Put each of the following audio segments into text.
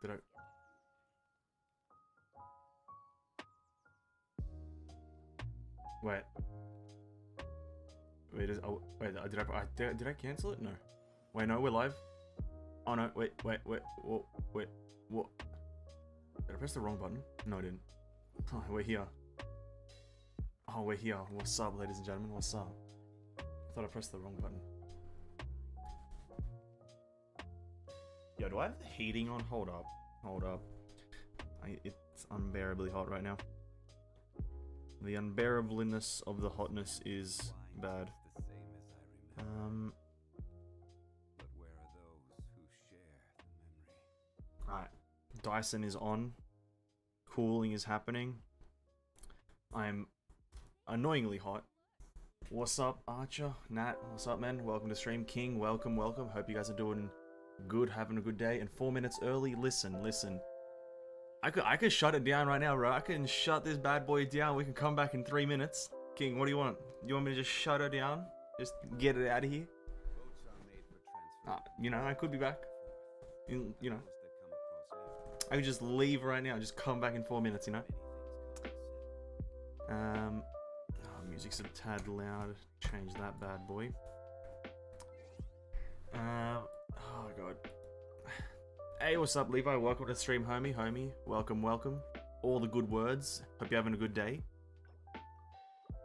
Did I... Wait. Wait, did I cancel it? No. Wait, no, we're live. Oh no, wait, what? Did I press the wrong button? No, I didn't. Oh, we're here. Oh, we're here. What's up, ladies and gentlemen? What's up? I thought I pressed the wrong button. Yo, do I have the heating on? Hold up. Hold up. It's unbearably hot right now. The unbearableness of the hotness is bad. Alright. Dyson is on. Cooling is happening. I'm annoyingly hot. What's up, Archer? Nat, what's up, man? Welcome to stream. King, welcome, welcome. Hope you guys are doing good, having a good day. And 4 minutes early. Listen. I could shut it down right now, bro. I can shut this bad boy down. We can come back in 3 minutes. King, what do you want? You want me to just shut her down? Just get it out of here? You know, I could be back. You know. I could just leave right now. Just come back in 4 minutes, you know? Oh, music's a tad loud. Change that bad boy. Oh, God. Hey, what's up, Levi? Welcome to the stream, homie. Welcome. All the good words. Hope you're having a good day.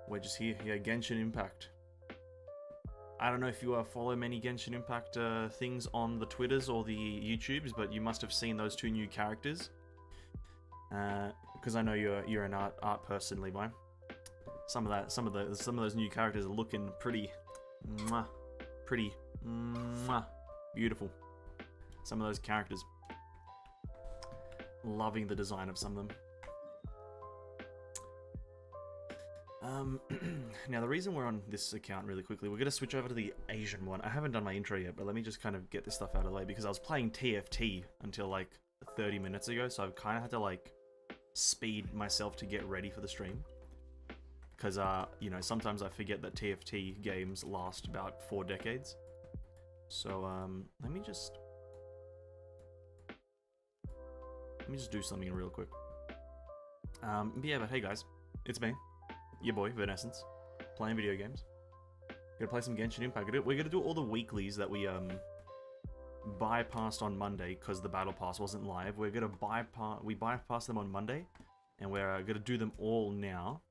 We're just here. Yeah, Genshin Impact. I don't know if you follow many Genshin Impact things on the Twitters or the YouTubes, but you must have seen those two new characters. Because I know you're an art person, Levi. Some of those new characters are looking pretty beautiful. Some of those characters. Loving the design of some of them. Now the reason we're on this account really quickly, we're going to switch over to the Asian one. I haven't done my intro yet, but let me just kind of get this stuff out of the way, because I was playing TFT until like 30 minutes ago, so I've kind of had to like speed myself to get ready for the stream. Because, you know, sometimes I forget that TFT games last about 4 decades. So, let me just do something real quick. Yeah, but hey guys, it's me, your boy, Venescence, playing video games. Gonna play some Genshin Impact. We're gonna do all the weeklies that we, bypassed on Monday because the Battle Pass wasn't live. We're gonna bypass them on Monday, and we're gonna do them all now.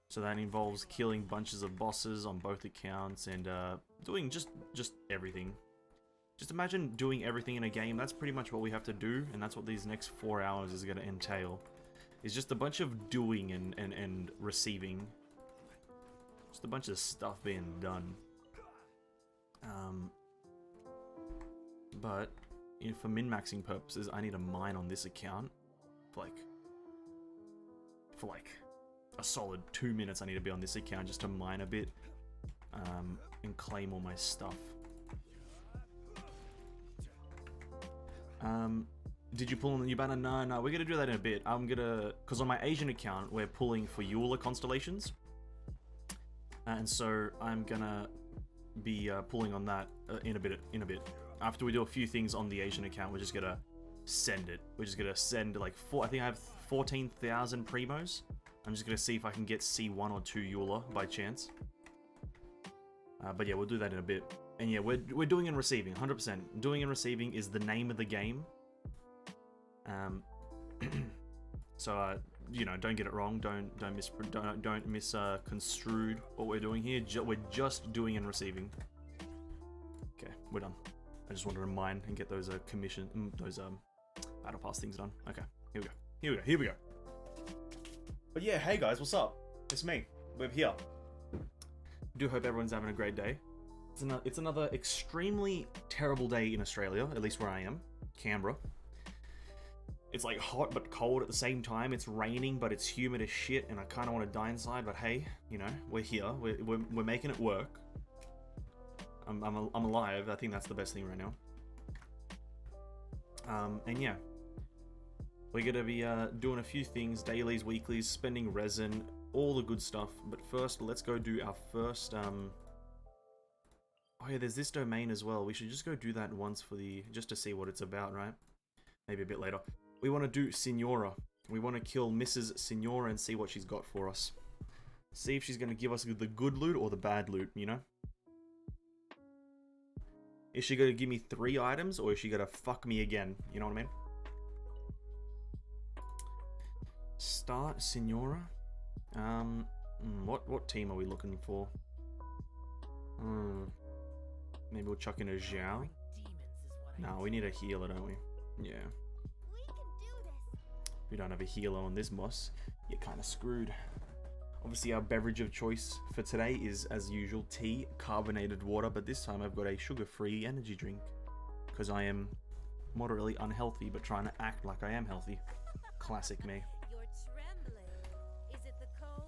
So that involves killing bunches of bosses on both accounts and doing just everything. Just imagine doing everything in a game. That's pretty much what we have to do, and that's what these next 4 hours is going to entail. It's just a bunch of doing and receiving. Just a bunch of stuff being done. But you know, for min-maxing purposes, I need a mine on this account for like a solid 2 minutes. I need to be on this account just to mine a bit and claim all my stuff. Did you pull on the new banner? No, we're gonna do that in a bit. Because on my Asian account, we're pulling for Eula constellations. And so I'm gonna be pulling on that in a bit. After we do a few things on the Asian account, we're just gonna send it. We're just gonna send like I think I have 14,000 primos. I'm just gonna see if I can get C1 or 2 Eula by chance. But yeah, we'll do that in a bit. And yeah, we're doing and receiving, 100%. Doing and receiving is the name of the game. So you know, don't get it wrong. Don't misconstrued what we're doing here. We're just doing and receiving. Okay, we're done. I just wanted to mine and get those battle pass things done. Okay, here we go. But yeah, hey guys, what's up? It's me. We're here. Do hope everyone's having a great day. It's another extremely terrible day in Australia, at least where I am, Canberra. It's like hot but cold at the same time. It's raining, but it's humid as shit, and I kind of want to die inside. But hey, you know, we're here. We're making it work. I'm alive. I think that's the best thing right now. And yeah, we're gonna be doing a few things: dailies, weeklies, spending resin, all the good stuff. But first, let's go do our first Oh yeah, there's this domain as well. We should just go do that once for the... just to see what it's about, right? Maybe a bit later. We want to do Signora. We want to kill Mrs. Signora and see what she's got for us. See if she's going to give us the good loot or the bad loot, you know? Is she going to give me 3 items or is she going to fuck me again? You know what I mean? Start Signora. What team are we looking for? Maybe we'll chuck in a Zhao. No, we need a healer, don't we? Yeah. If we don't have a healer on this boss, you're kind of screwed. Obviously, our beverage of choice for today is, as usual, tea, carbonated water, but this time I've got a sugar-free energy drink. Because I am moderately unhealthy, but trying to act like I am healthy. Classic me. You're trembling. Is it the cold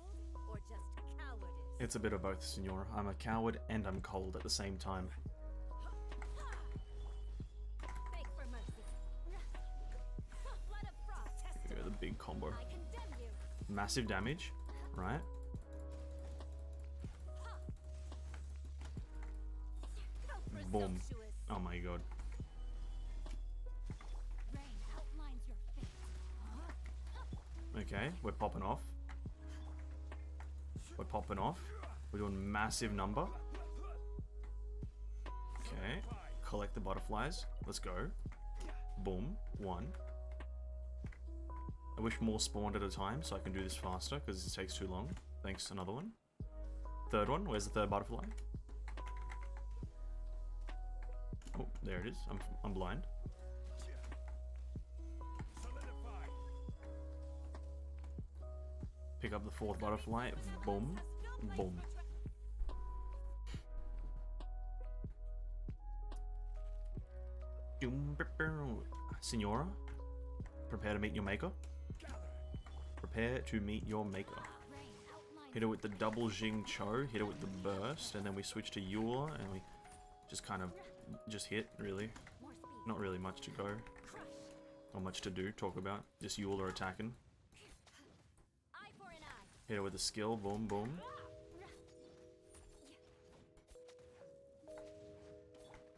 or just cowardice? It's a bit of both, Signora. I'm a coward and I'm cold at the same time. Beg for mercy. Flood of frost. Go the big combo. I condemn you. Massive damage, right? Boom. Oh my god. Rain outlines your fate. Okay, we're popping off. We're popping off. We're doing massive number. Okay, collect the butterflies. Let's go. Boom. 1. I wish more spawned at a time so I can do this faster because this takes too long. Thanks, another one. Third one. Where's the third butterfly? Oh, there it is. I'm blind. Pick up the 4th butterfly. Boom. Boom. Signora, prepare to meet your maker. Prepare to meet your maker. Hit her with the double Jing Cho, hit her with the burst, and then we switch to Eula, and we just kind of just hit, really. Not really much to go. Not much to do, talk about. Just Eula attacking. Hit her with a skill, boom, boom.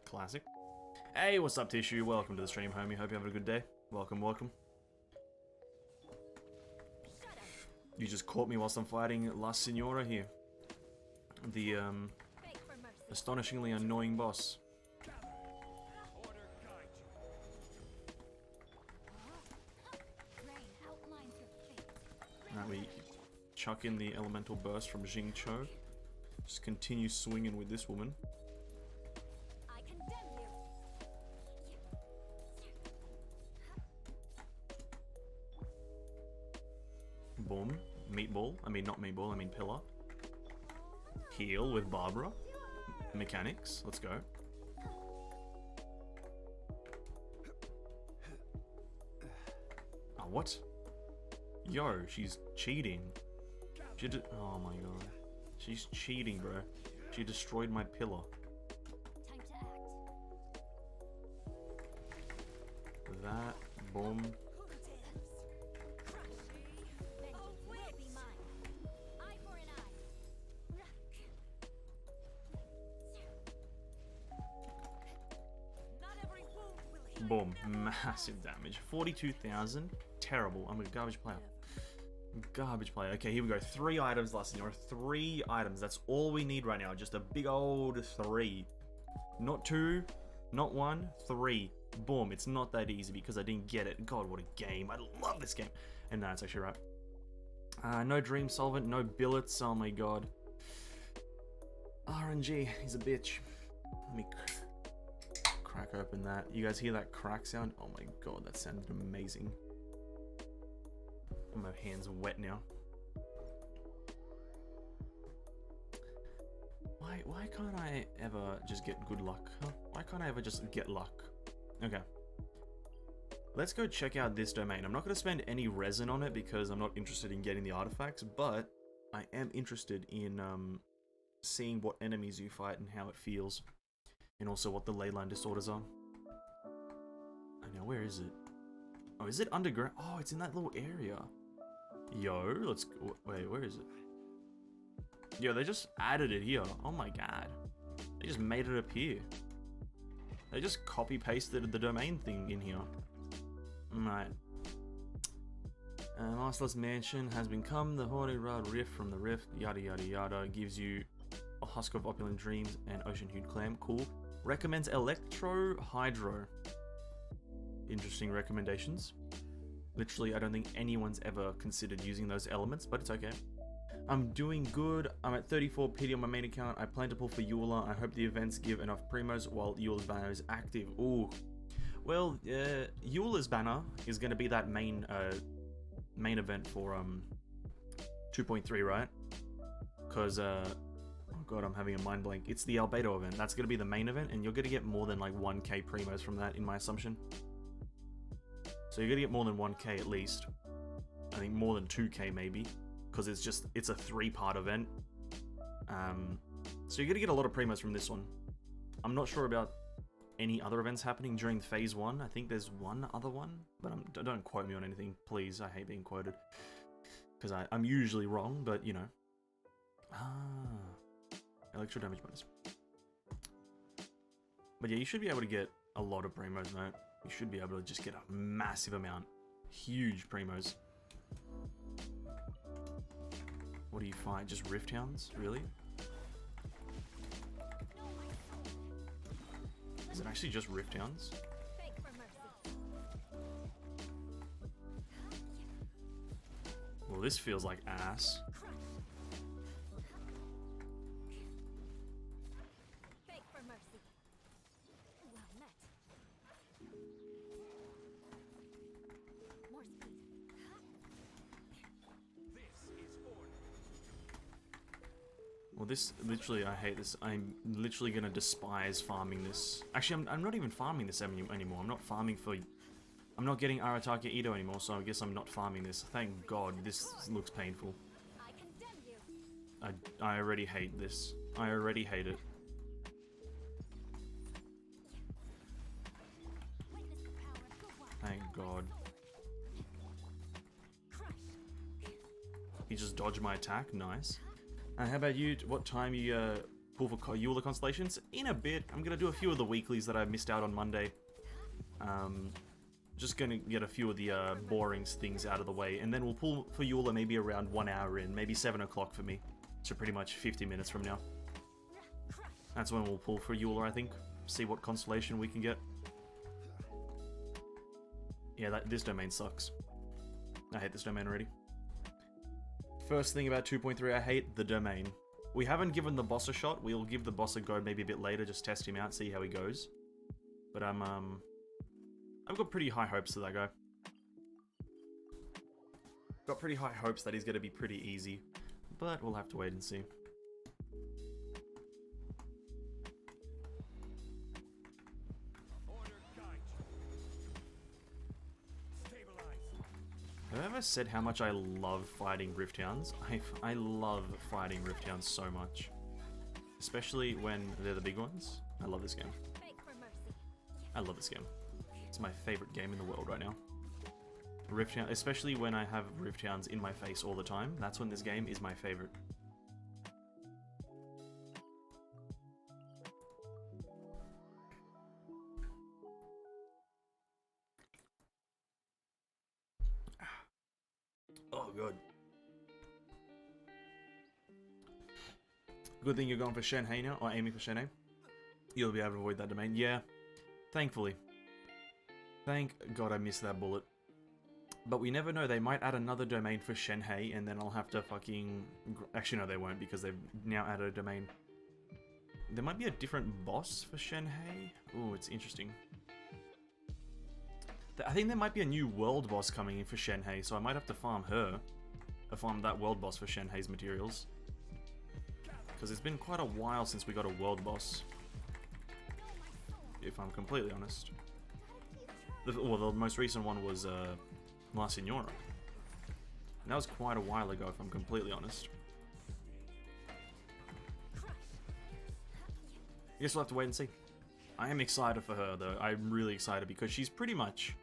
Classic. Hey, what's up, Tissue? Welcome to the stream, homie. Hope you're having a good day. Welcome, welcome. You just caught me whilst I'm fighting La Signora here. The, astonishingly annoying boss. Alright, we chuck in the elemental burst from Jing Cho. Just continue swinging with this woman. Boom. Meatball. I mean, not meatball, I mean pillar. Heal with Barbara. Mechanics. Let's go. Oh, what? Yo, she's cheating. She did. Oh my god. She's cheating, bro. She destroyed my pillar. Time to act. That. Boom. Boom. Massive damage. 42,000. Terrible. I'm a garbage player. Garbage player. Okay, here we go. 3 items, La Signora. 3 items. That's all we need right now. Just a big old 3. Not 2. Not 1. 3. Boom. It's not that easy because I didn't get it. God, what a game. I love this game. And no, it's actually right. No Dream Solvent. No billets. Oh my god. RNG. He's a bitch. Let me crack open that. You guys hear that crack sound? Oh my god, that sounded amazing. My hands are wet now. Why can't I ever just get good luck? Huh? Why can't I ever just get luck? Okay. Let's go check out this domain. I'm not going to spend any resin on it because I'm not interested in getting the artifacts, but I am interested in seeing what enemies you fight and how it feels. And also what the ley line disorders are. I know, where is it? Oh, is it underground? Oh, it's in that little area. Yo, let's go. Wait, where is it? Yo, they just added it here. Oh my god. They just made it appear. They just copy-pasted the domain thing in here. Right. Masterless Mansion has become the Hoary Rod Rift from the Rift, yada yada yada. Gives you a Husk of Opulent Dreams and Ocean Hued Clam. Cool. Recommends Electro Hydro. Interesting recommendations. Literally, I don't think anyone's ever considered using those elements, but it's okay. I'm doing good. I'm at 34 PD on my main account. I plan to pull for Eula. I hope the events give enough primos while Eula's banner is active. Ooh. Well, Eula's banner is going to be that main event for 2.3, right? Because oh god, I'm having a mind blank. It's the Albedo event. That's going to be the main event, and you're going to get more than like 1k primos from that, in my assumption. So you're going to get more than 1k at least. I think more than 2k maybe, because it's a 3-part event. So you're going to get a lot of primos from this one. I'm not sure about any other events happening during phase 1. I think there's one other one, but don't quote me on anything, please. I hate being quoted, because I'm usually wrong, but you know. Electro damage bonus. But yeah, you should be able to get a lot of primos, mate. You should be able to just get a massive amount. Huge primos. What do you find? Just Rift Hounds? Really? Is it actually just Rift Hounds? Well, this feels like ass. Well, this, literally, I hate this. I'm literally gonna despise farming this. Actually, I'm not even farming this anymore. I'm not farming for... I'm not getting Arataka Ito anymore, so I guess I'm not farming this. Thank God, this looks painful. I already hate this. I already hate it. Thank God. He just dodged my attack. Nice. How about you? What time you pull for Eula Constellations? In a bit. I'm going to do a few of the weeklies that I missed out on Monday. Just going to get a few of the boring things out of the way. And then we'll pull for Eula maybe around 1 hour in. Maybe 7 o'clock for me. So pretty much 50 minutes from now. That's when we'll pull for Eula, I think. See what constellation we can get. Yeah, this domain sucks. I hate this domain already. First thing about 2.3, I hate the domain. We haven't given the boss a shot. We'll give the boss a go maybe a bit later, just test him out, see how he goes. But I've got pretty high hopes for that guy. Got pretty high hopes that he's going to be pretty easy, but we'll have to wait and see. Have I ever said how much I love fighting Rift Hounds? I love fighting Rift Hounds so much. Especially when they're the big ones. I love this game. I love this game. It's my favorite game in the world right now. Rift Hound, especially when I have Rift Hounds in my face all the time. That's when this game is my favorite. Oh, good. Good thing you're going for Shenhei now, or aiming for Shenhei. You'll be able to avoid that domain. Yeah, thankfully. Thank God I missed that bullet. But we never know, they might add another domain for Shenhei, and then I'll have to fucking... Actually, no, they won't, because they've now added a domain. There might be a different boss for Shenhei. Ooh, it's interesting. I think there might be a new world boss coming in for Shenhei, so I might have to farm her. Or farm that world boss for Shenhei's materials. Because it's been quite a while since we got a world boss. If I'm completely honest. Well, the most recent one was La Signora. And that was quite a while ago, if I'm completely honest. I guess we'll have to wait and see. I am excited for her, though. I'm really excited because she's pretty much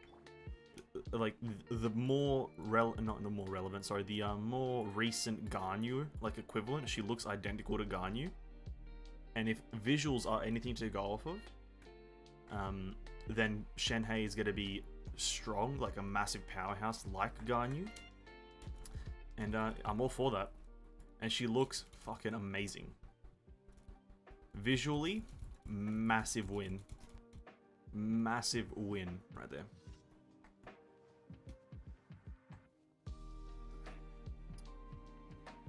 like the more more recent Ganyu, like equivalent. She looks identical to Ganyu. And if visuals are anything to go off of, then Shenhei is going to be strong, like a massive powerhouse like Ganyu. And I'm all for that. And she looks fucking amazing. Visually, massive win. Massive win right there.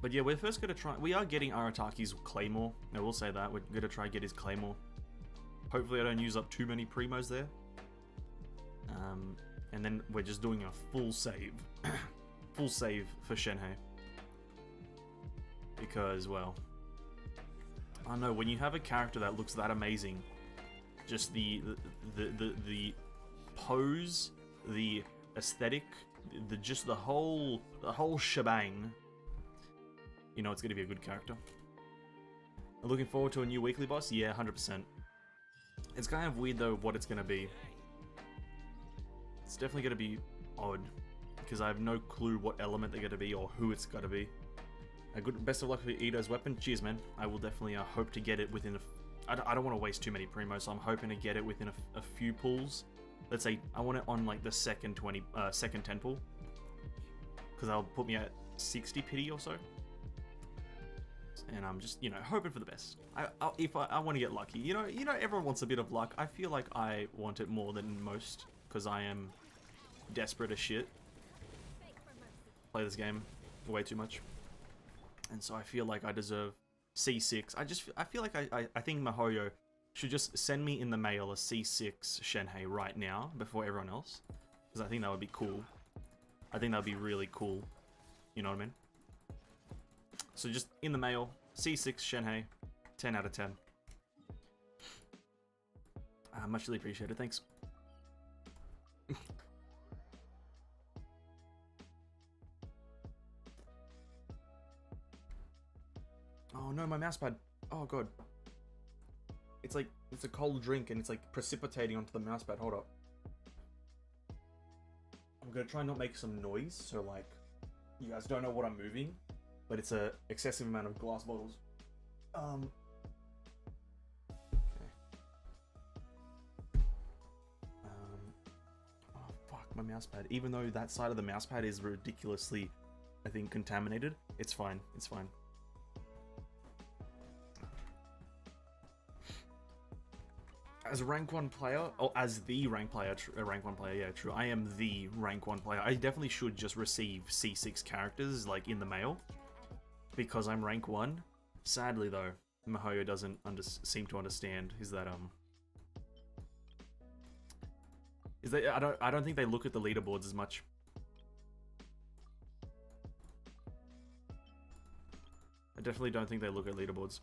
But yeah, we're first going to try... We are getting Arataki's Claymore. I will say that. We're going to try and get his Claymore. Hopefully I don't use up too many primos there. And then we're just doing a full save. Full save for Shenhei. Because, well... I don't know, when you have a character that looks that amazing, just the pose, the aesthetic, just the whole shebang, you know it's going to be a good character. Looking forward to a new weekly boss? Yeah, 100%. It's kind of weird though what it's going to be. It's definitely going to be odd, because I have no clue what element they're going to be or who it's going to be. Best of luck for Ito's weapon. Cheers, man. I will definitely hope to get it within I don't want to waste too many primos, so I'm hoping to get it within a few pulls. Let's say I want it on like the second 10 pull, because that'll put me at 60 pity or so. And I'm just, you know, hoping for the best. If I want to get lucky, you know, everyone wants a bit of luck. I feel like I want it more than most, because I am desperate as shit. Play this game way too much. And so I feel like I deserve C6. I feel like I think Mihoyo should just send me in the mail a C6 Shenhei right now before everyone else, because I think that would be cool. I think that would be really cool. You know what I mean? So just in the mail, C6 Shenhei, 10 out of 10. Much really appreciated. Thanks. Oh no, my mousepad. Oh god. It's like, it's a cold drink and it's like precipitating onto the mousepad. Hold up. I'm gonna try and not make some noise, so like, you guys don't know what I'm moving, but it's a excessive amount of glass bottles. Okay. Oh fuck, my mousepad. Even though that side of the mousepad is ridiculously, I think, contaminated, it's fine. It's fine. As a rank 1 player, or as the rank player, rank 1 player, yeah, true. I am the rank 1 player. I definitely should just receive C6 characters, like, in the mail, because I'm rank 1. Sadly, though, Mihoyo doesn't seem to understand, is that I don't think they look at the leaderboards as much. I definitely don't think they look at leaderboards.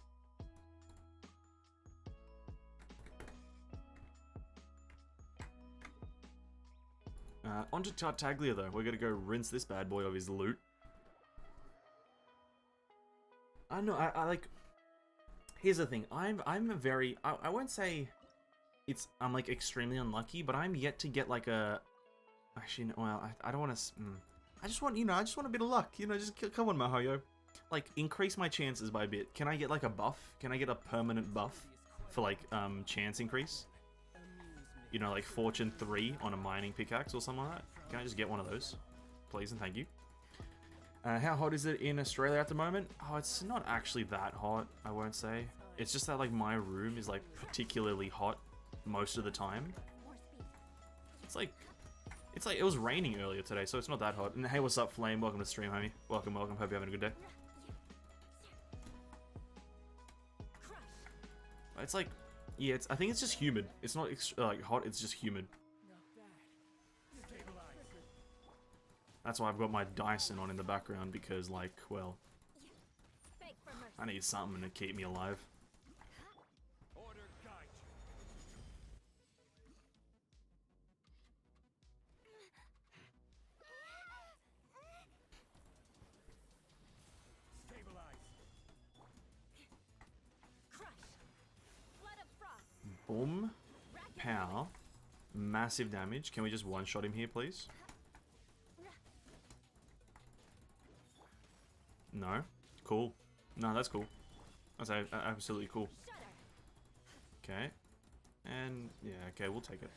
Onto Tartaglia though. We're gonna go rinse this bad boy of his loot. I know. I like. Here's the thing. I'm a very. I won't say. I'm like extremely unlucky, but I'm yet to get like a. Actually, no, well, I don't want to. I just want, I just want a bit of luck. Just come on, Mihoyo. Like, increase my chances by a bit. Can I get like a buff? Can I get a permanent buff for like chance increase? Like Fortune 3 on a mining pickaxe or something like that. Can I just get one of those? Please and thank you. How hot is it in Australia at the moment? Oh, it's not actually that hot, I won't say. It's just that like my room is like particularly hot most of the time. It's like it was raining earlier today, so it's not that hot. And hey, what's up, Flame? Welcome to the stream, homie. Welcome, welcome. Hope you're having a good day. It's like, yeah, I think it's just humid. It's not like hot, it's just humid. That's why I've got my Dyson on in the background, because like, well, I need something to keep me alive. Boom. Pow. Massive damage. Can we just one-shot him here, please? No? Cool. No, that's cool. That's absolutely cool. Okay. And, yeah, okay, we'll take it.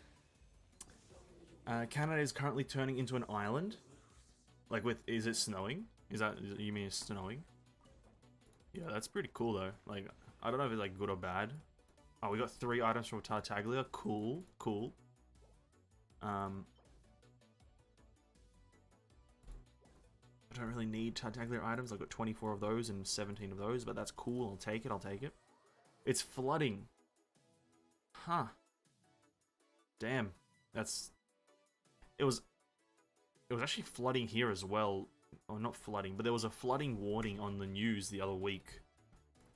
Canada is currently turning into an island. Like, is it snowing? You mean it's snowing? Yeah, that's pretty cool, though. Like, I don't know if it's, like, good or bad. Oh, we got 3 items from Tartaglia. Cool, cool. I don't really need Tartaglia items. I've got 24 of those and 17 of those, but that's cool. I'll take it, I'll take it. It's flooding. Huh. Damn. It was actually flooding here as well. Oh, not flooding, but there was a flooding warning on the news the other week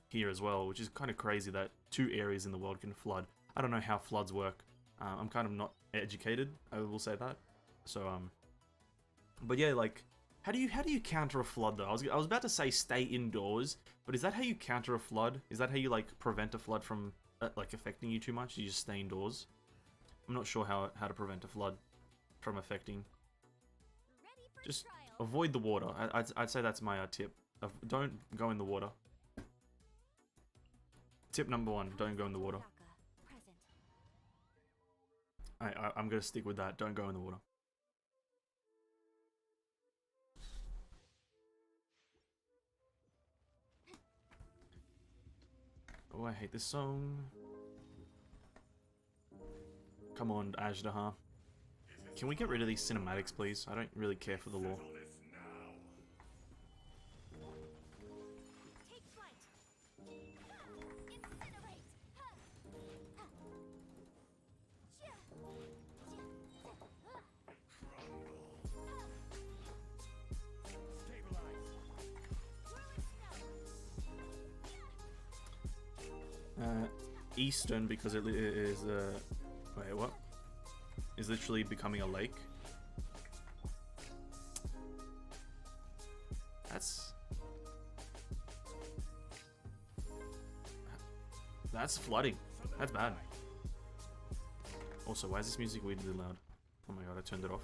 here as well, which is kind of crazy that 2 areas in the world can flood. I don't know how floods work. I'm kind of not educated, I will say that. So, but yeah, like, how do you counter a flood though? I was about to say stay indoors, but is that how you counter a flood? Is that how you, like, prevent a flood from like affecting you too much? You just stay indoors? I'm not sure how to prevent a flood from affecting. Just avoid the water. I'd say that's my tip. Don't go in the water. Tip number 1, don't go in the water. I'm gonna stick with that. Don't go in the water. Oh, I hate this song. Come on, Ajdaha. Can we get rid of these cinematics, please? I don't really care for the lore. Eastern, because it is wait, what? Is literally becoming a lake. That's flooding. That's bad. Also, why is this music weirdly loud? Oh my god, I turned it off.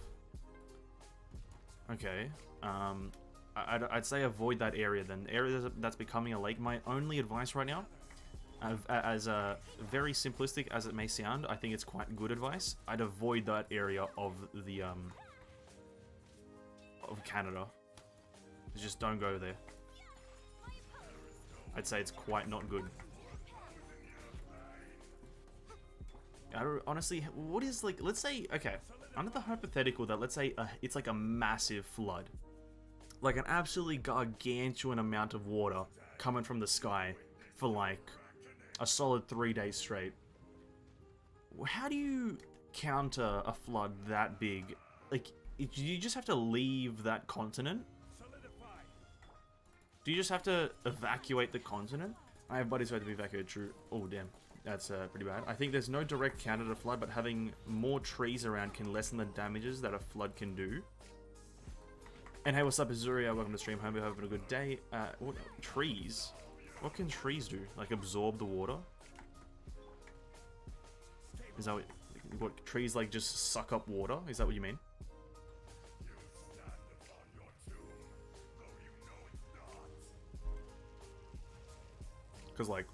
Okay. I'd say avoid that area then. The area that's becoming a lake. My only advice right now, as very simplistic as it may sound, I think it's quite good advice. I'd avoid that area of the of Canada. Just don't go there. I'd say it's quite not good. Honestly, what is, like, let's say, okay, under the hypothetical that, let's say, it's like a massive flood. Like an absolutely gargantuan amount of water coming from the sky for like a solid 3 days straight. How do you counter a flood that big? Like, do you just have to leave that continent? Do you just have to evacuate the continent? I have buddies who had to be evacuated, true. Oh, damn. That's pretty bad. I think there's no direct counter to flood, but having more trees around can lessen the damages that a flood can do. And hey, what's up, Azuria? Welcome to the stream. Hope you're having a good day. What trees? What can trees do? Like absorb the water? Is that what trees, like, just suck up water? Is that what you mean? Because, like,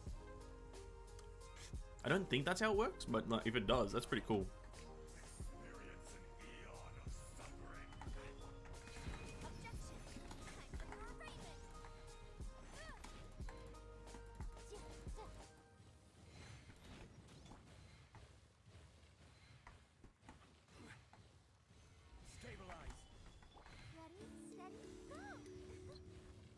I don't think that's how it works, but like, if it does, that's pretty cool.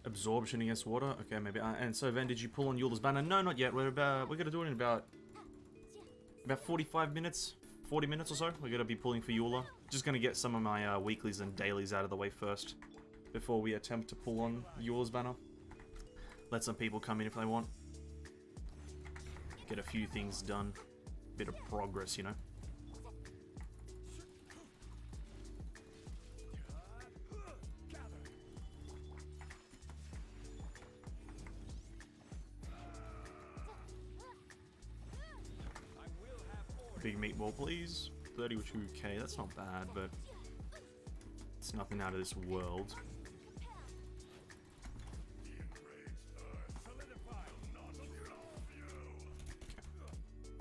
Absorption against water. Okay, maybe. And so, Van, did you pull on Eula's banner? No, not yet. We're gonna do it in about 45 minutes, 40 minutes or so. We're gonna be pulling for Eula. Just gonna get some of my weeklies and dailies out of the way first, before we attempt to pull on Eula's banner. Let some people come in if they want. Get a few things done. Bit of progress, you know. Big meatball, please. 32k, that's not bad, but it's nothing out of this world.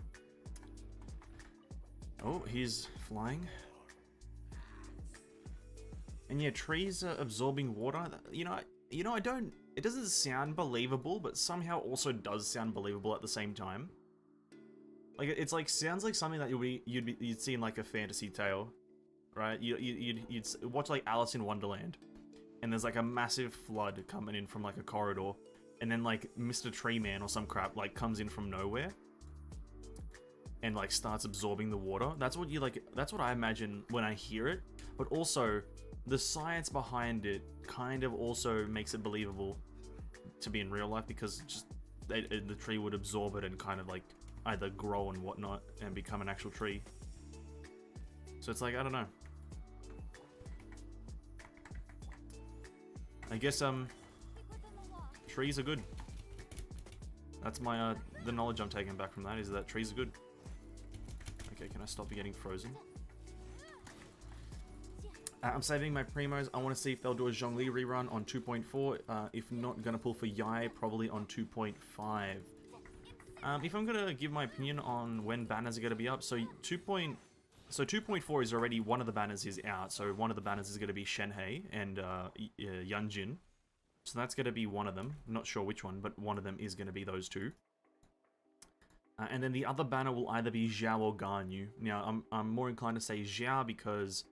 Okay. Oh, he's flying. And yeah, trees are absorbing water. I don't. It doesn't sound believable, but somehow also does sound believable at the same time. Like it's like sounds like something that you'd see in like a fantasy tale, right? You'd watch like Alice in Wonderland, and there's like a massive flood coming in from like a corridor, and then like Mr. Tree Man or some crap like comes in from nowhere, and like starts absorbing the water. That's what you like. That's what I imagine when I hear it. But also, the science behind it kind of also makes it believable to be in real life because just the tree would absorb it and kind of like either grow and whatnot and become an actual tree. So it's like, I don't know. I guess trees are good. That's my the knowledge I'm taking back from that is that trees are good. Okay, can I stop getting frozen? I'm saving my primos. I want to see if they'll do a Zhongli rerun on 2.4. If not, gonna pull for Yai probably on 2.5. If I'm gonna give my opinion on when banners are gonna be up, so 2.4 is already one of the banners is out. So one of the banners is gonna be Shenhei and Yunjin. So that's gonna be one of them. I'm not sure which one, but one of them is gonna be those two. And then the other banner will either be Xiao or Ganyu. Now I'm more inclined to say Xiao because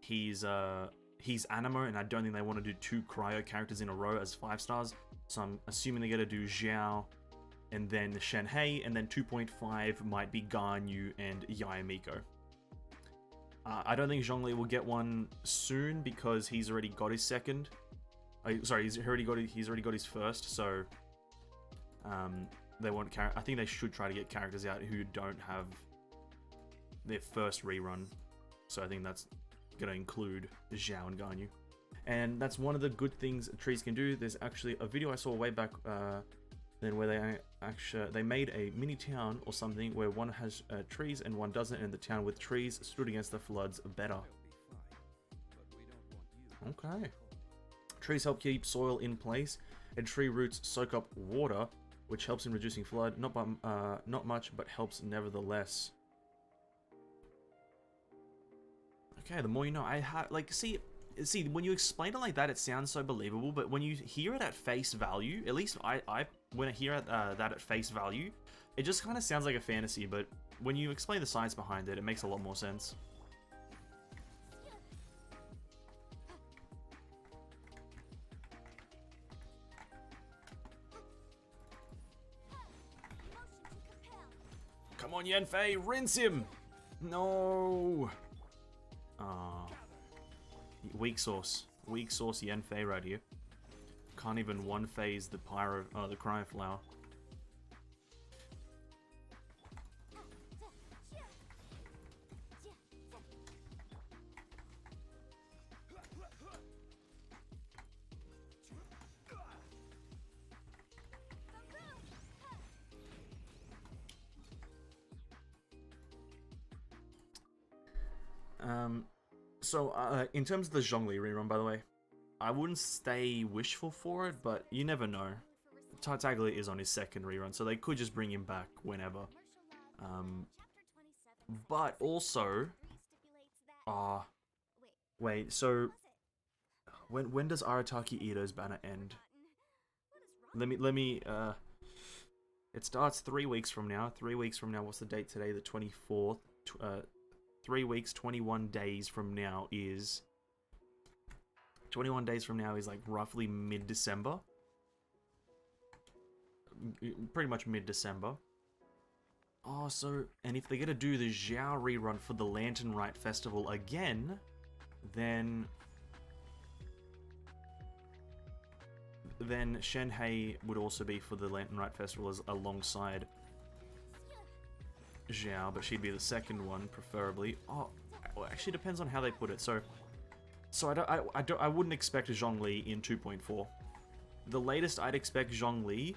he's Animo, and I don't think they want to do 2 cryo characters in a row as 5 stars. So I'm assuming they're gonna do Xiao and then Shenhei, and then 2.5 might be Ganyu and Yayamiko. I don't think Zhongli will get one soon because he's already got his second. Sorry, he's already got his first. So they want I think they should try to get characters out who don't have their first rerun. So I think that's gonna include Xiao and Ganyu. And that's one of the good things trees can do. There's actually a video I saw way back then where they made a mini town or something where one has trees and one doesn't, and the town with trees stood against the floods better. Okay. Trees help keep soil in place, and tree roots soak up water, which helps in reducing flood. Not much, but helps nevertheless. Okay, the more you know. See, when you explain it like that, it sounds so believable, but when you hear it at face value, at least when I hear that at face value, it just kind of sounds like a fantasy, but when you explain the science behind it, it makes a lot more sense. Come on, Yanfei, rinse him! No! Weak sauce Yanfei right here. Can't even one phase the the cryo flower. So in terms of the Zhongli rerun, by the way, I wouldn't stay wishful for it, but you never know. Tartaglia is on his second rerun, so they could just bring him back whenever. But also, wait, so when does Arataki Ito's banner end? Let me it starts 3 weeks from now. 3 weeks from now, what's the date today? The 24th. 3 weeks, 21 days from now is... 21 days from now is like roughly mid-December. Pretty much mid-December. Oh, so... And if they're gonna do the Xiao rerun for the Lantern Rite Festival again, then Shenhei would also be for the Lantern Rite Festival alongside Xiao, but she'd be the second one, preferably. Oh, well, actually depends on how they put it. So I wouldn't expect Zhongli in 2.4. The latest I'd expect Zhongli,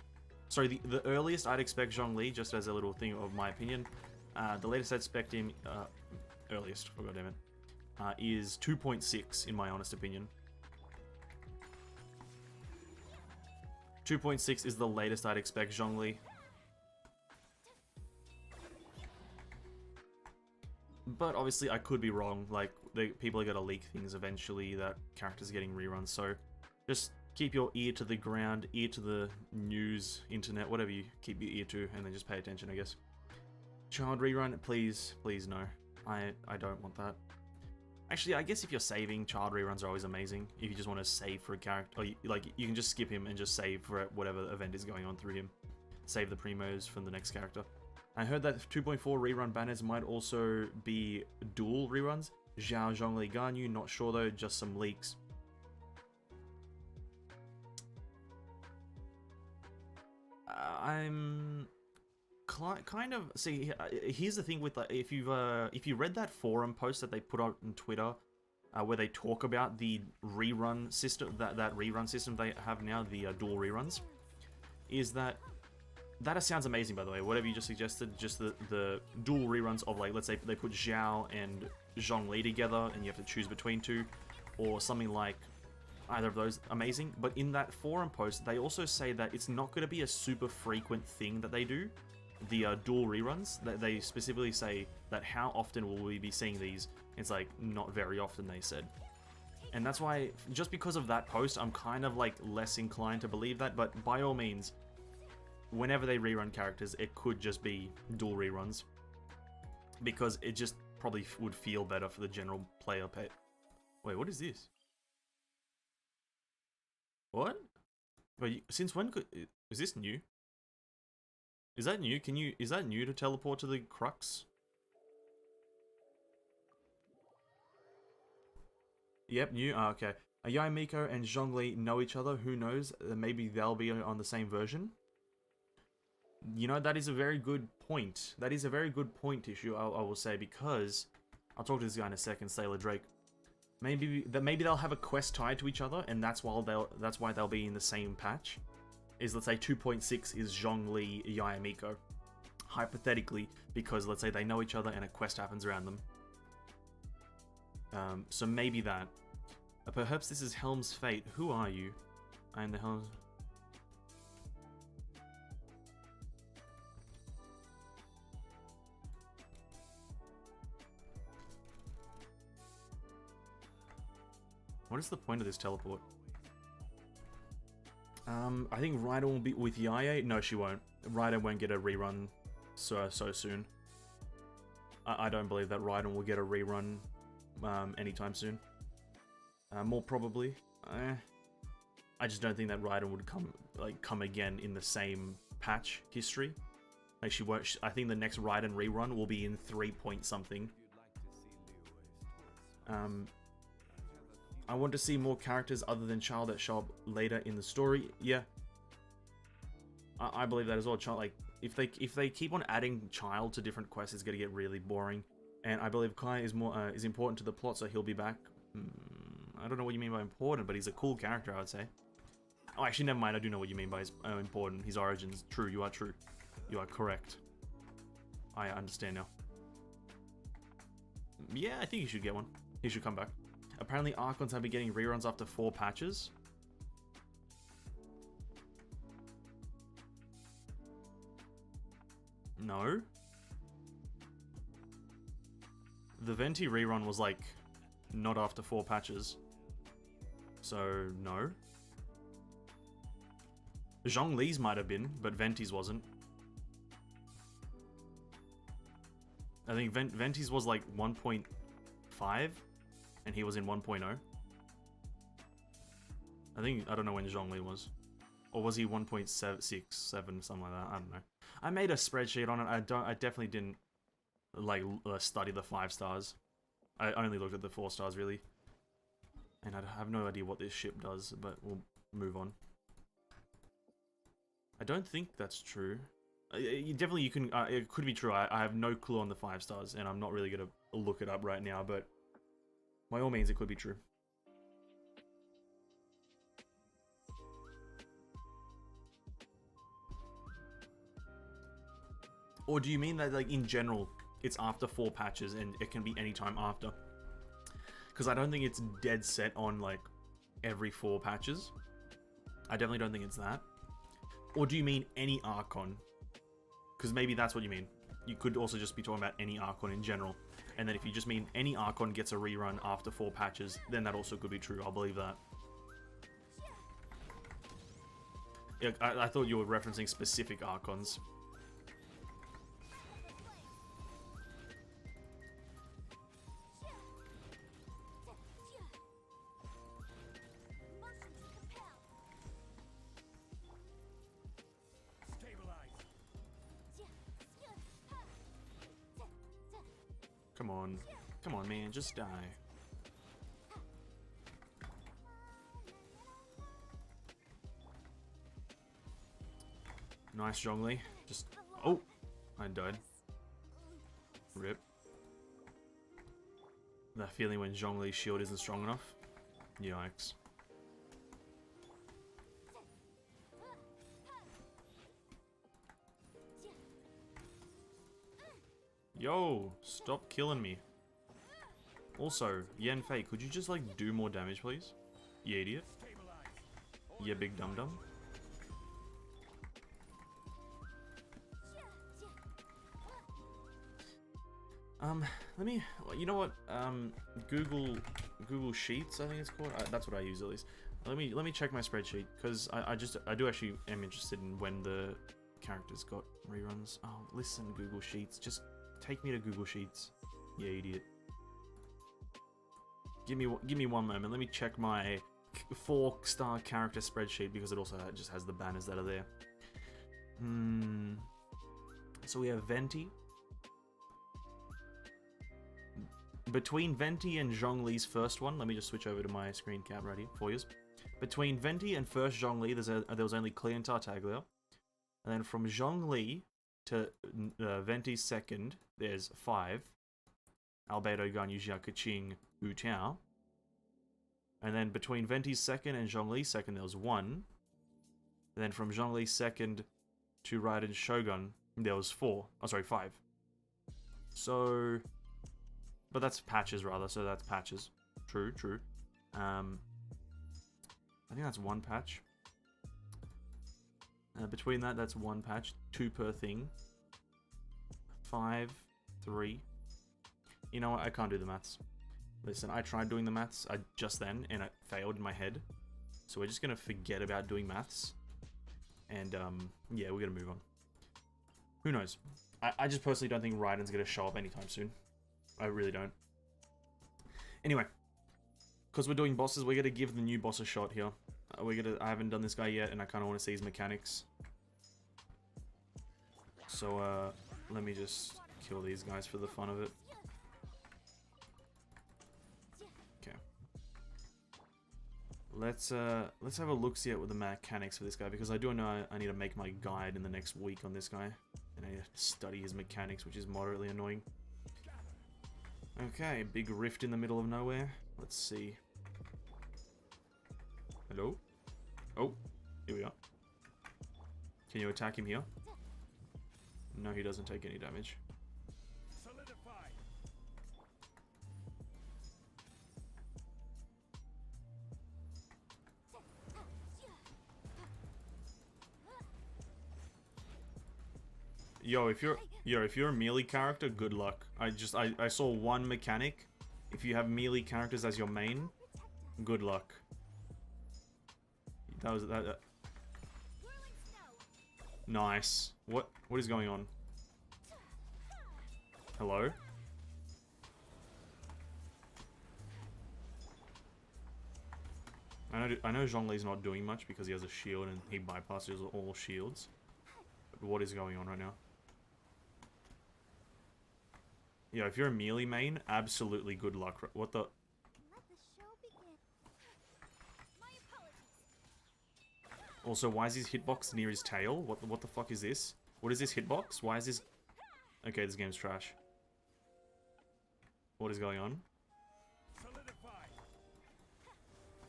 sorry, the earliest I'd expect Zhongli, just as a little thing of my opinion, the latest I'd expect him, earliest, for goddammit, is 2.6 in my honest opinion. 2.6 is the latest I'd expect Zhongli. but obviously I could be wrong. Like, people are gonna leak things eventually that characters are getting reruns. So just keep your ear to the ground, ear to the news, internet, whatever you keep your ear to, and then just pay attention, I guess. Child rerun, please, please no. I don't want that. Actually, I guess if you're saving, child reruns are always amazing. If you just want to save for a character, or you can just skip him and just save for whatever event is going on through him. Save the primos from the next character. I heard that 2.4 rerun banners might also be dual reruns. Zhao Zhongli Ganyu, not sure though, just some leaks. I'm kind of see. Here's the thing with if you read that forum post that they put out on Twitter, where they talk about the rerun system, that rerun system they have now, the dual reruns, is that sounds amazing, by the way. Whatever you just suggested, just the dual reruns of, like, let's say they put Zhao and Zhongli together and you have to choose between two, or something like either of those, amazing. But in that forum post, they also say that it's not going to be a super frequent thing that they do, the dual reruns. They specifically say that how often will we be seeing these? It's like, not very often, they said. And that's why, just because of that post, I'm kind of like less inclined to believe that, but by all means, whenever they rerun characters, it could just be dual reruns, because it just probably would feel better for the general player. Wait, what is this? What? Wait, since when is this new? Is that new? Is that new to teleport to the crux? Yep, new. Ah, okay. Ayai Miko and Zhongli know each other. Who knows? Maybe they'll be on the same version. You know, that is a very good point. That is a very good point, Issue, I will say, because I'll talk to this guy in a second, Sailor Drake. Maybe they'll have a quest tied to each other, and that's why they'll be in the same patch. Is, let's say 2.6 is Zhongli Yayamiko, hypothetically, because let's say they know each other and a quest happens around them. So maybe that. Perhaps this is Helm's fate. Who are you? I am the Helm's. What is the point of this teleport? I think Raiden will be with Yae. No, she won't. Raiden won't get a rerun so soon. I don't believe that Raiden will get a rerun anytime soon. More probably. I just don't think that Raiden would come again in the same patch history. Like, she won't. I think the next Raiden rerun will be in 3 point something. I want to see more characters other than Child that show up later in the story. Yeah, I believe that as well. Child, like, if they keep on adding Child to different quests, it's gonna get really boring. And I believe Kai is important to the plot, so he'll be back. I don't know what you mean by important, but he's a cool character, I would say. Oh, actually, never mind. I do know what you mean by important. His origins. True. You are true. You are correct. I understand now. Yeah, I think he should get one. He should come back. Apparently, Archons have been getting reruns after 4 patches. No. The Venti rerun was, like, not after 4 patches. So, no. Zhongli's might have been, but Venti's wasn't. I think Venti's was, like, 1.5. And he was in 1.0. I don't know when Zhongli was. Or was he 1.6, 7, something like that? I don't know. I made a spreadsheet on it. I definitely didn't, like, study the 5 stars. I only looked at the 4 stars, really. And I have no idea what this ship does, but we'll move on. I don't think that's true. You can, it could be true. I have no clue on the 5 stars, and I'm not really going to look it up right now, but by all means, it could be true. Or do you mean that, like, in general, it's after 4 patches and it can be any time after? Because I don't think it's dead set on, like, every 4 patches. I definitely don't think it's that. Or do you mean any Archon? Because maybe that's what you mean. You could also just be talking about any Archon in general. And then if you just mean any Archon gets a rerun after 4 patches, then that also could be true. I'll believe that. Yeah, I thought you were referencing specific Archons. Come on. Come on, man. Just die. Nice, Zhongli. Just... Oh! I died. Rip. That feeling when Zhongli's shield isn't strong enough. Yikes. Yo! Stop killing me. Also, Yen Fei, could you just, like, do more damage, please? You idiot. You big dum-dum. Let me, you know what, Google Sheets, I think it's called. That's what I use, at least. Let me check my spreadsheet, because I do actually am interested in when the characters got reruns. Oh, listen, Google Sheets, just take me to Google Sheets. You idiot. Give me one moment. Let me check my 4-star character spreadsheet, because it also just has the banners that are there. So we have Venti. Between Venti and Zhongli's first one, let me just switch over to my screen cap right here for you. Between Venti and first Zhongli, there was only Clear and Tartaglia. And then from Zhongli to Venti's second, there's 5. Albedo, Ganyu, Jia, Keqing, Wu Tao. And then between Venti's second and Zhongli's second, there was 1. And then from Zhongli's second to Raiden's Shogun, there was 4. Oh, sorry, 5. So... But that's patches, rather, so that's patches. True, true. I think that's 1 patch. Between that, that's 1 patch. 2 per thing. 5, 3. You know what? I can't do the maths. Listen, I tried doing the maths just then, and it failed in my head. So we're just going to forget about doing maths. And, yeah, we're going to move on. Who knows? I just personally don't think Raiden's going to show up anytime soon. I really don't. Anyway, because we're doing bosses, we're going to give the new boss a shot here. I haven't done this guy yet, and I kind of want to see his mechanics. So, let me just kill these guys for the fun of it. Okay. Let's have a look-see at what the mechanics for this guy, because I do know I need to make my guide in the next week on this guy. And I need to study his mechanics, which is moderately annoying. Okay, big rift in the middle of nowhere. Let's see. Hello? Oh, here we are. Can you attack him here? No, he doesn't take any damage. Yo, if you're a melee character, good luck. I saw 1 mechanic. If you have melee characters as your main, good luck. That was that. Nice. What is going on? Hello? I know Zhongli's not doing much because he has a shield and he bypasses all shields. But what is going on right now? Yeah, if you're a melee main, absolutely good luck. What the? Also, why is his hitbox near his tail? What the fuck is this? What is this hitbox? Why is this? Okay, this game's trash. What is going on?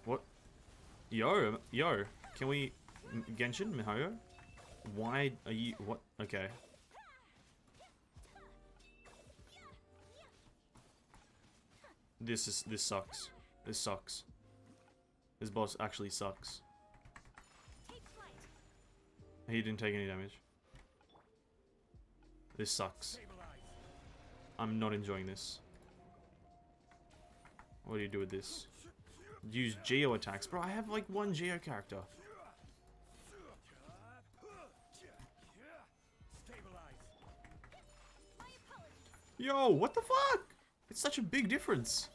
What? Yo, can we Genshin Mihoyo? Why are you? What? Okay. This sucks. This sucks. This boss actually sucks. He didn't take any damage. This sucks. I'm not enjoying this. What do you do with this? Use geo attacks. Bro, I have like one geo character. Yo, what the fuck? It's such a big difference.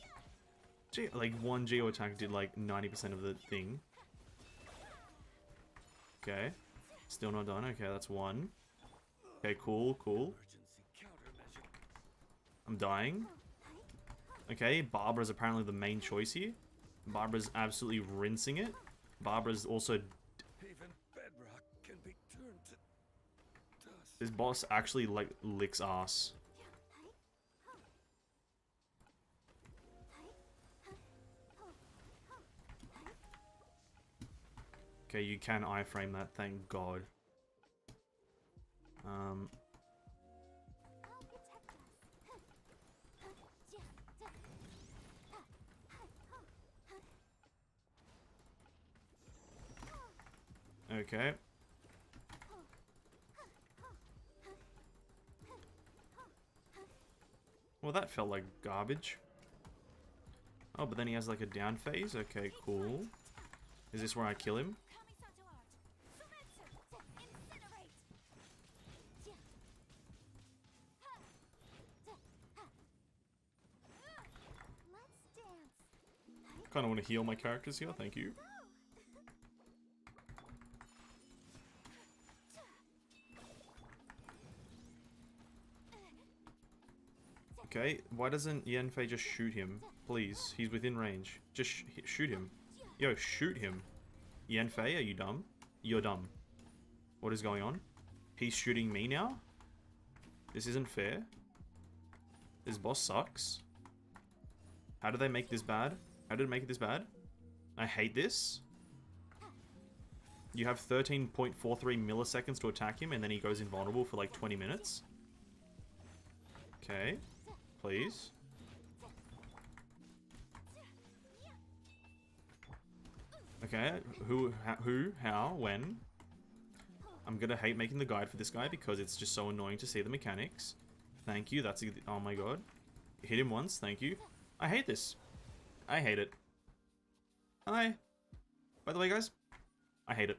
Like one geo attack did like 90% of the thing. Okay. Still not done. Okay, that's one. Okay, cool, cool. I'm dying. Okay, Barbara's apparently the main choice here. Barbara's absolutely rinsing it. Barbara's also... Even bedrock can be turned to dust. This boss actually, like, licks ass. Okay, you can iframe that, thank God. Okay. Well, that felt like garbage. Oh, but then he has like a down phase. Okay, cool. Is this where I kill him? Kind of want to heal my characters here, thank you. Okay, why doesn't Yanfei just shoot him? Please, he's within range. Just shoot him. Yo, shoot him. Yanfei, are you dumb? You're dumb. What is going on? He's shooting me now? This isn't fair. This boss sucks. How did they make this bad? How did it make it this bad? I hate this. You have 13.43 milliseconds to attack him and then he goes invulnerable for like 20 minutes. Okay. Please. Okay. Who, how, when? I'm gonna hate making the guide for this guy because it's just so annoying to see the mechanics. Thank you. That's... Oh my god. Hit him once. Thank you. I hate this. I hate it. Hi. By the way, guys, I hate it.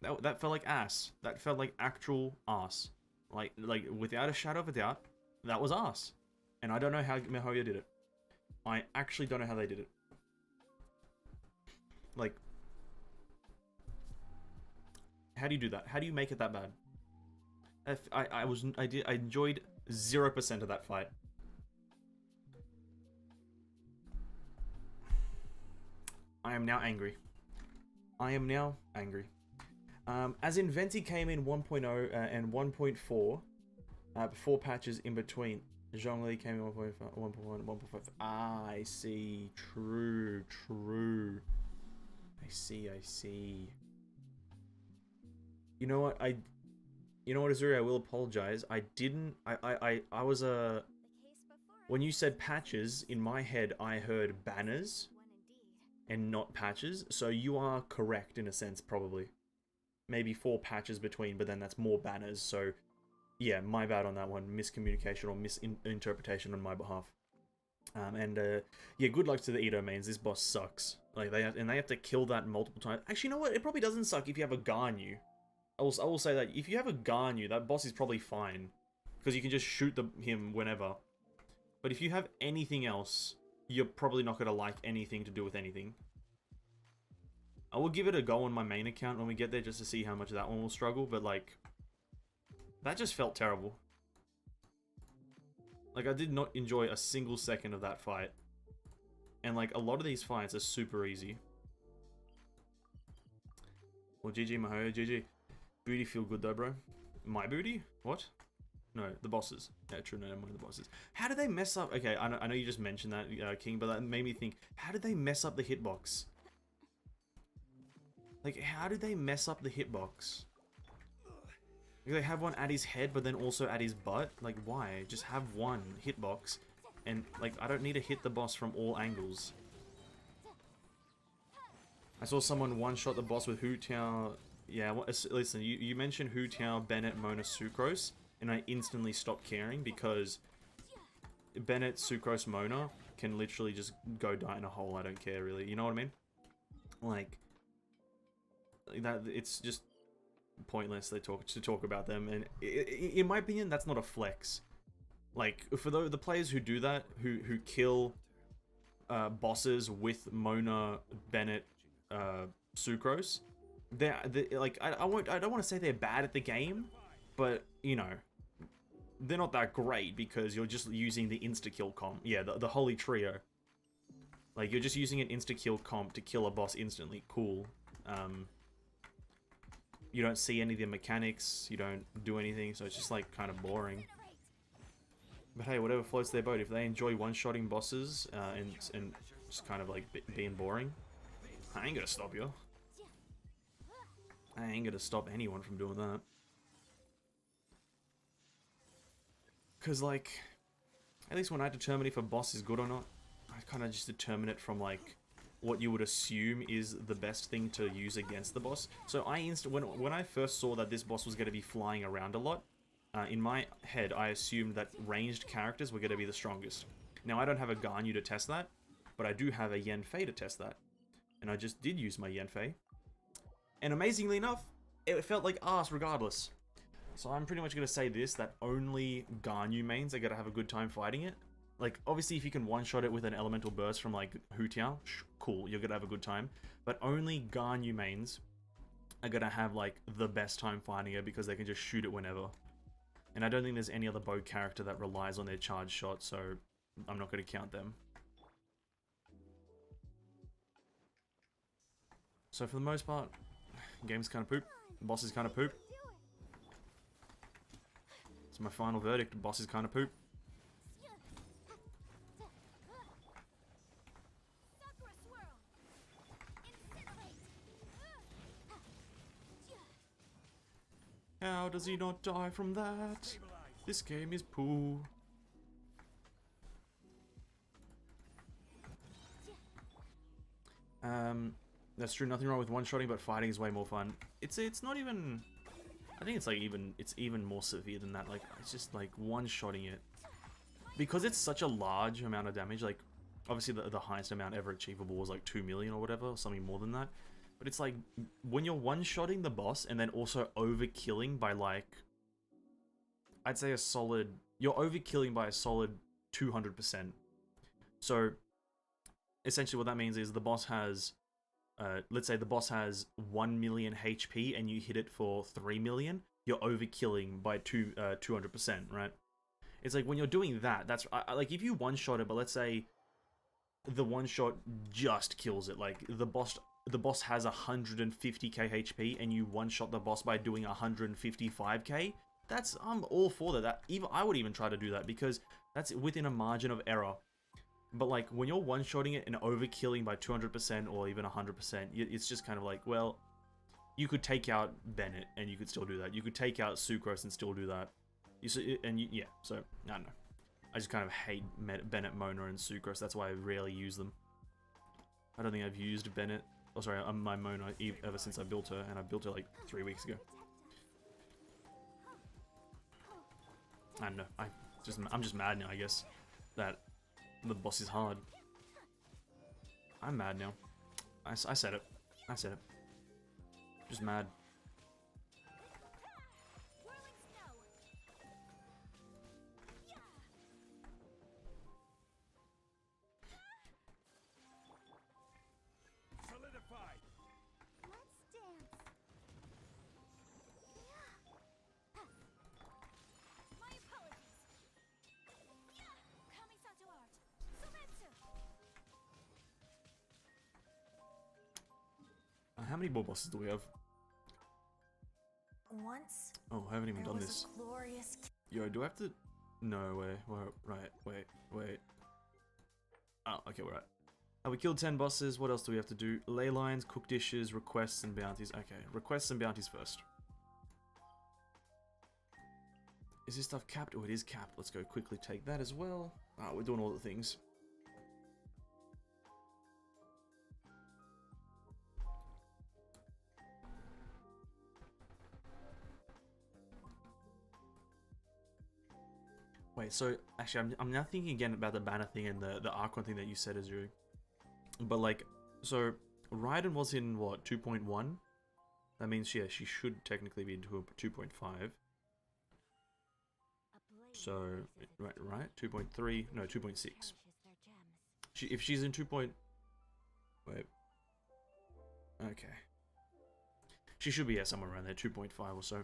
That felt like ass. That felt like actual ass. Like without a shadow of a doubt, that was ass. And I don't know how Mihoyo did it. I actually don't know how they did it. Like, how do you do that? How do you make it that bad? I enjoyed 0% of that fight. I am now angry. I am now angry. As in, Venti came in 1.0 and 1.4, 4 patches in between. Zhongli came in 1.5, 1.1, 1.5. Ah, I see. True, true. I see. You know what? Azuri, I will apologize. I was when you said patches, in my head, I heard banners and not patches, so you are correct in a sense, probably. Maybe 4 patches between, but then that's more banners, so yeah, my bad on that one. Miscommunication or misinterpretation on my behalf. Yeah, good luck to the Edo mains. This boss sucks. Like, they have to kill that multiple times. Actually, you know what? It probably doesn't suck if you have a Ganyu. I will say that if you have a Ganyu, that boss is probably fine, because you can just shoot him whenever. But if you have anything else, you're probably not going to like anything to do with anything. I will give it a go on my main account when we get there just to see how much that one will struggle, but like, that just felt terrible. Like, I did not enjoy a single second of that fight. And like, a lot of these fights are super easy. Well, GG Mihoyo, GG. Booty feel good though, bro. My booty? What? No, the bosses. Yeah, true, no, one of the bosses. How did they mess up? Okay, I know you just mentioned that, King, but that made me think, how did they mess up the hitbox? Like, how did they mess up the hitbox? They have one at his head, but then also at his butt? Like, why? Just have one hitbox, and, like, I don't need to hit the boss from all angles. I saw someone one-shot the boss with Hu Tao... Yeah, listen, you mentioned Hu Tao, Bennett, Mona, Sucrose, and I instantly stopped caring because Bennett, Sucrose, Mona can literally just go die in a hole. I don't care really. You know what I mean? Like that. It's just pointless. They talk about them, and in my opinion, that's not a flex. Like for the players who do that, who kill bosses with Mona, Bennett, Sucrose, they're like I don't want to say they're bad at the game, but you know, they're not that great because you're just using the insta-kill comp. Yeah, the holy trio. Like, you're just using an insta-kill comp to kill a boss instantly. Cool. You don't see any of the mechanics, you don't do anything, so it's just like kind of boring. But hey, whatever floats their boat. If they enjoy one-shotting bosses and just kind of like being boring, I ain't gonna stop you. I ain't gonna stop anyone from doing that. Because, like, at least when I determine if a boss is good or not, I kind of just determine it from, like, what you would assume is the best thing to use against the boss. So when I first saw that this boss was going to be flying around a lot, in my head, I assumed that ranged characters were going to be the strongest. Now, I don't have a Ganyu to test that, but I do have a Yanfei to test that. And I just did use my Yanfei. And amazingly enough, it felt like arse regardless. So I'm pretty much going to say this, that only Ganyu mains are going to have a good time fighting it. Like, obviously if you can one-shot it with an elemental burst from, like, Hutiao, cool, you're going to have a good time. But only Ganyu mains are going to have, like, the best time fighting it because they can just shoot it whenever. And I don't think there's any other bow character that relies on their charge shot, so I'm not going to count them. So for the most part, game's kind of poop, boss is kind of poop. It's my final verdict, boss is kind of poop. How does he not die from that? This game is poo. That's true, nothing wrong with one-shotting, but fighting is way more fun. It's not even... I think it's like it's even more severe than that. Like, it's just like one-shotting it. Because it's such a large amount of damage, like, obviously the highest amount ever achievable was like 2 million or whatever, or something more than that. But it's like, when you're one-shotting the boss and then also overkilling by like, I'd say a solid, you're overkilling by a solid 200%. So, essentially what that means is the boss has, let's say the boss has 1 million HP and you hit it for 3 million, you're overkilling by 200%, right? It's like when you're doing that, that's, like if you one-shot it, but let's say the one-shot just kills it, like the boss has 150k HP and you one-shot the boss by doing 155k, that's, I'm all for that. Even I would even try to do that because that's within a margin of error. But like when you're one-shotting it and overkilling by 200% or even 100%, it's just kind of like, well, you could take out Bennett and you could still do that. You could take out Sucrose and still do that. Yeah, so, I don't know. I just kind of hate Bennett, Mona, and Sucrose. That's why I rarely use them. I don't think I've used Bennett, oh sorry, my Mona ever since I built her, and I built her like 3 weeks ago. I don't know, I'm just mad now, I guess, that the boss is hard. I'm mad now. I said it. I said it. Just mad. Solidified. Let's dance. My apologies. Kamisato art. Sometsu. How many more bosses do we have? Once Oh, I haven't even there done was this. a glorious Yo, do I have to... No way. Right, wait. Oh, okay, we're right. We killed 10 bosses. What else do we have to do? Ley lines, cook dishes, requests, and bounties. Okay, requests and bounties first. Is this stuff capped? Oh, it is capped. Let's go quickly take that as well. Ah, we're doing all the things. Wait, so actually, I'm now thinking again about the banner thing and the Archon thing that you said, Azuri. But like, so Raiden was in what 2.1? That means yeah, she should technically be in 2.5. So right, 2.3, no 2.6. If she's in 2. Wait, okay. She should be somewhere around there, 2.5 or so.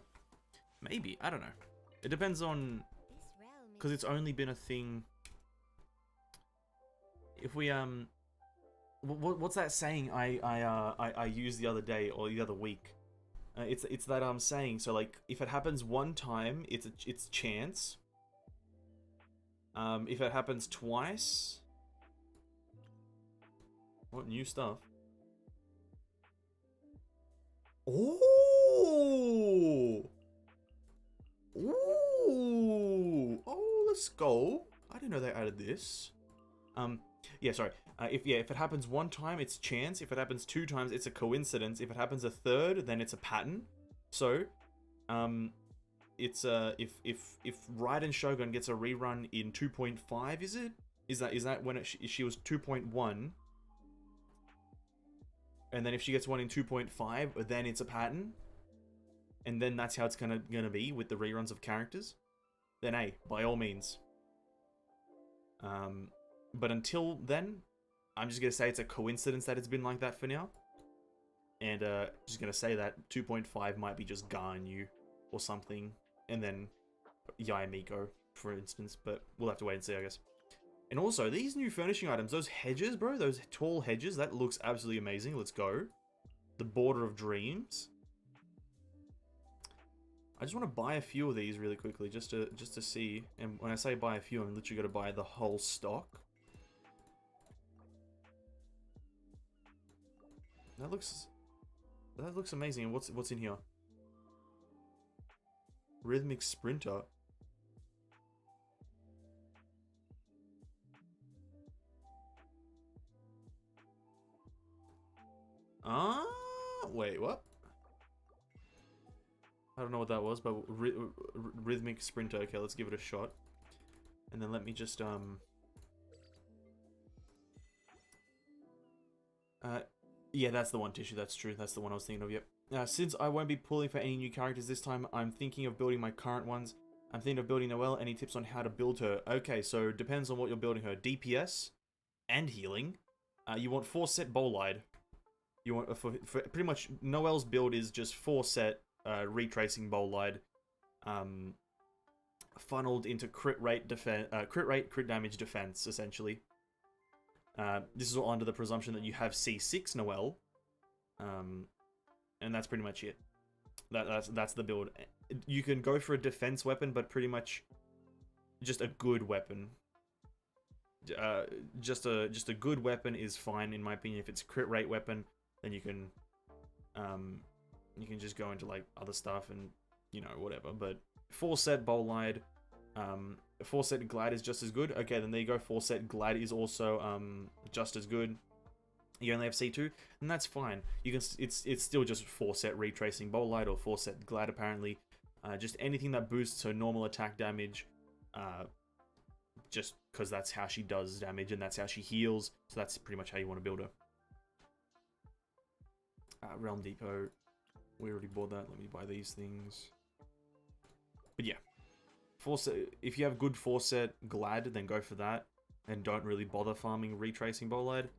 Maybe, I don't know. It depends on, because it's only been a thing. If we what's that saying I used the other day or the other week? It's that I'm saying, so like if it happens one time, it's chance. If it happens twice, what new stuff? Oh, ooh, oh, let's go. I didn't know they added this. Yeah, sorry. If it happens one time, it's chance. If it happens 2 times, it's a coincidence. If it happens a 3rd, then it's a pattern. So, it's if Raiden Shogun gets a rerun in 2.5, is that when she was 2.1, and then if she gets one in 2.5, then it's a pattern, and then that's how it's gonna be with the reruns of characters. Then hey, by all means. But until then, I'm just gonna say it's a coincidence that it's been like that for now. And just gonna say that 2.5 might be just Ganyu or something, and then Yaemiko, for instance. But we'll have to wait and see, I guess. And also, these new furnishing items, those hedges, bro, those tall hedges, that looks absolutely amazing. Let's go. The Border of Dreams. I just want to buy a few of these really quickly, just to see. And when I say buy a few, I'm literally going to buy the whole stock. That looks amazing. And what's in here? Rhythmic Sprinter. Wait, what? I don't know what that was, but Rhythmic Sprinter. Okay, let's give it a shot. And then let me just yeah, that's the one, Tissue. That's true. That's the one I was thinking of. Yep. Since I won't be pulling for any new characters this time, I'm thinking of building my current ones. I'm thinking of building Noelle. Any tips on how to build her? Okay, so depends on what you're building her. DPS and healing. You want 4 set Bolide. You want for pretty much Noelle's build is just 4 set retracing Bolide, funneled into crit rate, crit damage defense, essentially. This is all under the presumption that you have C6 Noelle, and that's pretty much it. That's the build. You can go for a defense weapon, but pretty much just a good weapon. Just a good weapon is fine in my opinion. If it's a crit rate weapon, then you can just go into like other stuff and whatever. But 4 set Bolide, 4 set Glad is just as good. Okay, then there you go. 4 set Glad is also just as good. You only have C2, and that's fine. You can it's still just 4 set retracing Bolide or 4 set Glad apparently. Just anything that boosts her normal attack damage. Just because that's how she does damage and that's how she heals. So that's pretty much how you want to build her. Realm Depot. We already bought that. Let me buy these things. But yeah. 4 set, if you have good 4 set Glad, then go for that. And don't really bother farming retracing Bolide.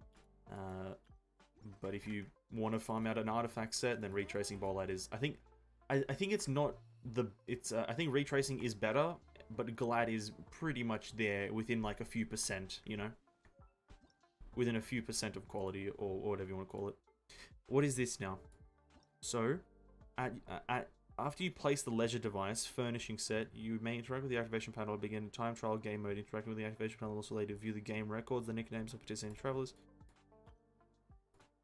But if you want to farm out an artifact set, then retracing Bolide is... I think it's not the... I think retracing is better, but Glad is pretty much there within like a few percent, within a few percent of quality, or whatever you want to call it. What is this now? So, after you place the leisure device furnishing set, you may interact with the activation panel. Begin time trial game mode. Interacting with the activation panel also later view the game records, the nicknames of participating travelers.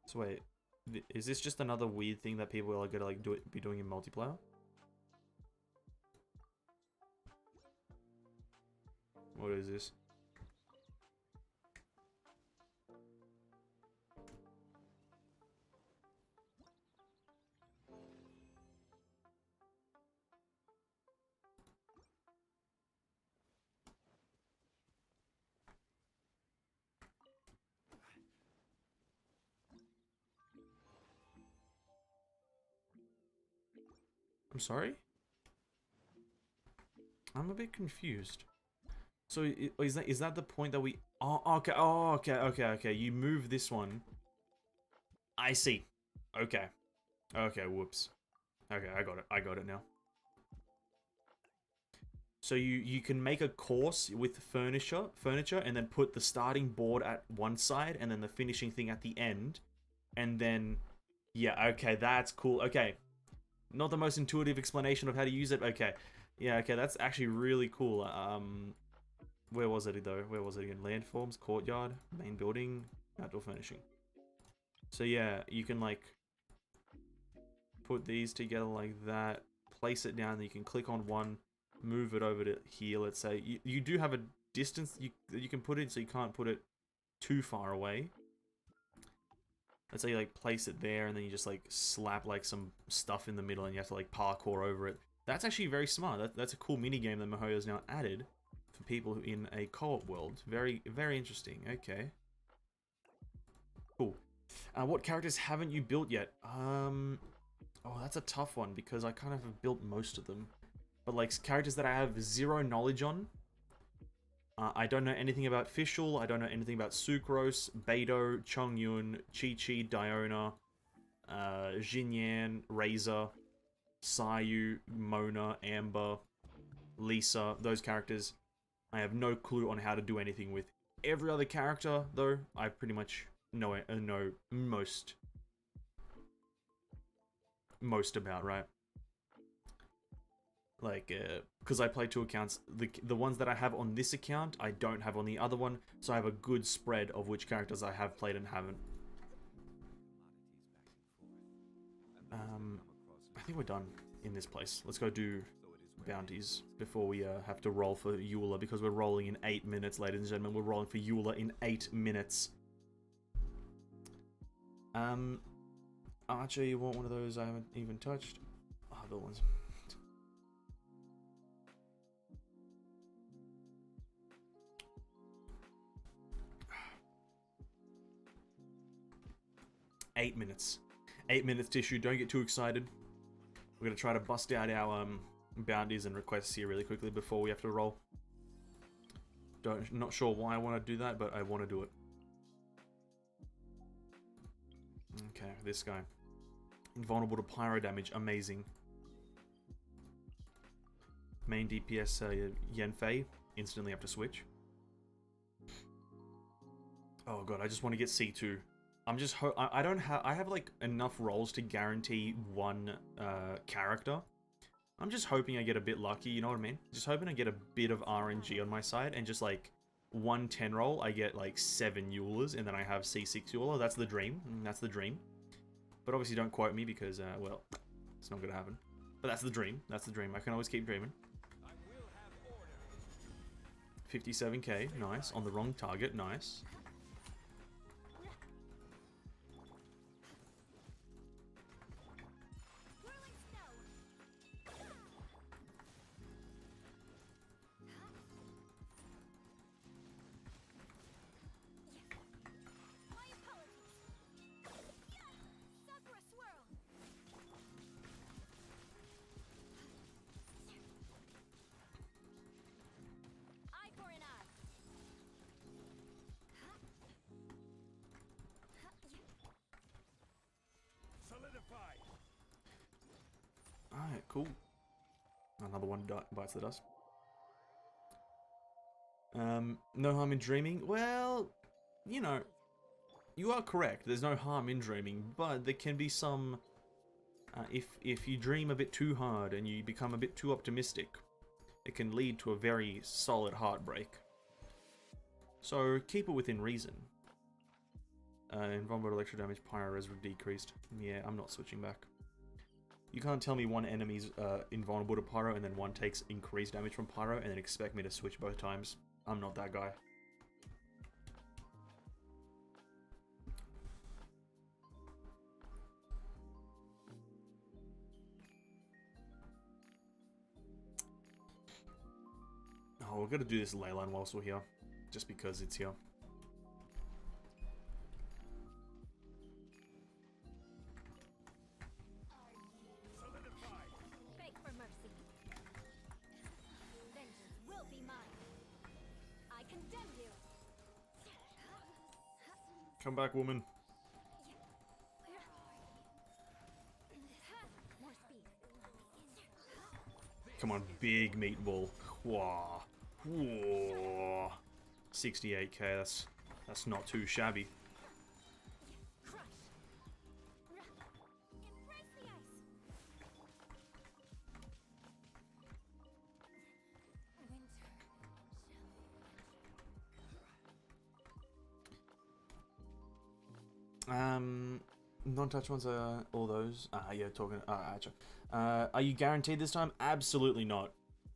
So wait, is this just another weird thing that people are gonna like be doing in multiplayer? What is this? I'm sorry? I'm a bit confused. So is that the point that we... Oh, okay. Oh, okay, okay, okay. You move this one. I see. Okay. Okay, whoops. Okay, I got it. I got it now. So you can make a course with furniture, and then put the starting board at one side, and then the finishing thing at the end, and then yeah, okay, that's cool. Okay, not the most intuitive explanation of how to use it. Okay, yeah, okay, that's actually really cool. Where was it though? Where was it again? Landforms, courtyard, main building, outdoor furnishing. So yeah, you can like put these together like that, place it down, then you can click on one, move it over to here, let's say. You do have a distance you can put it, so you can't put it too far away. Let's say you like place it there, and then you just like slap like some stuff in the middle, and you have to like parkour over it. That's actually very smart. That's a cool mini game that MiHoYo's now added for people in a co-op world. Very, very interesting. Okay. Cool. What characters haven't you built yet? Oh, that's a tough one, because I kind of have built most of them. But like characters that I have zero knowledge on. I don't know anything about Fischl, I don't know anything about Sucrose, Beidou, Chongyun, Chi-Chi, Diona, Jinyan, Razor, Sayu, Mona, Amber, Lisa, those characters. I have no clue on how to do anything with. Every other character, though, I pretty much know most about, right? Like, because I play two accounts, the ones that I have on this account, I don't have on the other one, so I have a good spread of which characters I have played and haven't. I think we're done in this place. Let's go do bounties before we have to roll for Eula, because we're rolling in 8 minutes, ladies and gentlemen. We're rolling for Eula in 8 minutes. Archer, you want one of those I haven't even touched? Oh, the ones. Eight minutes. 8 minutes tissue. Don't get too excited. We're gonna try to bust out our bounties and requests here really quickly before we have to roll. Not sure why I want to do that, but I want to do it. Okay, this guy. Invulnerable to pyro damage. Amazing. Main DPS Yanfei. Instantly have to switch. Oh god, I just want to get C2. I'm just I don't have I have like enough rolls to guarantee one character. I'm just hoping I get a bit lucky, you know what I mean? Just hoping I get a bit of RNG on my side, and just like 110 roll, I get like 7 Eulas, and then I have C6 Eula. That's the dream. That's the dream. But obviously don't quote me, because, well, it's not gonna happen. But that's the dream. That's the dream. I can always keep dreaming. 57k, nice. On the wrong target, nice. Alright, cool. Another one bites the dust. No harm in dreaming. Well, you know, you are correct. There's no harm in dreaming, but there can be some... if you dream a bit too hard and you become a bit too optimistic, it can lead to a very solid heartbreak. So keep it within reason. Invulnerable electro damage, pyro res decreased. Yeah, I'm not switching back. You can't tell me one enemy's invulnerable to pyro and then one takes increased damage from pyro and then expect me to switch both times. I'm not that guy. Oh, we're gonna do this ley line whilst we're here, just because it's here. Come back, woman. More speed. Come on, big meatball. Whoa. Whoa. 68k, that's not too shabby. Crush. Embrace the ice. Winter. Non-touch ones are all those. Yeah, talking. Actually, are you guaranteed this time? Absolutely not.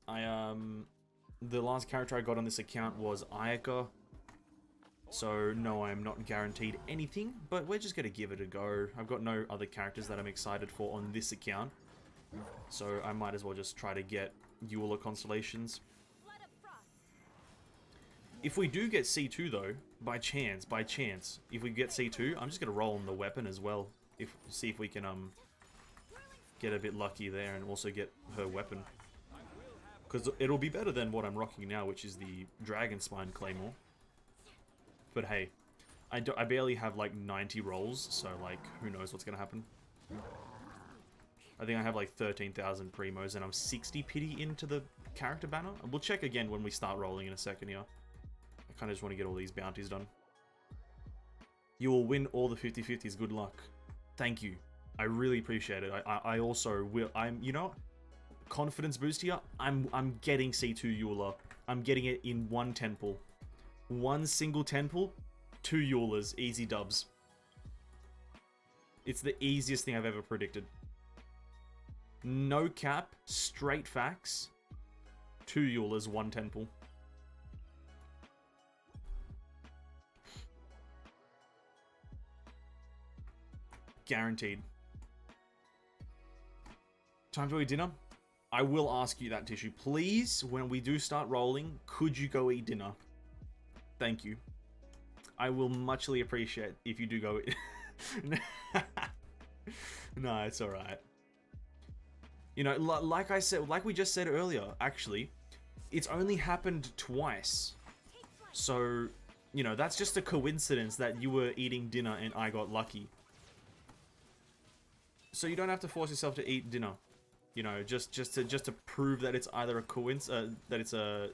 The last character I got on this account was Ayaka. So no, I'm not guaranteed anything, but we're just gonna give it a go. I've got no other characters that I'm excited for on this account, so I might as well just try to get Eula constellations. Flood of frost. If we do get C2 though, by chance, if we get C2, I'm just gonna roll on the weapon as well. See if we can get a bit lucky there and also get her weapon. Because it'll be better than what I'm rocking now, which is the Dragon Spine Claymore. But hey, I barely have like 90 rolls, so like, who knows what's gonna happen. I think I have like 13,000 primos and I'm 60 pity into the character banner. We'll check again when we start rolling in a second here. I kind of just want to get all these bounties done. You will win all the 50-50s, good luck. Thank you. I really appreciate it. I also will, you know, confidence boost here. I'm getting C2 Eula. I'm getting it in one temple. One single temple, 2 Eulas, easy dubs. It's the easiest thing I've ever predicted. No cap, straight facts. 2 Eulas, 1 temple. Guaranteed. Time to eat dinner? I will ask you that, Tissue. Please, when we do start rolling, could you go eat dinner? Thank you. I will muchly appreciate if you do go eat. No, it's alright. You know, like I said, like we just said earlier, actually, it's only happened twice. So, you know, that's just a coincidence that you were eating dinner and I got lucky. So you don't have to force yourself to eat dinner. You know, just to prove that it's either a coincidence, that it's a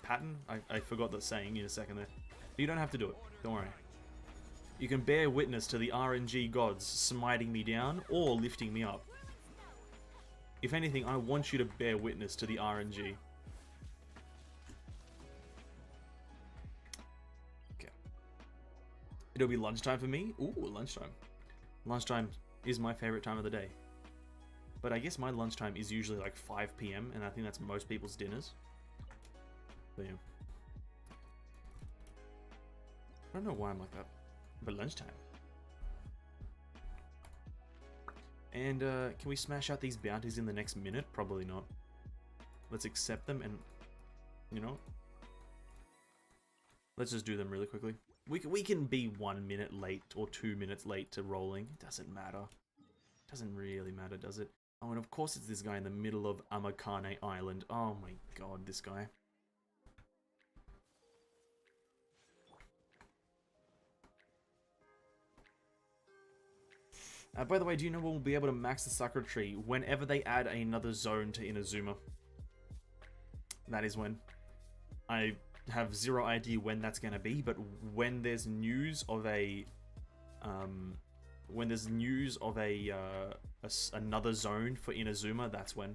pattern. I forgot the saying in a second there. But you don't have to do it. Don't worry. You can bear witness to the RNG gods smiting me down or lifting me up. If anything, I want you to bear witness to the RNG. Okay. It'll be lunchtime for me. Ooh, lunchtime. Lunchtime is my favorite time of the day. But I guess my lunchtime is usually like 5 PM, and I think that's most people's dinners. But yeah. I don't know why I'm like that. But lunchtime. And can we smash out these bounties in the next minute? Probably not. Let's accept them and, you know, let's just do them really quickly. We can be 1 minute late or 2 minutes late to rolling. It doesn't matter. It doesn't really matter, does it? Oh, and of course it's this guy in the middle of Amakane Island. Oh my god, this guy. By the way, do you know when we'll be able to max the Sakura Tree? Whenever they add another zone to Inazuma. That is when. I have zero idea when that's going to be, but when there's news of a... another zone for Inazuma, that's when.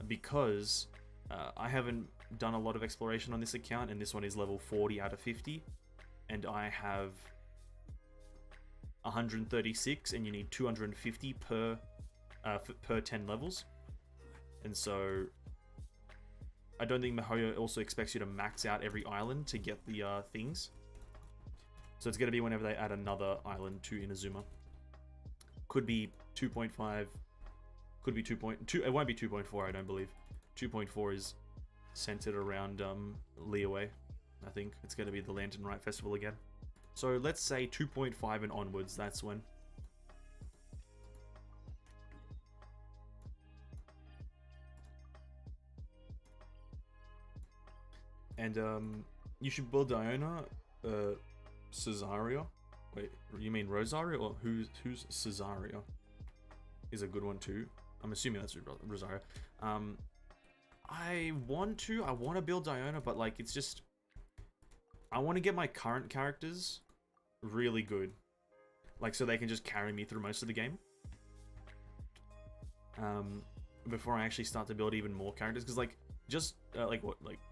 Because I haven't done a lot of exploration on this account, and this one is level 40 out of 50, and I have 136, and you need 250 per 10 levels. And so I don't think Mihoyo also expects you to max out every island to get the things. So it's going to be whenever they add another island to Inazuma. Could be 2.5, could be 2.2, it won't be 2.4, I don't believe. 2.4 is centered around Liyue. I think it's going to be the Lantern Rite Festival again. So let's say 2.5 and onwards, that's when. And you should build Diona Cesaria? Wait, you mean Rosario or who's Cesaria? Is a good one too. I'm assuming that's Rosario. I want to build Diona, but like it's just I want to get my current characters really good. Like so they can just carry me through most of the game. Before I actually start to build even more characters, because like just like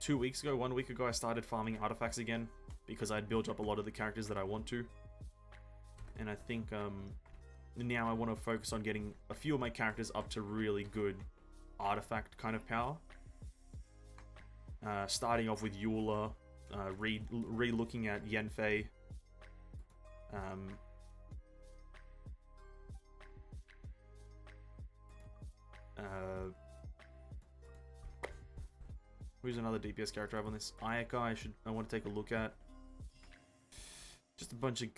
2 weeks ago, 1 week ago, I started farming artifacts again because I'd built up a lot of the characters that I want to, and I think now I want to focus on getting a few of my characters up to really good artifact kind of power. Starting off with Eula, re-looking at Yenfei. Who's another DPS character I have on this? Ayaka, I want to take a look at. Just a bunch of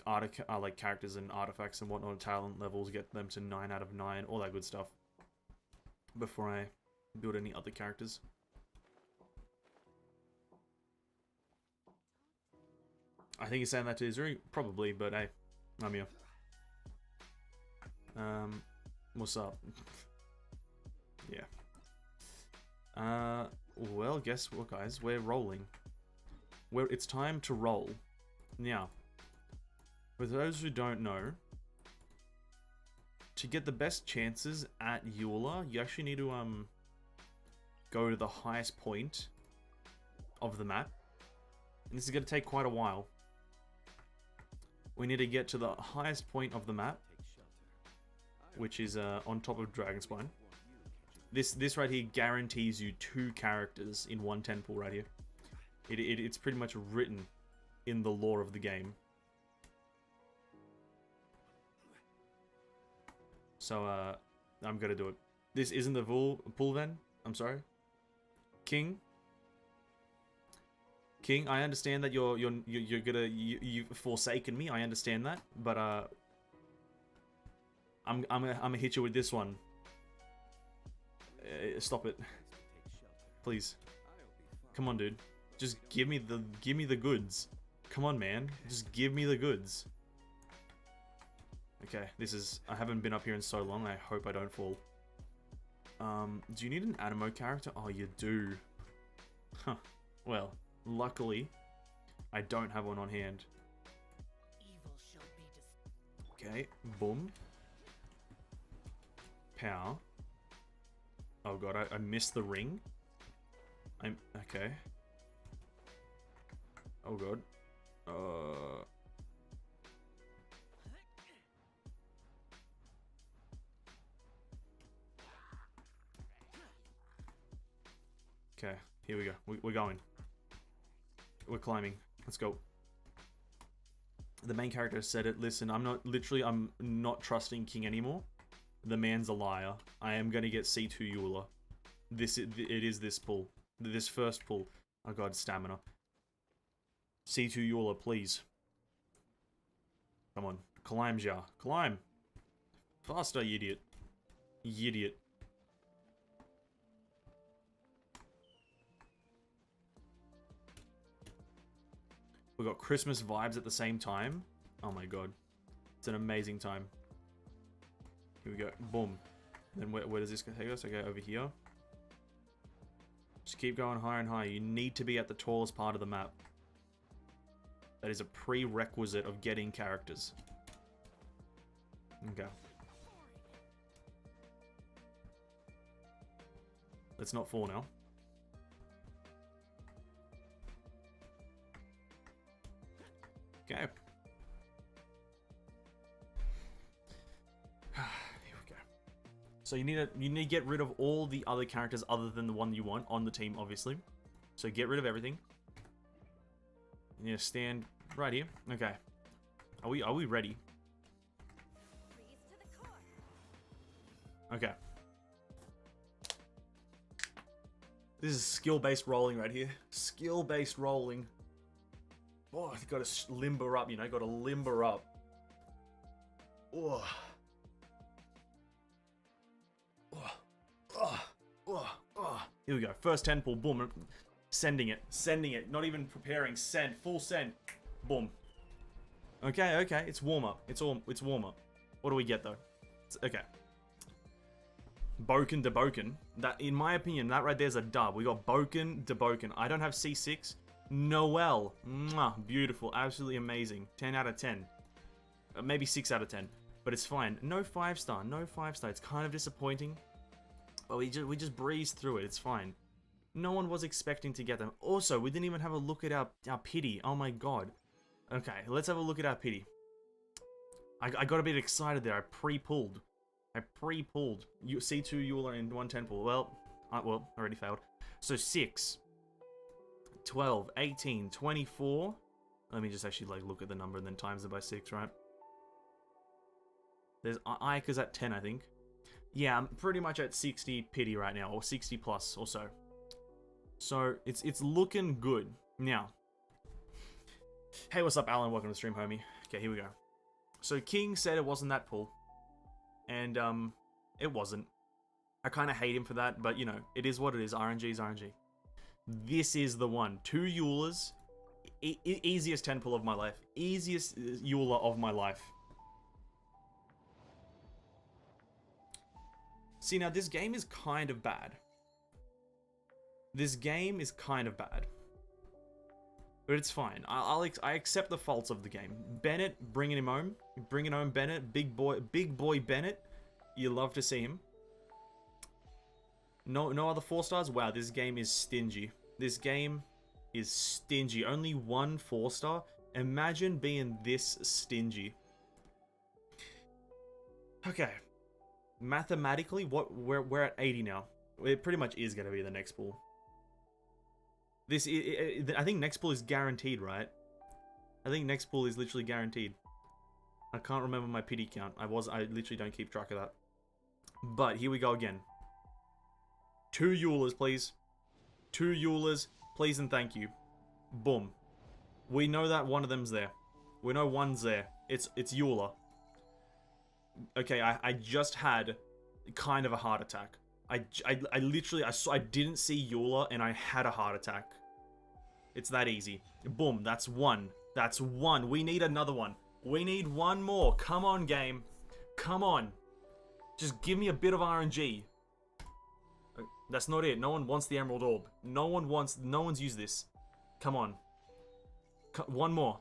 like characters and artifacts and whatnot, talent levels, get them to 9 out of 9, all that good stuff. Before I build any other characters. I think he's saying that to Izuri? Probably, but hey, I'm here. What's up? Yeah. Well, guess what, guys? We're rolling. It's time to roll. Now, for those who don't know, to get the best chances at Eula, you actually need to go to the highest point of the map. And this is going to take quite a while. We need to get to the highest point of the map, which is on top of Dragonspine. This right here guarantees you 2 characters in one 10 pool right here. It's pretty much written in the lore of the game. So I'm gonna do it. This isn't the pool then? I'm sorry. King, I understand that you've forsaken me. I understand that, but I'm gonna hit you with this one. Stop it, please. Come on, dude. Just give me the goods. Come on, man. Just give me the goods. Okay, I haven't been up here in so long. I hope I don't fall. Do you need an Animo character? Oh, you do. Huh. Well, luckily, I don't have one on hand. Okay, boom. Power. Oh god, I missed the ring. Okay. Oh god. Okay, here we go. We're going. We're climbing. Let's go. The main character said it. Listen, I'm not trusting King anymore. The man's a liar. I am gonna get C2 Eula. It is this pull. This first pull. Oh god, stamina. C2 Eula, please. Come on. Climb, Ja. Climb! Faster, you idiot. You idiot. We got Christmas vibes at the same time. Oh my god. It's an amazing time. Here we go. Boom. Then where does this take us? Okay, over here. Just keep going higher and higher. You need to be at the tallest part of the map. That is a prerequisite of getting characters. Okay. Let's not fall now. Okay. Here we go. So you need to get rid of all the other characters other than the one you want on the team, obviously. So get rid of everything. You need to stand right here. Okay. Are we ready? Okay. This is skill-based rolling right here. Skill-based rolling. Oh, you gotta limber up, you know, gotta limber up. Oh. Oh. Oh. Oh. Oh. Here we go. First 10 pull, boom. Sending it. Sending it. Not even preparing. Send. Full send. Boom. Okay, okay. It's warm up. It's warm up. What do we get though? Okay. Boken de Boken. That, in my opinion, that right there's a dub. We got Boken de Boken. I don't have C6. Noel. Mwah, beautiful. Absolutely amazing. 10 out of 10. Maybe 6 out of 10. But it's fine. No 5-star. No 5-star. It's kind of disappointing. But we just breezed through it. It's fine. No one was expecting to get them. Also, we didn't even have a look at our pity. Oh my god. Okay, let's have a look at our pity. I got a bit excited there. I pre-pulled. You C2 Eula in 1 10 pull. Well, already failed. So 6, 12, 18, 24. Let me just actually like look at the number and then times it by 6, right? There's Ika's at 10, I think. Yeah, I'm pretty much at 60 pity right now, or 60 plus or so. So it's looking good. Now, hey, what's up, Alan? Welcome to the stream, homie. Okay, here we go. So King said it wasn't that pull. And, it wasn't. I kind of hate him for that, but, you know, it is what it is. RNG is RNG. This is the one. 2 Eulas. Easiest 10 pull of my life. Easiest Eula of my life. See, now, this game is kind of bad. This game is kind of bad. But it's fine. I accept the faults of the game. Bennett, bringing him home. Bringing home Bennett. Big boy Bennett. You love to see him. No other 4-stars? Wow, this game is stingy. This game is stingy. Only 1 4-star? Imagine being this stingy. Okay. Mathematically, we're at 80 now. It pretty much is going to be the next pool. I think next pool is guaranteed, right? I think next pool is literally guaranteed. I can't remember my pity count. I literally don't keep track of that. But here we go again. 2 Eulas, please. 2 Eulas, please and thank you. Boom. We know that one of them's there. We know one's there. It's Eula. Okay, I just had kind of a heart attack. I literally, I didn't see Eula and I had a heart attack. It's that easy. Boom, that's 1. That's 1. We need another one. We need 1 more. Come on, game. Come on. Just give me a bit of RNG. That's not it. No one wants the Emerald Orb. No one's used this. Come on. 1 more.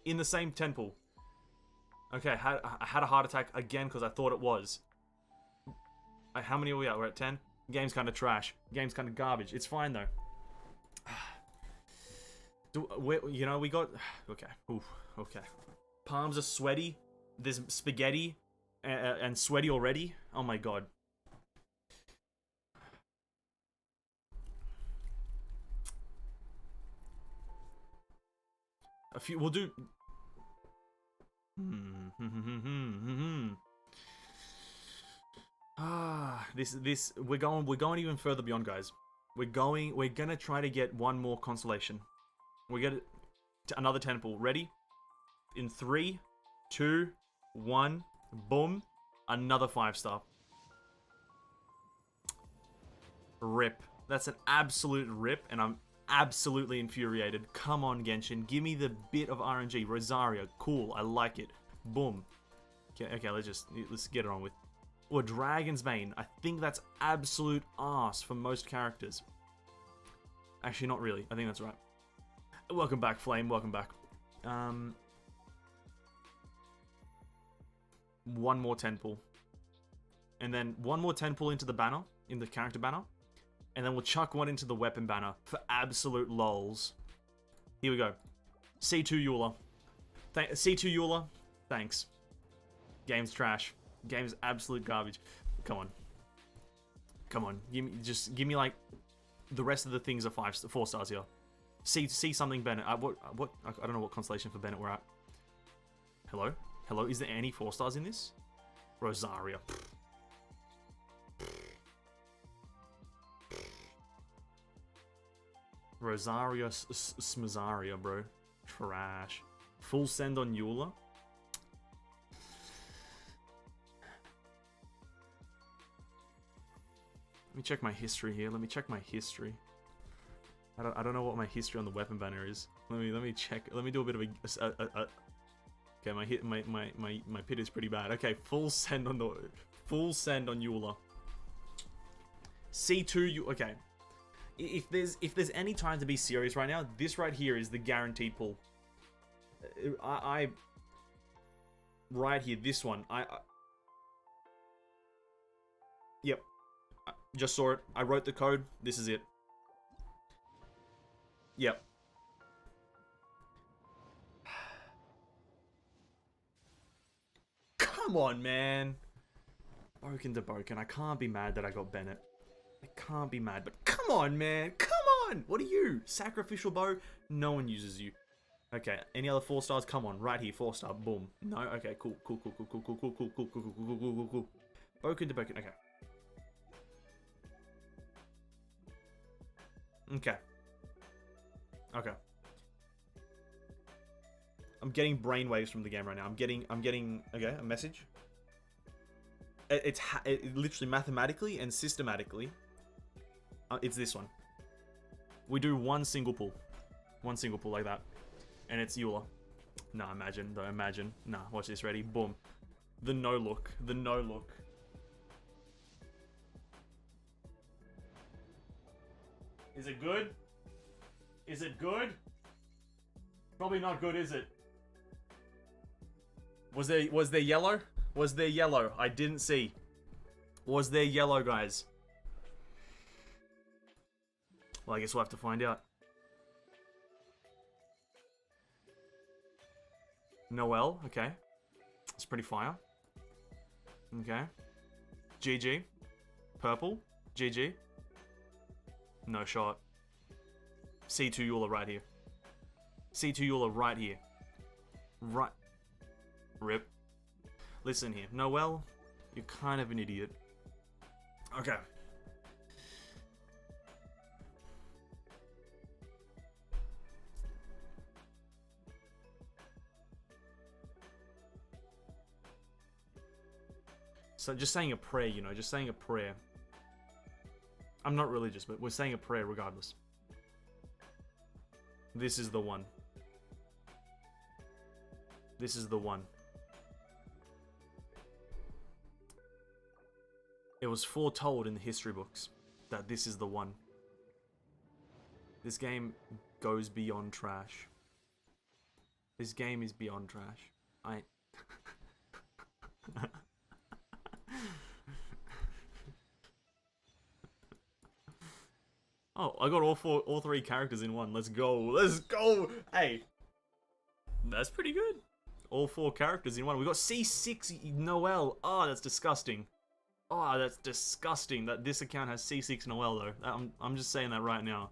In the same 10 pool. Okay, I had a heart attack again because I thought it was. How many are we at? We're at 10? Game's kind of trash. Game's kind of garbage. It's fine, though. You know, we got... Okay. Oof. Okay. Palms are sweaty. There's spaghetti. And sweaty already. Oh, my God. A few... We'll do... We're going even further beyond, guys. We're gonna try to get 1 more constellation. We get another 10 pool. Ready? In 3, 2, 1, boom. Another 5-star. Rip. That's an absolute rip, and I'm absolutely infuriated. Come on, Genshin. Give me the bit of RNG. Rosario. Cool. I like it. Boom. Okay, let's get it on with. Or Dragon's Bane. I think that's absolute arse for most characters. Actually, not really. I think that's right. Welcome back, Flame. Welcome back. 1 more 10 pull. And then 1 more 10 pull into the banner. In the character banner. And then we'll chuck 1 into the weapon banner. For absolute lols. Here we go. C2 Eula. C2 Eula. Thanks. Game's trash. Game's absolute garbage. Come on. Come on. Give me like the rest of the things are 4 stars here. See something Bennett. I don't know what constellation for Bennett we're at. Hello? Hello? Is there any 4 stars in this? Rosaria. Rosaria Smazaria, bro. Trash. Full send on Eula. Let me check my history here. Let me check my history. I don't know what my history on the weapon banner is. Let me check. Let me do a bit of Okay, my pit is pretty bad. Okay, full send on Eula. C2 you okay. If there's any time to be serious right now, this right here is the guaranteed pull. I right here, this one. Yep. I just saw it. I wrote the code. This is it. Yep. Come on, man. Broken to broken. I can't be mad that I got Bennett. I can't be mad, but come on, man. Come on. What are you? Sacrificial bow? No one uses you. Okay, any other 4 stars? Come on, right here, 4-star. Boom. No? Okay, cool. Broken to broken. Okay. Okay. I'm getting brainwaves from the game right now. I'm getting okay, a message. It literally mathematically and systematically. It's this one. We do one single pull like that, and it's Eula. Nah, imagine though. Imagine. Nah, watch this. Ready? Boom. The no look. Is it good? Is it good? Probably not good, is it? Was there yellow? Was there yellow? I didn't see. Was there yellow, guys? Well, I guess we'll have to find out. Noel, okay. It's pretty fire. Okay. GG. Purple. GG. No shot. C2 Eula right here. C2 Eula right here. Right. Rip. Listen here. Noel, you're kind of an idiot. Okay. So just saying a prayer, you know, just saying a prayer. I'm not religious, but we're saying a prayer regardless. This is the one. This is the one. It was foretold in the history books that this is the one. This game goes beyond trash. This game is beyond trash. Oh, I got all 3 characters in one. Let's go. Let's go. Hey. That's pretty good. All 4 characters in one. We got C6 Noel. Oh, that's disgusting. Oh, that's disgusting that this account has C6 Noel though. I'm just saying that right now.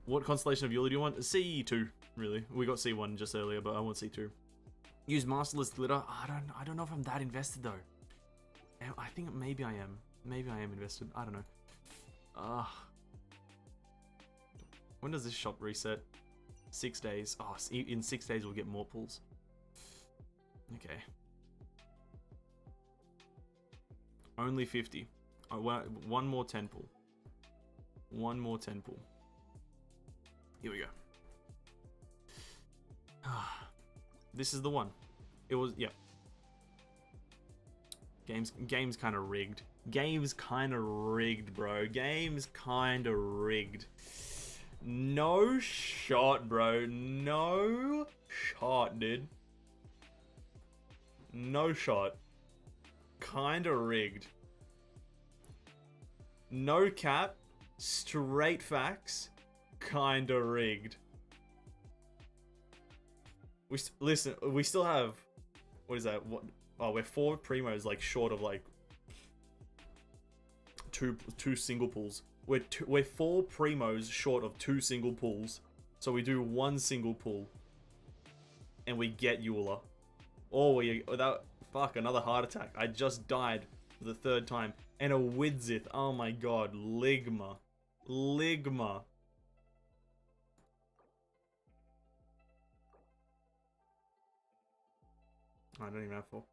What constellation of Eula do you want? C2, really. We got C1 just earlier, but I want C2. Use Masterless Glitter. I don't know if I'm that invested though. I think maybe I am. Maybe I am invested. I don't know. When does this shop reset? 6 days. Oh, in 6 days we'll get more pulls. Okay. Only 50. Oh, one more 10 pull. One more 10 pull. Here we go. This is the one. It was, yeah. Game's kind of rigged. Game's kind of rigged, bro. Game's kind of rigged. No shot, bro. No shot, dude. No shot. Kind of rigged. No cap. Straight facts. Kind of rigged. Listen, we still have... What is that? What? Oh, we're 4 primos, like, short of, like... Two single pulls. We're 4 primos short of 2 single pulls. So we do 1 single pull. And we get Eula. Oh, fuck, another heart attack. I just died for the 3rd time. And a Widzith. Oh my god. Ligma. Ligma. I don't even have 4.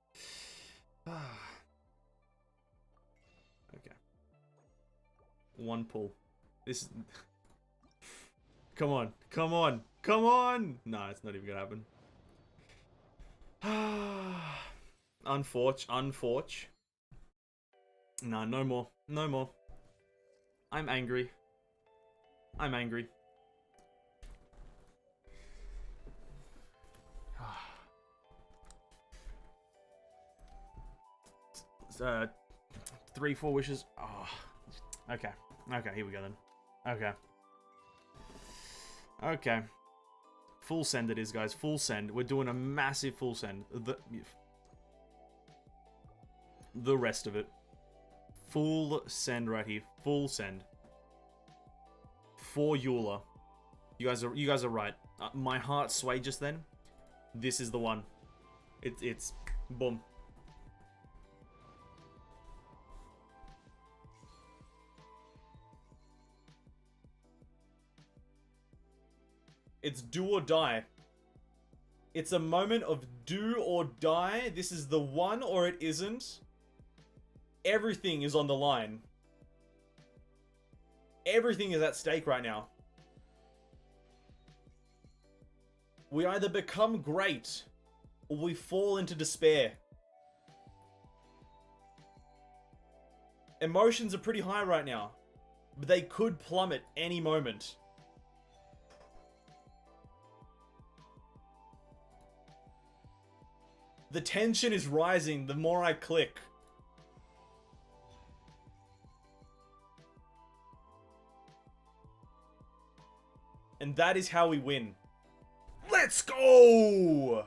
Okay. 1 pull. This is... Come on. Come on. Come on! Nah, it's not even gonna happen. unforge. Nah, no more. No more. I'm angry. I'm angry. 3, 4 wishes. Oh. Okay. Okay, here we go then. Okay. Okay. Full send it is, guys. Full send. We're doing a massive full send. The rest of it. Full send right here. Full send. For Eula. You guys are right. My heart swayed just then. This is the one. It's boom. It's do or die. It's a moment of do or die. This is the one or it isn't. Everything is on the line. Everything is at stake right now. We either become great or we fall into despair. Emotions are pretty high right now, but they could plummet any moment. The tension is rising the more I click. And that is how we win. Let's go!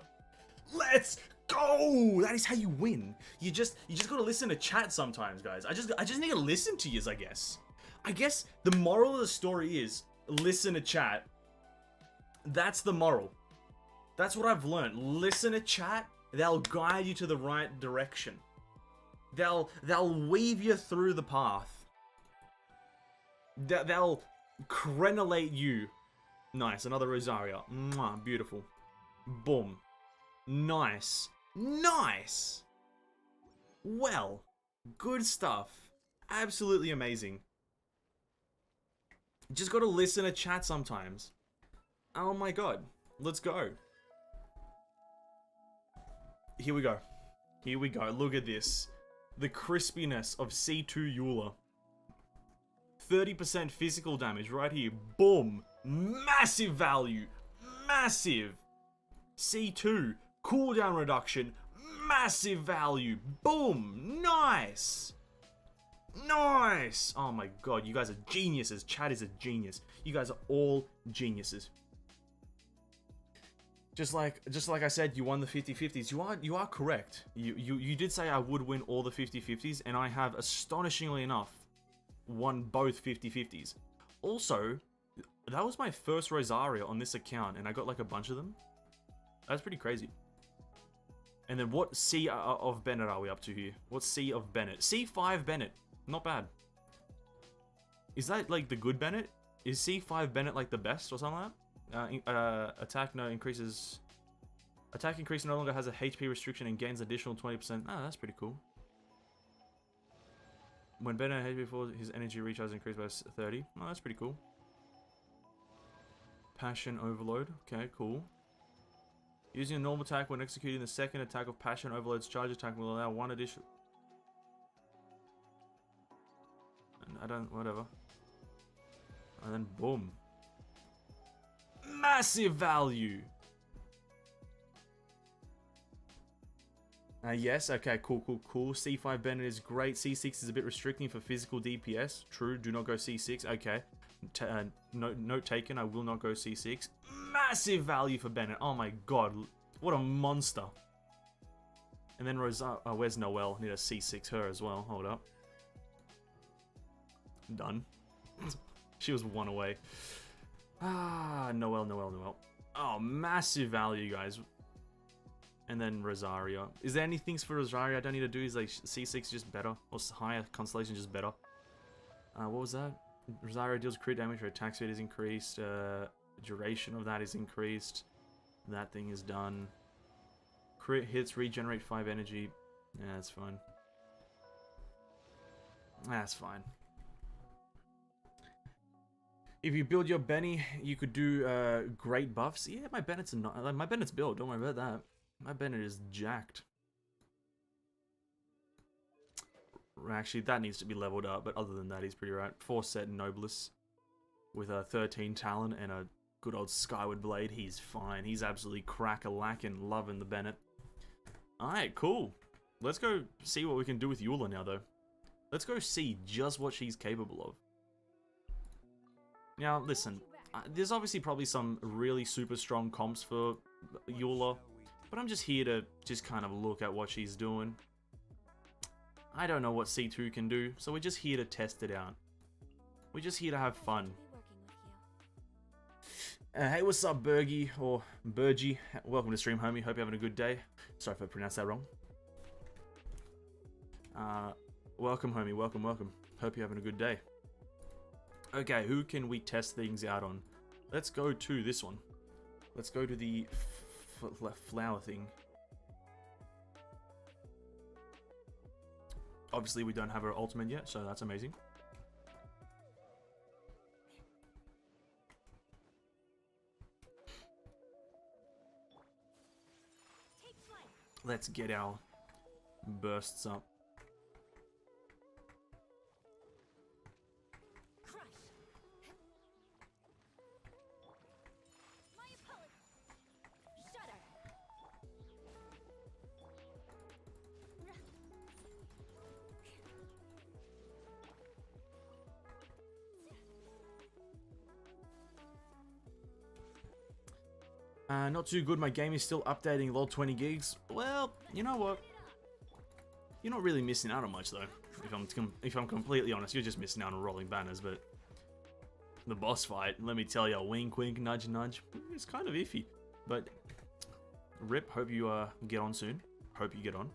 Let's go! That is how you win. You just gotta listen to chat sometimes, guys. I just need to listen to yous, I guess. I guess the moral of the story is listen to chat. That's the moral. That's what I've learned. Listen to chat. They'll guide you to the right direction. They'll weave you through the path. They'll crenulate you. Nice, another Rosaria. Mwah, beautiful. Boom. Nice. Nice! Well, good stuff. Absolutely amazing. Just gotta listen to chat sometimes. Oh my god. Let's go. Here we go. Here we go. Look at this. The crispiness of C2 Eula. 30% physical damage right here. Boom. Massive value. Massive. C2. Cooldown reduction. Massive value. Boom. Nice. Nice. Oh my god. You guys are geniuses. Chat is a genius. You guys are all geniuses. Just like I said, you won the 50-50s. You are correct. You did say I would win all the 50-50s, and I have, astonishingly enough, won both 50-50s. Also, that was my first Rosaria on this account, and I got like a bunch of them. That's pretty crazy. And then what C of Bennett are we up to here? What's C of Bennett? C5 Bennett. Not bad. Is that like the good Bennett? Is C5 Bennett like the best or something like that? Attack increases. Attack increase no longer has a HP restriction and gains additional 20%. Oh, that's pretty cool. When Bennett HP falls, his energy recharge increased by 30. Oh, that's pretty cool. Passion Overload. Okay, cool. Using a normal attack when executing the second attack of Passion Overload's charge attack will allow one additional. Whatever. And then boom. Massive value. Yes, okay, cool. C5 Bennett is great. C6 is a bit restricting for physical DPS. True, do not go C6. Okay. Note taken, I will not go C6. Massive value for Bennett. Oh my god, what a monster. And then where's Noelle? Need a C6 her as well. Hold up. Done. She was one away. Ah, Noelle. Oh, massive value, guys. And then Rosaria. Is there any things for Rosaria I don't need to do? Is like C6 just better? Or higher constellation just better? What was that? Rosaria deals crit damage, her attack speed is increased. Duration of that is increased. That thing is done. Crit hits regenerate 5 energy. Yeah, that's fine. That's fine. If you build your Benny, you could do great buffs. Yeah, my Bennett's built. Don't worry about that. My Bennett is jacked. Actually, that needs to be leveled up, but other than that, he's pretty right. 4 set Noblesse with a 13 Talon and a good old Skyward Blade. He's fine. He's absolutely crack-a-lackin', loving the Bennett. Alright, cool. Let's go see what we can do with Eula now, though. Let's go see just what she's capable of. Now, listen, there's obviously probably some really super strong comps for Eula, but I'm just here to just kind of look at what she's doing. I don't know what C2 can do, so we're just here to test it out. We're just here to have fun. Hey, what's up, Bergie, or Bergie? Welcome to stream, homie. Hope you're having a good day. Sorry if I pronounced that wrong. Welcome, homie. Welcome, welcome. Hope you're having a good day. Okay, who can we test things out on? Let's go to this one. Let's go to the flower thing. Obviously, we don't have our ultimate yet, so that's amazing. Let's get our bursts up. Not too good. My game is still updating. Lol, 20 gigs. Well, you know what? You're not really missing out on much, though. If I'm completely honest, you're just missing out on rolling banners. But the boss fight, let me tell you, wink, wink, nudge, nudge. It's kind of iffy. But rip. Hope you get on soon. Hope you get on.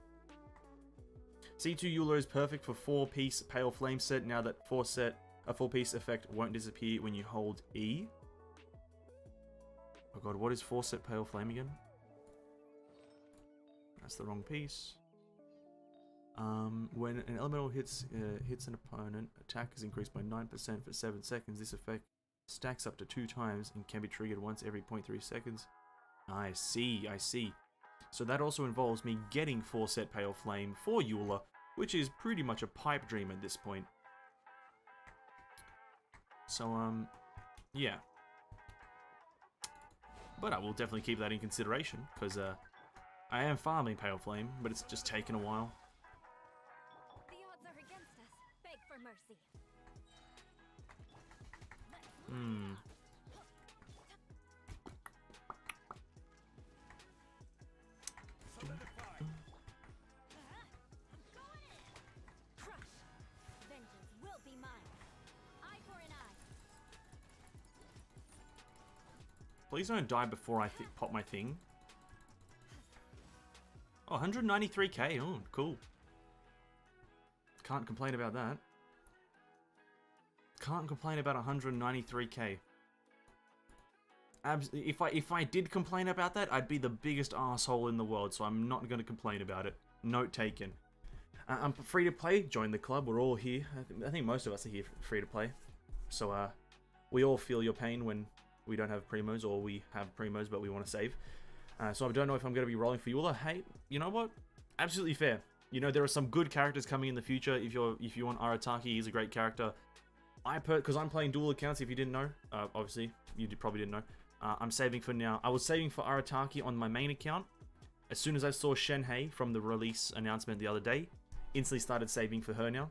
C2 Eula is perfect for 4-piece Pale Flame set. Now that 4-piece effect won't disappear when you hold E. Oh god, what is 4-set Pale Flame again? That's the wrong piece. When an elemental hits an opponent, attack is increased by 9% for 7 seconds. This effect stacks up to 2 times and can be triggered once every 0.3 seconds. I see, I see. So that also involves me getting 4-set Pale Flame for Eula, which is pretty much a pipe dream at this point. So, yeah. But I will definitely keep that in consideration, because I am farming Pale Flame, but it's just taken a while. The odds are against us. Beg for mercy. Crush. Vengeance will be mine. Eye for an eye. Please don't die before I pop my thing. Oh, 193k. Oh, cool. Can't complain about that. Can't complain about 193k. If I did complain about that, I'd be the biggest asshole in the world, so I'm not going to complain about it. Note taken. I'm free to play. Join the club. We're all here. I think most of us are here free to play. So, we all feel your pain when we don't have primos, or we have primos but we want to save. So I don't know if I'm going to be rolling for Eula. Hey, you know what? Absolutely fair. You know, there are some good characters coming in the future. If you want Arataki, he's a great character. Because I'm playing dual accounts, if you didn't know. Obviously, you probably didn't know. I'm saving for now. I was saving for Arataki on my main account. As soon as I saw Shenhei from the release announcement the other day, instantly started saving for her now.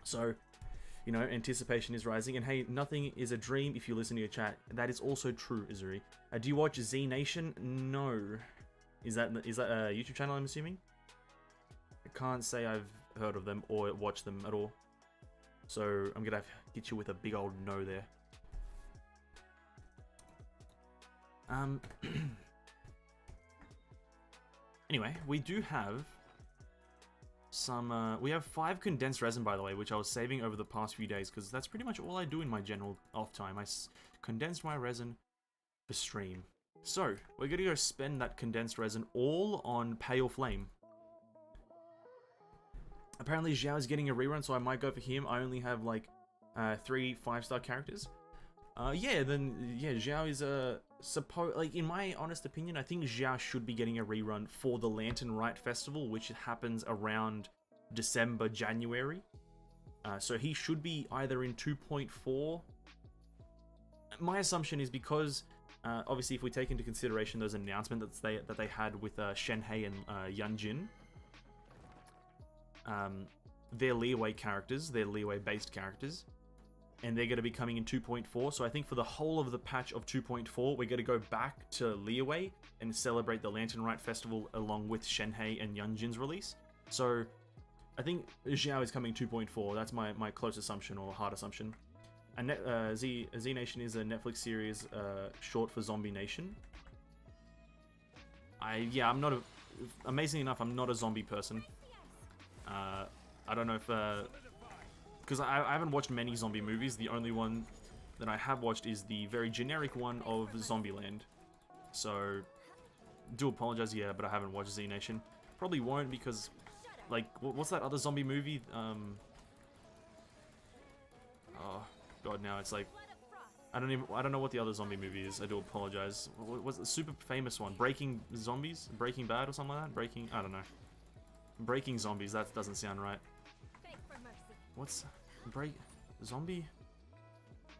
So, you know, anticipation is rising. And hey, nothing is a dream if you listen to your chat. That is also true, Izuri. Do you watch Z Nation? No. Is that a YouTube channel, I'm assuming? I can't say I've heard of them or watched them at all. So I'm going to hit you with a big old no there. Anyway, we do have some, we have 5 condensed resin, by the way, which I was saving over the past few days, because that's pretty much all I do in my general off time. I condense my resin for stream. So, we're gonna go spend that condensed resin all on Pale Flame. Apparently Xiao is getting a rerun, so I might go for him. I only have, like, 3 5-star characters. Yeah, Xiao is like, in my honest opinion, I think Xiao should be getting a rerun for the Lantern Rite Festival, which happens around December, January. So he should be either in 2.4. My assumption is because, obviously, if we take into consideration those announcements that they had with Shenhei and Yunjin, they're Liyue characters, they're Liyue-based characters, and they're going to be coming in 2.4. So I think for the whole of the patch of 2.4, we're going to go back to Liyue and celebrate the Lantern Rite Festival along with Shenhei and Yunjin's release. So I think Xiao is coming 2.4. That's my close assumption or hard assumption. And Z Nation is a Netflix series short for Zombie Nation. I'm not amazingly enough, I'm not a zombie person. I don't know if because I haven't watched many zombie movies. The only one that I have watched is the very generic one of Zombieland. So do apologize, yeah, but I haven't watched Z Nation. Probably won't because, like, what's that other zombie movie? Oh god, now it's like I don't know what the other zombie movie is. I do apologize. What's the super famous one? Breaking Zombies? Breaking Bad or something like that? I don't know. Breaking Zombies, that doesn't sound right. What's zombie?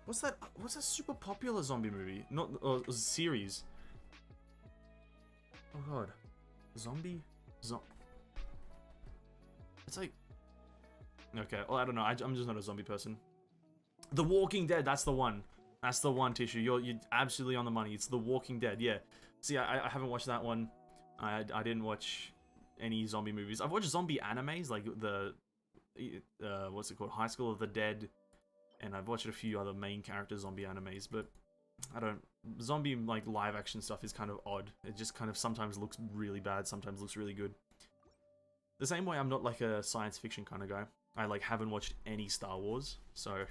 What's that super popular zombie movie? Not series. Oh god. Zombie? It's like, okay, well, I don't know. I'm just not a zombie person. The Walking Dead, that's the one. That's the one, Tissue. You're absolutely on the money. It's The Walking Dead, yeah. See, I haven't watched that one. I didn't watch any zombie movies. I've watched zombie animes, like the what's it called, High School of the Dead, and I've watched a few other main character zombie animes, but I don't, zombie like live action stuff is kind of odd. It just kind of sometimes looks really bad, sometimes looks really good. The same way I'm not like a science fiction kind of guy. I like haven't watched any Star Wars, so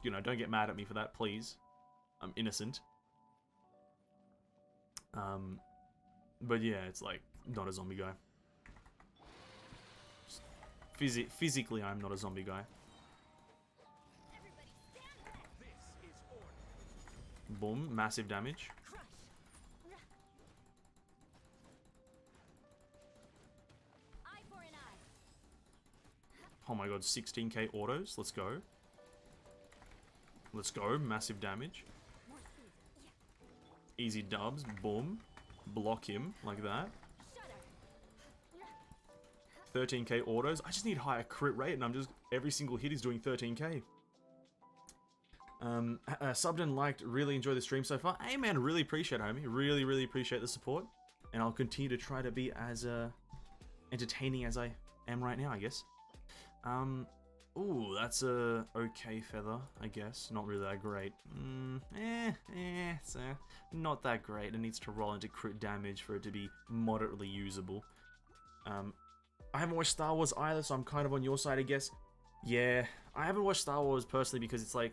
you know, don't get mad at me for that, please. I'm innocent. But yeah, it's like not a zombie guy. Physically, I'm not a zombie guy. Boom, massive damage. Oh my god, 16k autos, let's go. Let's go, massive damage. Easy dubs, boom. Block him, like that. 13k autos. I just need higher crit rate, and I'm just every single hit is doing 13k. Subbed and liked. Really enjoy the stream so far. Hey man, really appreciate it, homie. Really appreciate the support, and I'll continue to try to be as entertaining as I am right now, I guess. Ooh, that's a okay feather, I guess. Not really that great. It's not that great. It needs to roll into crit damage for it to be moderately usable. I haven't watched Star Wars either, so I'm kind of on your side, I guess. Yeah, I haven't watched Star Wars personally because it's like,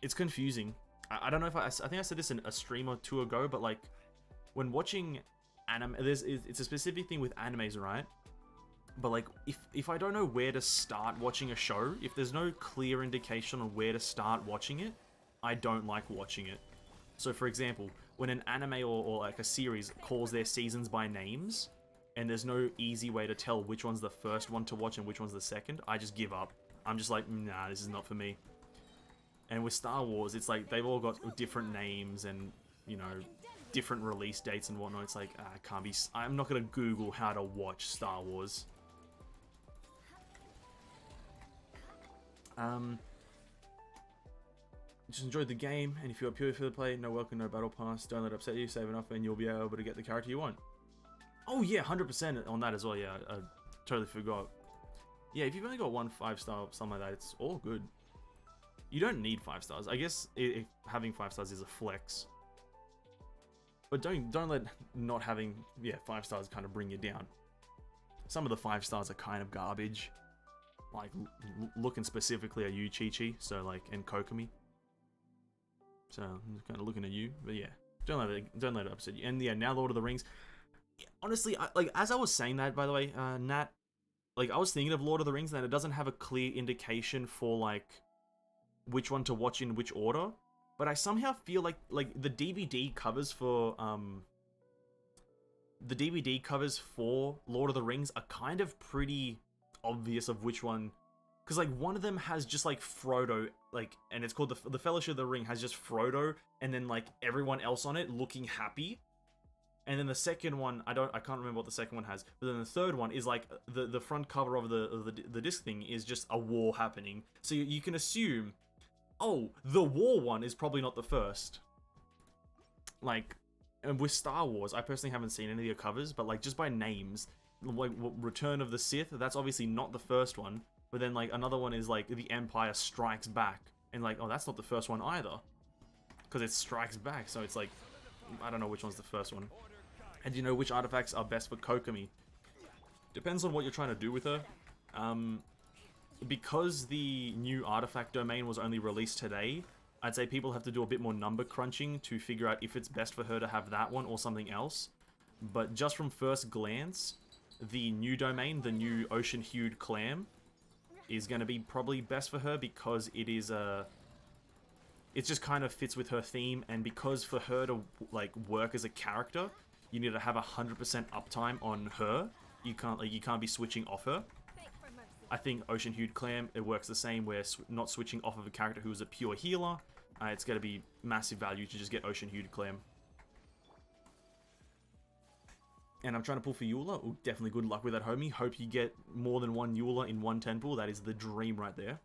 it's confusing. I don't know if I think I said this in a stream or two ago, but like, when watching anime, it's a specific thing with animes, right? But like, if I don't know where to start watching a show, if there's no clear indication on where to start watching it, I don't like watching it. So for example, when an anime or like a series calls their seasons by names, and there's no easy way to tell which one's the first one to watch and which one's the second, I just give up. I'm just like, nah, this is not for me. And with Star Wars, it's like, they've all got different names and, you know, different release dates and whatnot. It's like, I can't be, I'm not gonna Google how to watch Star Wars. Just enjoyed the game, and if you're pure for the play, no welcome, no battle pass, don't let it upset you, save enough and you'll be able to get the character you want. Oh yeah, 100% on that as well, yeah, I totally forgot. Yeah, if you've only got 1 5-star, something like that, it's all good. You don't need 5 stars. I guess if having 5 stars is a flex. But don't let not having, 5 stars kind of bring you down. Some of the 5 stars are kind of garbage. Like, looking specifically at you, Chi-Chi, so like, and Kokomi. So, I'm just kind of looking at you, but yeah. Don't let it upset you. And yeah, now Lord of the Rings. Honestly, as I was saying that, by the way, Nat, like, I was thinking of Lord of the Rings, and it doesn't have a clear indication for, like, which one to watch in which order. But I somehow feel like the DVD covers for, Lord of the Rings are kind of pretty obvious of which one. Because, like, one of them has just, like, Frodo, like, and it's called the Fellowship of the Ring has just Frodo, and then, like, everyone else on it looking happy. And then the second one, I can't remember what the second one has, but then the third one is, like, the front cover of the disc thing is just a war happening. So you can assume, oh, the war one is probably not the first. Like, and with Star Wars, I personally haven't seen any of the covers, but, like, just by names, like, Return of the Sith, that's obviously not the first one. But then, like, another one is, like, The Empire Strikes Back. And, like, oh, that's not the first one either. Because it strikes back, so it's, like, I don't know which one's the first one. And do you know which artifacts are best for Kokomi? Depends on what you're trying to do with her. Because the new artifact domain was only released today, I'd say people have to do a bit more number crunching to figure out if it's best for her to have that one or something else. But just from first glance, the new domain, the new ocean-hued clam, is going to be probably best for her because it is it just kind of fits with her theme, and because for her to, like, work as a character, you need to have 100% uptime on her. You can't be switching off her. I think Ocean Hued Clam, it works the same, where not switching off of a character who is a pure healer, it's going to be massive value to just get Ocean Hued Clam. And I'm trying to pull for Eula. Ooh, definitely good luck with that, homie. Hope you get more than one Eula in one 10 pull. That is the dream right there.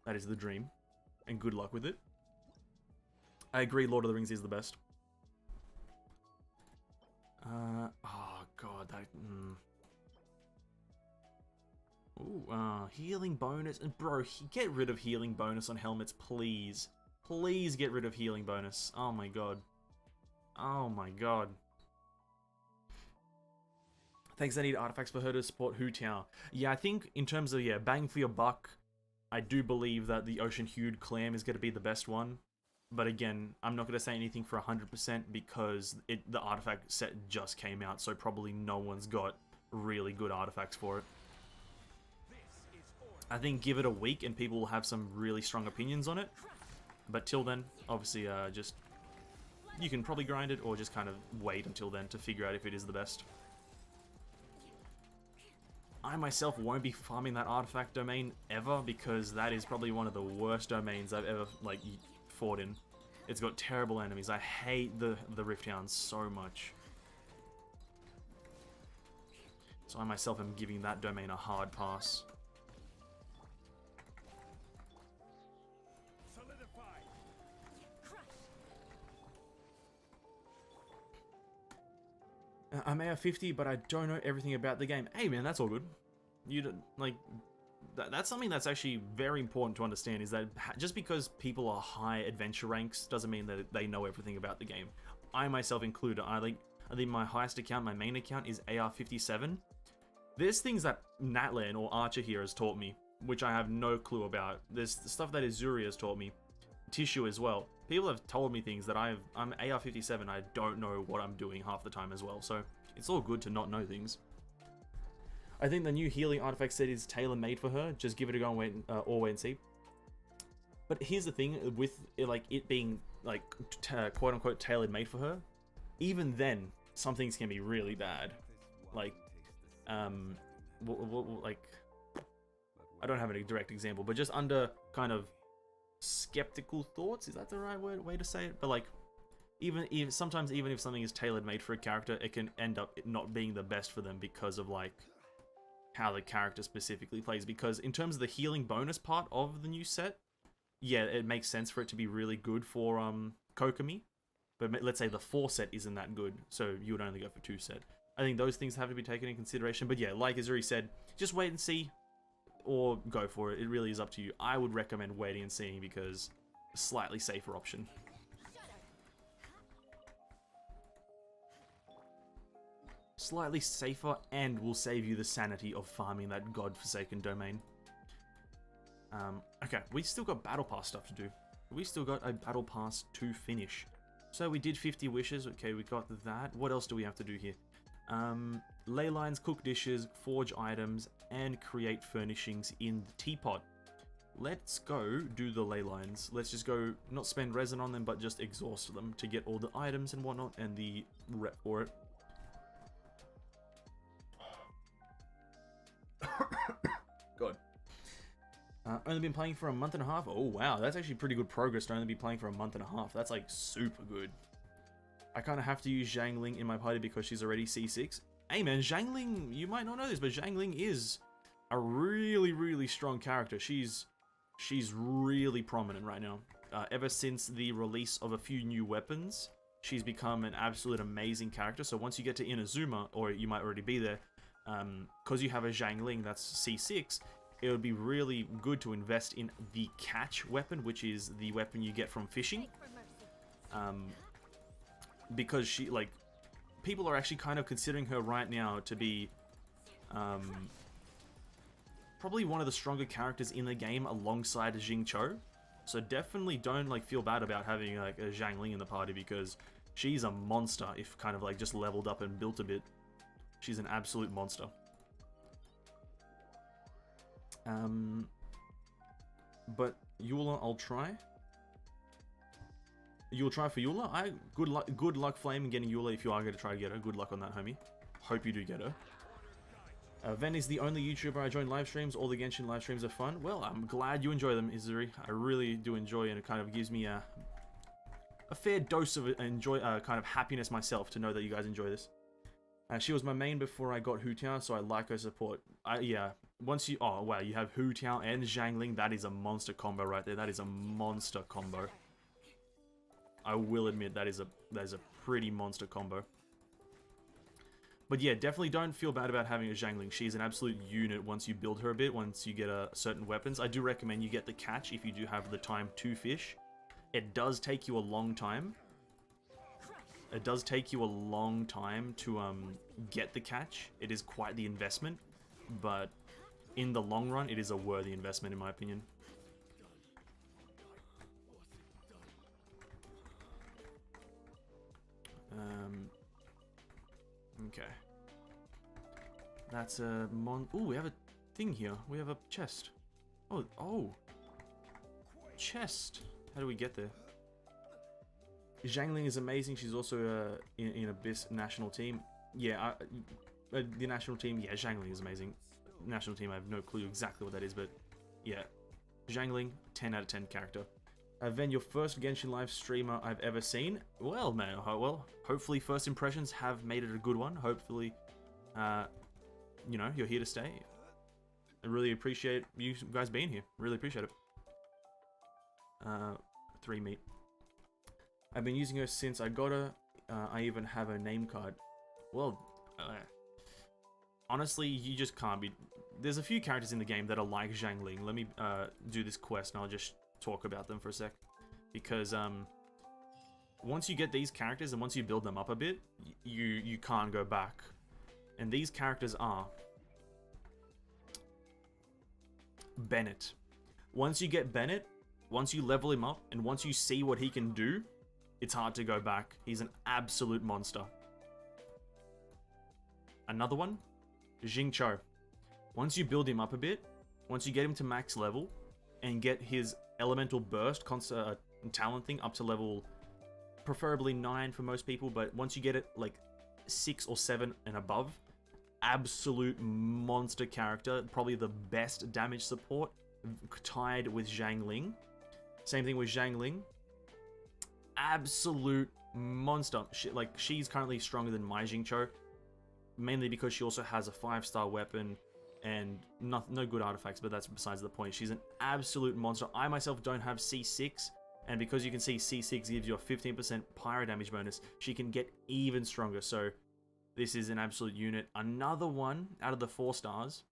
That is the dream. And good luck with it. I agree, Lord of the Rings is the best. Oh god, that... Ooh, healing bonus. And bro, get rid of healing bonus on helmets, please. Please get rid of healing bonus. Oh my god. Oh my god. Thanks, I need artifacts for her to support Hu Tao. Yeah, I think in terms of, yeah, bang for your buck, I do believe that the Ocean Hued Clam is going to be the best one. But again, I'm not going to say anything for 100% because the artifact set just came out, so probably no one's got really good artifacts for it. I think give it a week and people will have some really strong opinions on it. But till then, obviously, just... you can probably grind it or just kind of wait until then to figure out if it is the best. I myself won't be farming that artifact domain ever because that is probably one of the worst domains I've ever, like, fought in. It's got terrible enemies. I hate the Rift Hounds so much. So I myself am giving that domain a hard pass. I'm AR50, but I don't know everything about the game. Hey man, that's all good. You don't, like, that's something that's actually very important to understand, is that just because people are high adventure ranks doesn't mean that they know everything about the game. I myself included. I think my highest account, my main account, is AR57. There's things that Natlan or Archer here has taught me, which I have no clue about. There's stuff that Azuri has taught me. Tissue as well. People have told me things that I'm AR57, I don't know what I'm doing half the time as well, so it's all good to not know things. I think the new healing artifact set is tailor-made for her. Just give it a go and wait, or wait and see. But here's the thing, with it being like quote-unquote tailor-made for her, even then, some things can be really bad. Like, like, I don't have a direct example, but just under kind of skeptical thoughts, is that the right way to say it? But like, sometimes even if something is tailored made for a character, it can end up not being the best for them because of like how the character specifically plays. Because in terms of the healing bonus part of the new set, yeah, it makes sense for it to be really good for Kokomi, but let's say the 4 set isn't that good, so you would only go for 2 set. I think those things have to be taken in consideration. But yeah, like Azuri said, just wait and see, or go for it. It really is up to you. I would recommend waiting and seeing because a slightly safer option. Slightly safer and will save you the sanity of farming that godforsaken domain. Okay, we still got battle pass stuff to do. We still got a battle pass to finish. So we did 50 wishes. Okay, we got that. What else do we have to do here? Ley lines, cook dishes, forge items, and create furnishings in the teapot. Let's go do the ley lines. Let's just go, not spend resin on them, but just exhaust them to get all the items and whatnot and the rep for it. Only been playing for a month and a half. Oh wow, that's actually pretty good progress to only be playing for a month and a half. That's like super good. I kind of have to use Zhang Ling in my party because she's already C6. Hey man, Zhang Ling, you might not know this, but Zhang Ling is a really, really strong character. She's really prominent right now. Ever since the release of a few new weapons, she's become an absolute amazing character. So once you get to Inazuma, or you might already be there, because you have a Zhang Ling that's C6, it would be really good to invest in the catch weapon, which is the weapon you get from fishing. Because she, like, people are actually kind of considering her right now to be probably one of the stronger characters in the game alongside Xingqiu. So definitely don't like feel bad about having like a Zhang Ling in the party, because she's a monster if kind of like just leveled up and built a bit. She's an absolute monster. But Eula, I'll try. You'll try for Eula? Good luck, Flame, in getting Eula if you are going to try to get her. Good luck on that, homie. Hope you do get her. Ven is the only YouTuber I join live streams. All the Genshin live streams are fun. Well, I'm glad you enjoy them, Izuri. I really do enjoy it, and it kind of gives me a fair dose of kind of happiness myself to know that you guys enjoy this. She was my main before I got Hu Tao, so I like her support. Yeah, once you... Oh, wow, you have Hu Tao and Zhang Ling. That is a monster combo right there. That is a monster combo. I will admit that is a pretty monster combo. But yeah, definitely don't feel bad about having a Zhang Ling. She's an absolute unit once you build her a bit, once you get certain weapons. I do recommend you get the catch if you do have the time to fish. It does take you a long time. It does take you a long time to get the catch. It is quite the investment, but in the long run, it is a worthy investment in my opinion. Okay. That's a Ooh, we have a thing here. We have a chest. Oh. Chest. How do we get there? Zhang Ling is amazing. She's also in Abyss national team. Yeah, the national team. Yeah, Zhang Ling is amazing. National team, I have no clue exactly what that is, but yeah. Zhang Ling, 10 out of 10 character. Ven, your first Genshin live streamer I've ever seen. Well, man, hopefully first impressions have made it a good one. Hopefully, you know, you're here to stay. I really appreciate you guys being here. Really appreciate it. 3 meat. I've been using her since I got her. I even have her name card. Well, honestly, you just can't be... There's a few characters in the game that are like Zhang Ling. Let me do this quest and I'll just talk about them for a sec. Because once you get these characters and once you build them up a bit, you can't go back. And these characters are... Bennett. Once you get Bennett, once you level him up, and once you see what he can do, it's hard to go back. He's an absolute monster. Another one, Xingqiu. Once you build him up a bit, once you get him to max level, and get his elemental burst talent thing up to level, preferably 9 for most people, but once you get it like 6 or 7 and above, absolute monster character, probably the best damage support, tied with Zhang Ling. Same thing with Zhang Ling. Absolute monster. She's currently stronger than my Xingqiu, mainly because she also has a 5-star weapon and no good artifacts, but that's besides the point. She's an absolute monster. I myself don't have C6, and because you can see C6 gives you a 15% pyro damage bonus, she can get even stronger. So this is an absolute unit. Another one out of the 4 stars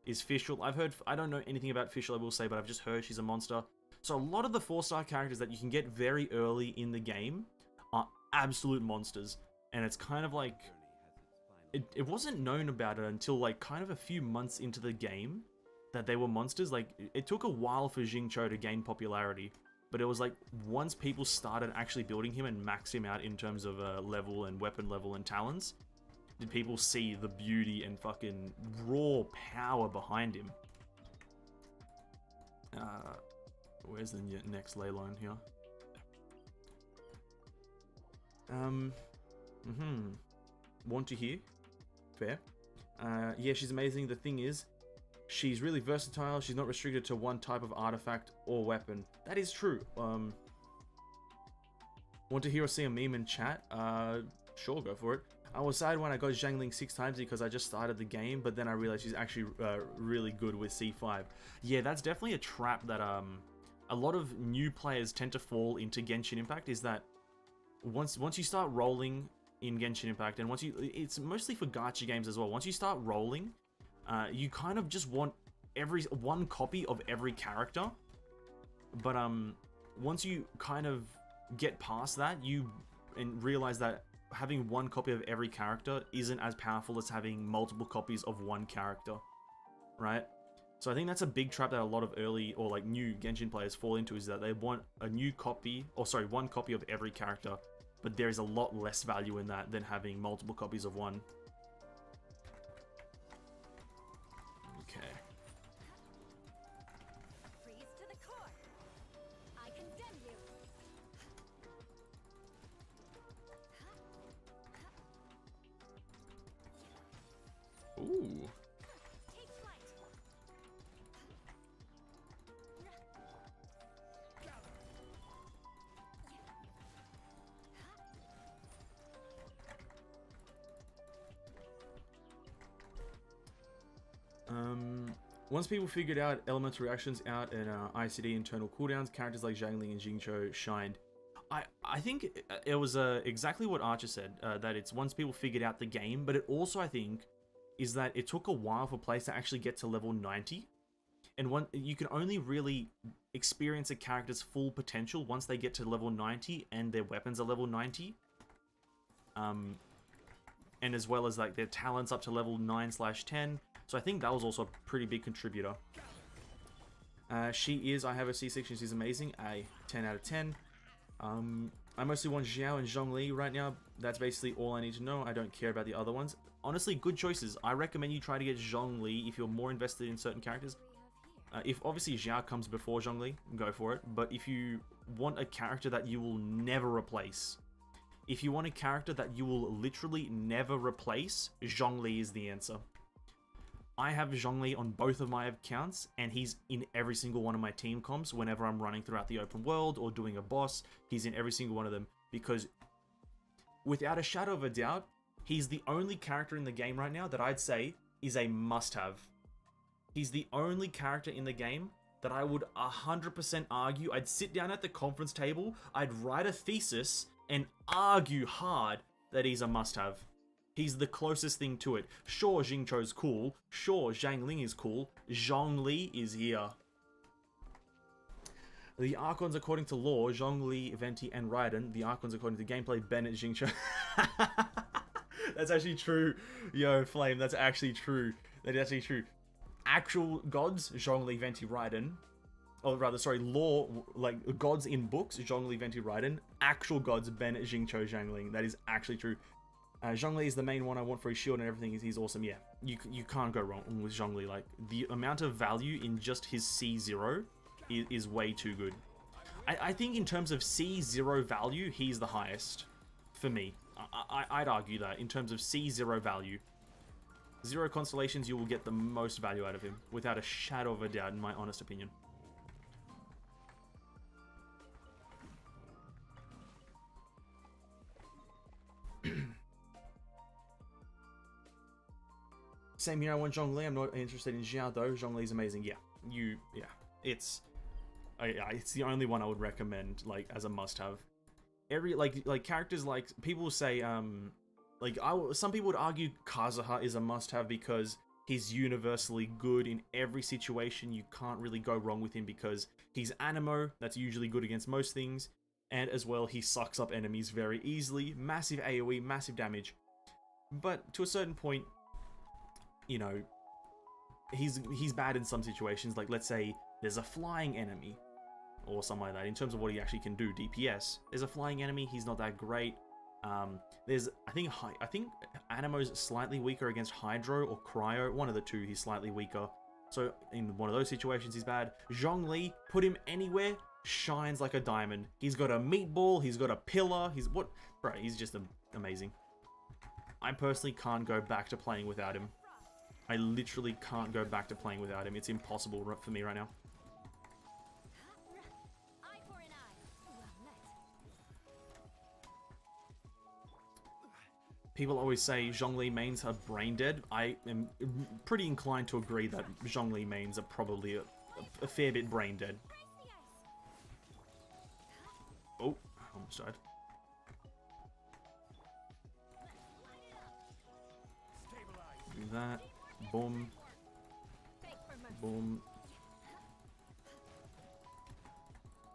is Fischl. I don't know anything about Fischl, I will say, but I've just heard she's a monster. So a lot of the 4-star characters that you can get very early in the game are absolute monsters. And it's kind of like... It wasn't known about it until like kind of a few months into the game that they were monsters. Like, it took a while for Xingqiu to gain popularity. But it was like, once people started actually building him and maxed him out in terms of level and weapon level and talents, did people see the beauty and fucking raw power behind him. Where's the next ley line here? Want to hear? Fair. Yeah, she's amazing. The thing is, She's really versatile. She's not restricted to one type of artifact or weapon. That is true. Want to hear or see a meme in chat? Sure, go for it. I was sad when I got Zhangling 6 times because I just started the game, but then I realized she's actually really good with C5. Yeah, that's definitely a trap that a lot of new players tend to fall into Genshin Impact, is that once you start rolling in Genshin Impact, and it's mostly for gacha games as well, once you start rolling, you kind of just want one copy of every character, but once you kind of get past that, and realize that having one copy of every character isn't as powerful as having multiple copies of one character, right? So I think that's a big trap that a lot of early or like new Genshin players fall into, is that they want one copy of every character, but there is a lot less value in that than having multiple copies of one. Okay. Freeze to the core. I condemn you. Ooh. Take flight. Once people figured out elemental reactions out and ICD internal cooldowns, characters like Zhangling and Jingcho shined. I think it was exactly what Archer said, that it's once people figured out the game, but it also, I think, is that it took a while for players to actually get to level 90. And you can only really experience a character's full potential once they get to level 90 and their weapons are level 90. And as well as like their talents up to level 9/10. So I think that was also a pretty big contributor. She is, I have a C6 and she's amazing. A 10 out of 10. I mostly want Xiao and Zhongli right now. That's basically all I need to know. I don't care about the other ones. Honestly, good choices. I recommend you try to get Zhongli if you're more invested in certain characters. If obviously Xiao comes before Zhongli, go for it. But if you want a character that you will never replace, if you want a character that you will literally never replace, Zhongli is the answer. I have Zhongli on both of my accounts, and he's in every single one of my team comps whenever I'm running throughout the open world or doing a boss. He's in every single one of them, because without a shadow of a doubt, he's the only character in the game right now that I'd say is a must-have. He's the only character in the game that I would 100% argue. I'd sit down at the conference table, I'd write a thesis, and argue hard that he's a must-have. He's the closest thing to it. Sure, Jingcho's cool. Sure, Zhangling is cool. Zhongli is here. The Archons according to lore, Zhongli, Venti, and Raiden. The Archons according to gameplay, Bennett, Jingcho. That's actually true. Yo, Flame, that's actually true. That is actually true. Actual gods, Zhongli, Venti, Raiden. Or rather, sorry, lore, like gods in books, Zhongli, Venti, Raiden. Actual gods, Bennett, Jingcho, Zhangling. That is actually true. Zhongli is the main one I want for his shield and everything. He's awesome. Yeah, you can't go wrong with Zhongli. Like, the amount of value in just his C0 is way too good. I think in terms of C0 value, he's the highest for me. I'd argue that in terms of C0 value. 0 constellations, you will get the most value out of him, without a shadow of a doubt, in my honest opinion. Same here, I want Zhongli. I'm not interested in Xiao though. Zhongli's amazing. Yeah, it's the only one I would recommend, like, as a must-have. Every like characters, like, people say some people would argue Kazuha is a must-have because he's universally good in every situation. You can't really go wrong with him because he's Animo. That's usually good against most things, and as well he sucks up enemies very easily. Massive AoE, massive damage. But to a certain point, you know, he's bad in some situations. Like, let's say there's a flying enemy or something like that. In terms of what he actually can do, DPS, there's a flying enemy, he's not that great. There's I think Animo's slightly weaker against Hydro or Cryo, one of the two. He's slightly weaker, so in one of those situations he's bad. Zhongli, put him anywhere, shines like a diamond. He's got a meatball, he's got a pillar, he's just amazing. I personally can't go back to playing without him. I literally can't go back to playing without him. It's impossible for me right now. Eye for an eye. Well met. People always say Zhongli mains are brain dead. I am pretty inclined to agree that Zhongli mains are probably a fair bit brain dead. Brace the ice. Oh, almost died. Do that. Boom. Beg for mercy. Boom.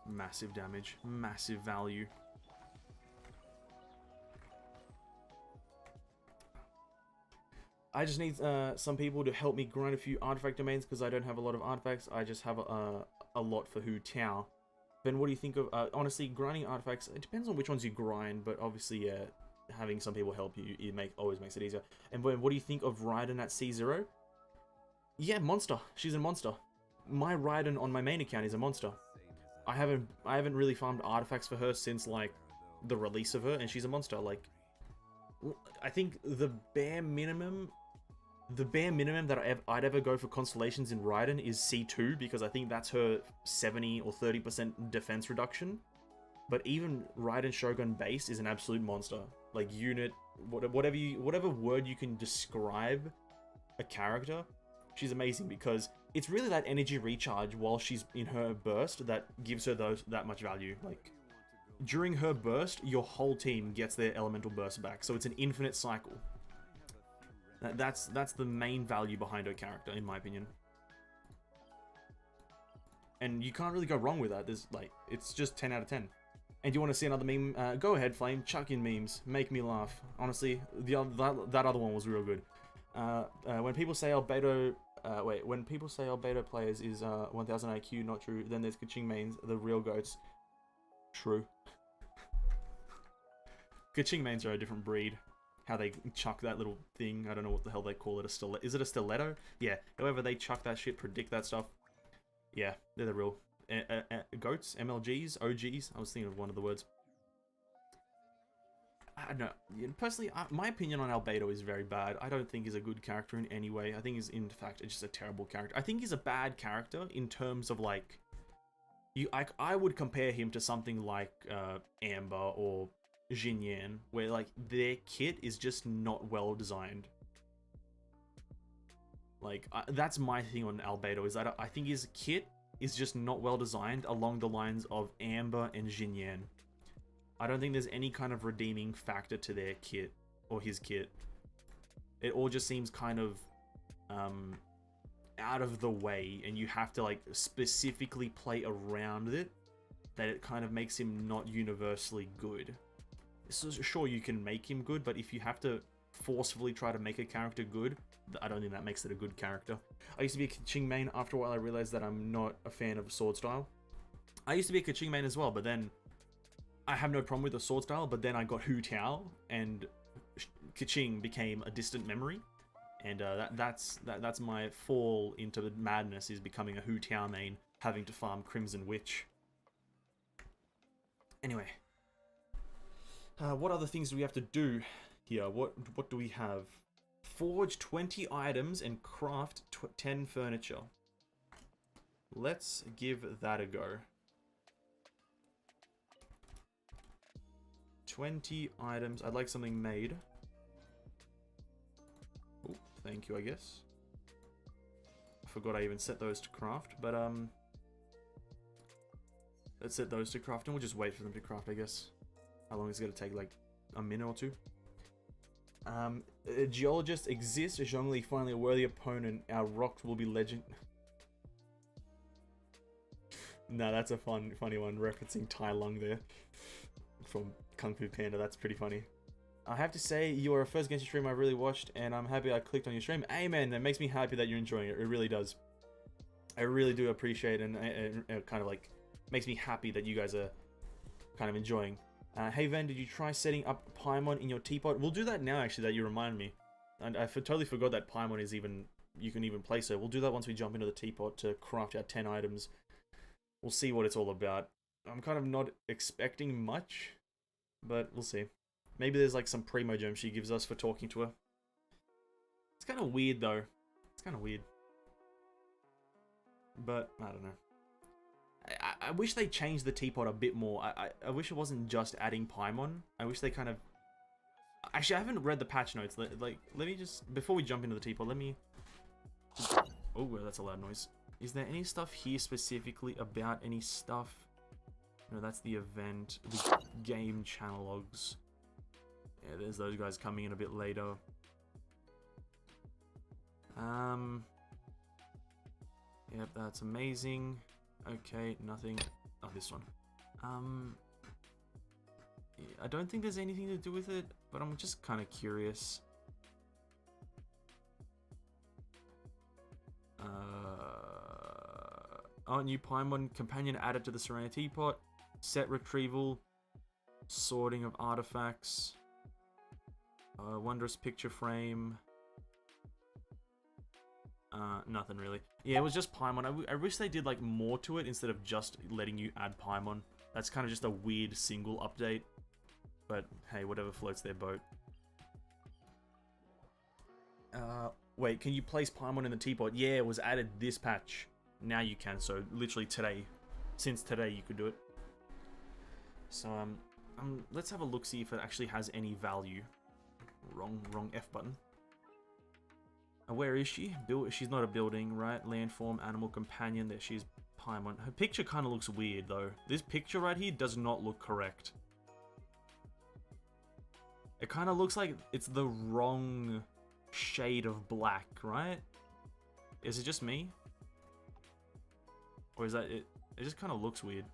Massive damage. Massive value. I just need some people to help me grind a few artifact domains because I don't have a lot of artifacts. I just have a lot for Hu Tao. Ben, what do you think of... honestly, grinding artifacts, it depends on which ones you grind, but obviously, yeah, having some people help you, always makes it easier. And Ben, what do you think of Raiden at C0? Yeah, monster. She's a monster. My Raiden on my main account is a monster. I haven't really farmed artifacts for her since, like, the release of her, and she's a monster. Like, I think the bare minimum that I'd ever go for constellations in Raiden is C2, because I think that's her 70 or 30% defense reduction. But even Raiden Shogun base is an absolute monster. Like, unit, whatever word you can describe a character, she's amazing, because it's really that energy recharge while she's in her burst that gives her that much value. Like, during her burst, your whole team gets their elemental burst back, so it's an infinite cycle. That's the main value behind her character, in my opinion. And you can't really go wrong with that. There's, like, it's just 10 out of 10. And you want to see another meme? Go ahead, Flame. Chuck in memes. Make me laugh. Honestly, that other one was real good. When people say Albedo... when people say Albedo players is 1000 IQ, not true, then there's Kaching mains, the real goats. True. Kaching mains are a different breed. How they chuck that little thing, I don't know what the hell they call it, is it a stiletto? Yeah, however they chuck that shit, predict that stuff. Yeah, they're the real goats, MLGs, OGs, I was thinking of one of the words. I don't know, personally, my opinion on Albedo is very bad. I don't think he's a good character in any way. I think he's, in fact, just a terrible character. I think he's a bad character in terms of, like, I would compare him to something like Amber or Jinyan, where, like, their kit is just not well designed. Like, that's my thing on Albedo, is that I think his kit is just not well designed along the lines of Amber and Jinyan. I don't think there's any kind of redeeming factor to their kit, or his kit. It all just seems kind of out of the way, and you have to, like, specifically play around it, that it kind of makes him not universally good. So sure, you can make him good, but if you have to forcefully try to make a character good, I don't think that makes it a good character. I used to be a Kaching main. After a while, I realized that I'm not a fan of sword style. I used to be a Kaching main as well, but then I have no problem with the sword style, but then I got Hu Tao, and Kaching became a distant memory. And that's my fall into the madness, is becoming a Hu Tao main, having to farm Crimson Witch. Anyway. What other things do we have to do here? What do we have? Forge 20 items and craft 10 furniture. Let's give that a go. 20 items. I'd like something made. Oh, thank you, I guess. I forgot I even set those to craft, but let's set those to craft, and we'll just wait for them to craft, I guess. How long is it going to take? Like a minute or two? Geologists exist. Zhongli finally a worthy opponent. Our rocks will be legend. No, that's a funny one, referencing Tai Lung there from Kung Fu Panda. That's pretty funny. I have to say, you are a first Genshin stream I really watched, and I'm happy I clicked on your stream. Amen. That makes me happy that you're enjoying it. It really does. I really do appreciate it, and it kind of, like, makes me happy that you guys are kind of enjoying. Hey Ven, did you try setting up Paimon in your teapot? We'll do that now, actually, that you remind me. And I totally forgot that Paimon is even... you can even place her. We'll do that once we jump into the teapot to craft our 10 items. We'll see what it's all about. I'm kind of not expecting much, but we'll see. Maybe there's, like, some primo gem she gives us for talking to her. It's kind of weird, though. kind of weird. But, I don't know. I wish they changed the teapot a bit more. I wish it wasn't just adding Paimon. I wish they kind of... Actually, I haven't read the patch notes. Let me just... Before we jump into the teapot, let me... Oh, that's a loud noise. Is there any stuff here specifically about any stuff? No, that's the event. The game channel logs. Yeah, there's those guys coming in a bit later. Yep, that's amazing. Okay, nothing. Oh, this one. Yeah, I don't think there's anything to do with it, but I'm just kind of curious. Oh, new Paimon companion added to the Serenity Teapot. Set retrieval. Sorting of artifacts. Wondrous picture frame. Nothing really. Yeah, it was just Paimon. I wish they did like more to it instead of just letting you add Paimon. That's kind of just a weird single update. But hey, whatever floats their boat. Wait, can you place Paimon in the teapot? Yeah, it was added this patch. Now you can, so literally today. Since today you could do it. So, let's have a look, see if it actually has any value. Wrong F button. Where is she? She's not a building, right? Landform, animal companion. There she's Paimon. Her picture kind of looks weird, though. This picture right here does not look correct. It kind of looks like it's the wrong shade of black, right? Is it just me? Or is that it? It just kind of looks weird.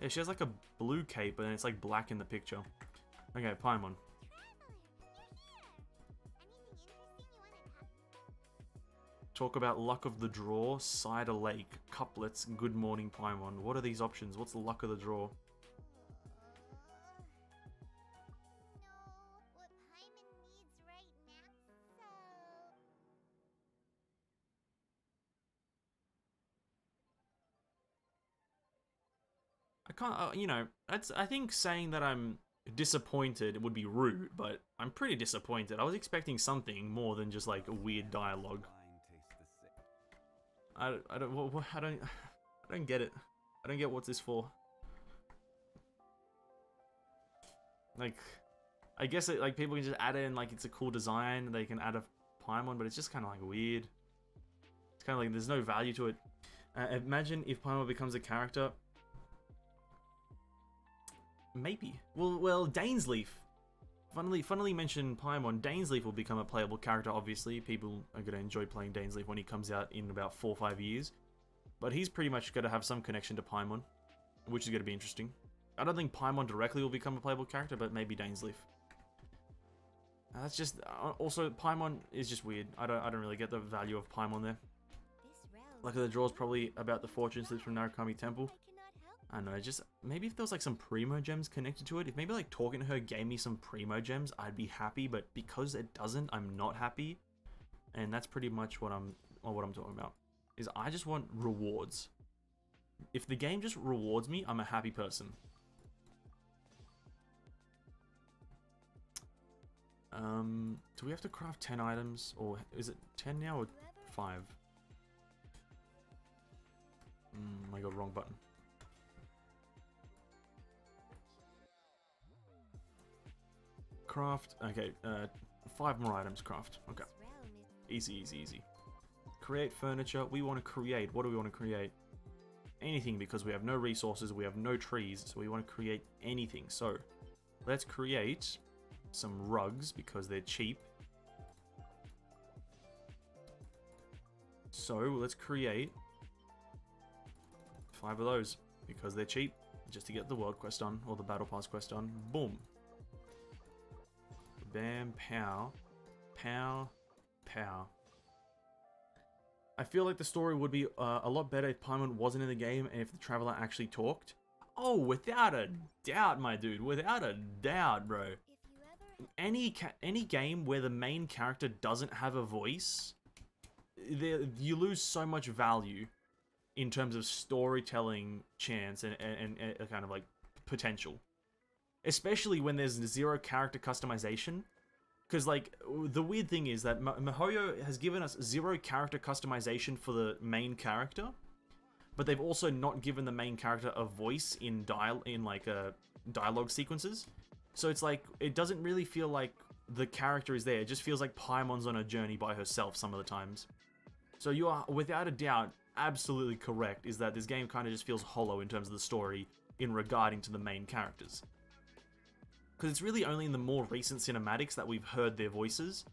Yeah, she has like a blue cape, but then it's like black in the picture. Okay, Paimon. Talk about luck of the draw, cider lake, couplets, good morning Paimon. What are these options? What's the luck of the draw? I can't, you know, I think saying that I'm disappointed would be rude, but I'm pretty disappointed. I was expecting something more than just like a weird dialogue. I don't get it. I don't get what's this for. Like, I guess it, like people can just add in like it's a cool design. They can add a Paimon, but it's just kind of like weird. It's kind of like there's no value to it. Imagine if Paimon becomes a character. Maybe. Well, Dainsleif. Funnily mentioned Paimon. Dainsleif will become a playable character, obviously. People are going to enjoy playing Dainsleif when he comes out in about 4 or 5 years. But he's pretty much going to have some connection to Paimon, which is going to be interesting. I don't think Paimon directly will become a playable character, but maybe Dainsleif. That's just... also, Paimon is just weird. I don't really get the value of Paimon there. Luck of the Draw is probably about the fortune slips from Narukami Temple. I don't know, just maybe if there was like some primo gems connected to it, if maybe like talking to her gave me some primo gems, I'd be happy, but because it doesn't, I'm not happy. And that's pretty much what I'm talking about. Is I just want rewards. If the game just rewards me, I'm a happy person. Do we have to craft 10 items, or is it 10 now or 5? I got wrong button. Craft, okay, 5 more items craft, okay. Easy. Create furniture, we want to create, what do we want to create? Anything, because we have no resources, we have no trees, so we want to create anything. So, let's create some rugs, because they're cheap. So, let's create 5 of those, because they're cheap, just to get the world quest done, or the battle pass quest done. Boom. Bam, pow, pow, pow. I feel like the story would be a lot better if Paimon wasn't in the game and if the Traveler actually talked. Oh, without a doubt, my dude. Without a doubt, bro. Any game where the main character doesn't have a voice, you lose so much value in terms of storytelling chance and kind of like potential. Especially when there's 0 character customization. Because, like, the weird thing is that MiHoYo has given us 0 character customization for the main character, but they've also not given the main character a voice in dialogue sequences. So it's like, it doesn't really feel like the character is there. It just feels like Paimon's on a journey by herself some of the times. So you are, without a doubt, absolutely correct, is that this game kind of just feels hollow in terms of the story in regarding to the main characters. Because it's really only in the more recent cinematics that we've heard their voices,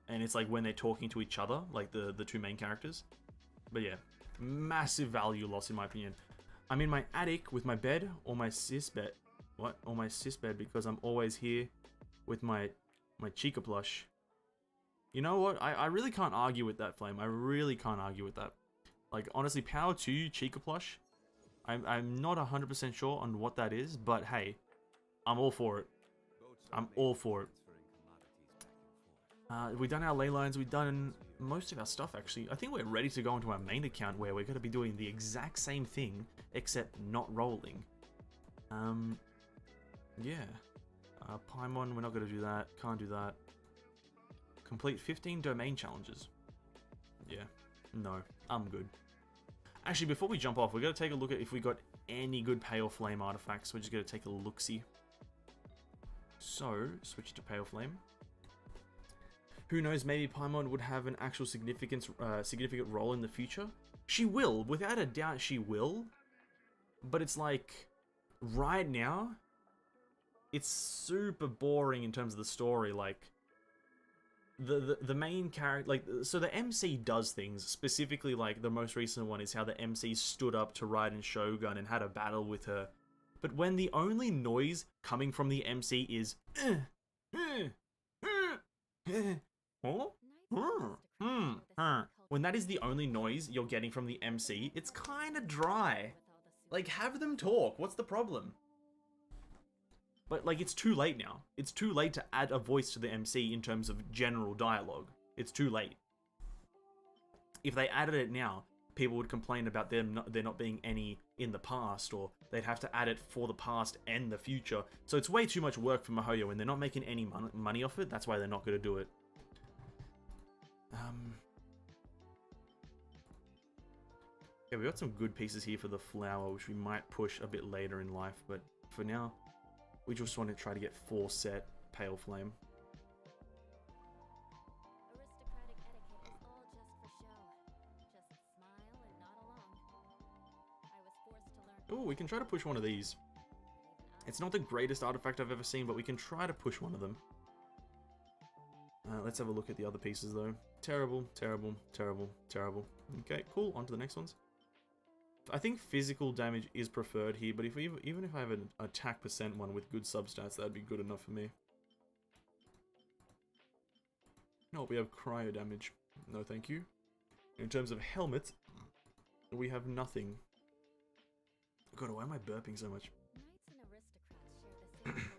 and it's like when they're talking to each other, like the 2 main characters. But yeah, massive value loss in my opinion. I'm in my attic with my bed, or my sis bed. What? Or my sis bed, because I'm always here with my Chica plush. You know what? I really can't argue with that, Flame. I really can't argue with that. Like, honestly, power to you, Chica plush. I'm not 100% sure on what that is, but hey, I'm all for it. I'm all for it. We've done our ley lines, we've done most of our stuff actually. I think we're ready to go into our main account where we're going to be doing the exact same thing, except not rolling. Yeah. Paimon, we're not going to do that. Can't do that. Complete 15 domain challenges. Yeah. No, I'm good. Actually, before we jump off, we're going to take a look at if we got any good Pale Flame artifacts. We're just going to take a look-see. So, switch to Pale Flame. Who knows, maybe Paimon would have an actual significant role in the future? She will, without a doubt she will. But it's like, right now, it's super boring in terms of the story. Like, the main character, like, so the MC does things, specifically, like, the most recent one is how the MC stood up to Raiden Shogun and had a battle with her. But when the only noise coming from the MC is when that is the only noise you're getting from the MC, it's kind of dry. Like, have them talk. What's the problem? But, like, it's too late now. It's too late to add a voice to the MC in terms of general dialogue. It's too late. If they added it now, people would complain about there not being any in the past, or they'd have to add it for the past and the future. So it's way too much work for MiHoYo, and they're not making any money off it. That's why they're not going to do it. Yeah, we got some good pieces here for the flower, which we might push a bit later in life, but for now, we just want to try to get 4 set Pale Flame. Aristocratic etiquette is all just for show. Just smile and nod along. I was forced to learn. Oh, we can try to push one of these. It's not the greatest artifact I've ever seen, but we can try to push one of them. Let's have a look at the other pieces, though. Terrible, terrible, terrible, terrible. Okay, cool. On to the next ones. I think physical damage is preferred here, but even if I have an attack percent one with good substats, that'd be good enough for me. No, we have cryo damage. No, thank you. In terms of helmets, we have nothing. God, why am I burping so much? Knights and aristocrats share the same cultural heritage.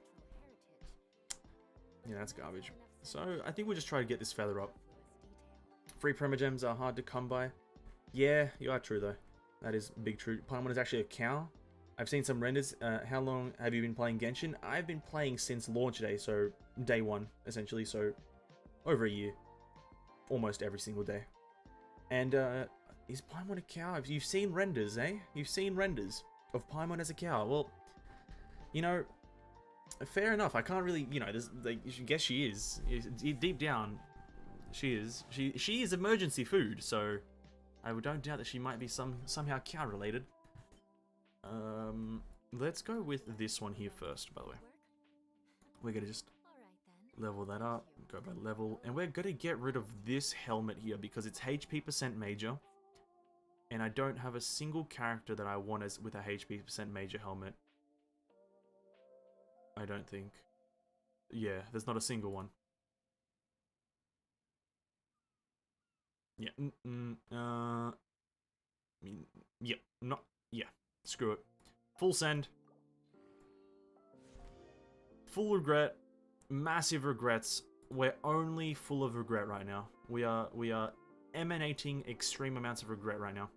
Yeah, that's garbage. So, I think we'll just try to get this feather up. Free Primogems are hard to come by. Yeah, you are true though. That is big true. Paimon is actually a cow. I've seen some renders. How long have you been playing Genshin? I've been playing since launch day, so day 1, essentially, so over a year. Almost every single day. And, is Paimon a cow? You've seen renders, eh? You've seen renders of Paimon as a cow. Well, you know, fair enough. I can't really, you know, I guess she is. Deep down, she is. She is emergency food, so I don't doubt that she might be somehow cow related. Let's go with this one here first, by the way. We're gonna just level that up, go by level, and we're gonna get rid of this helmet here because it's HP percent major, and I don't have a single character that I want as with a HP percent major helmet. I don't think. Yeah, there's not a single one. Yeah. Yeah. Screw it. Full send. Full regret. Massive regrets. We're only full of regret right now. We are emanating extreme amounts of regret right now.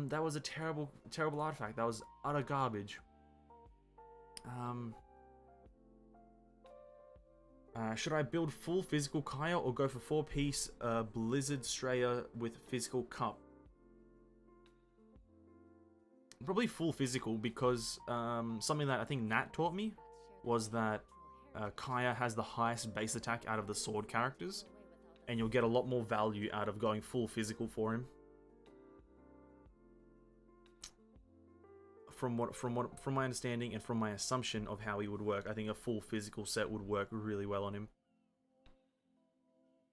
That was a terrible artifact. That was utter garbage. Should I build full physical Kaya or go for 4-piece Blizzard Straya with physical cup? Probably full physical, because something that I think Nat taught me was that Kaya has the highest base attack out of the sword characters, and you'll get a lot more value out of going full physical for him. From my understanding and from my assumption of how he would work, I think a full physical set would work really well on him.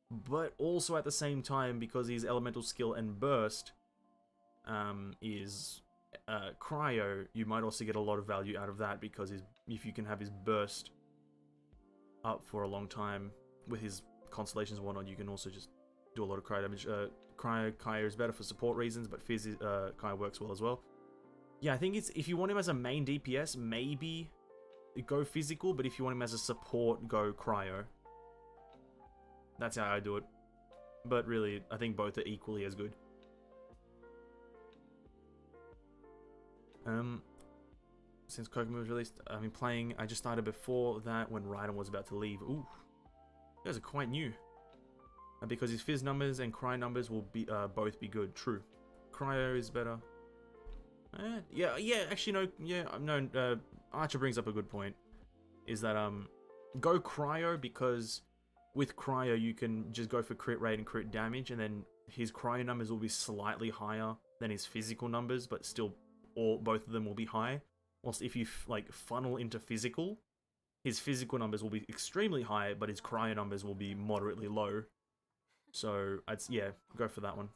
But also at the same time, because his elemental skill and burst is cryo, you might also get a lot of value out of that, because if you can have his burst up for a long time with his constellations and whatnot, you can also just do a lot of cryo damage. Kaya is better for support reasons, but Kaya works well as well. Yeah, I think it's, if you want him as a main DPS, maybe go physical, but if you want him as a support, go cryo. That's how I do it. But really, I think both are equally as good. Since Kokomo was released, I've been playing. I just started before that when Raiden was about to leave. Ooh, you guys are quite new. Because his fizz numbers and cry numbers will be both be good. True, cryo is better. Yeah. Actually, no. Archer brings up a good point. Is that go cryo, because with cryo you can just go for crit rate and crit damage, and then his cryo numbers will be slightly higher than his physical numbers, but still, both of them will be high. Whilst if you funnel into physical, his physical numbers will be extremely high, but his cryo numbers will be moderately low. So go for that one.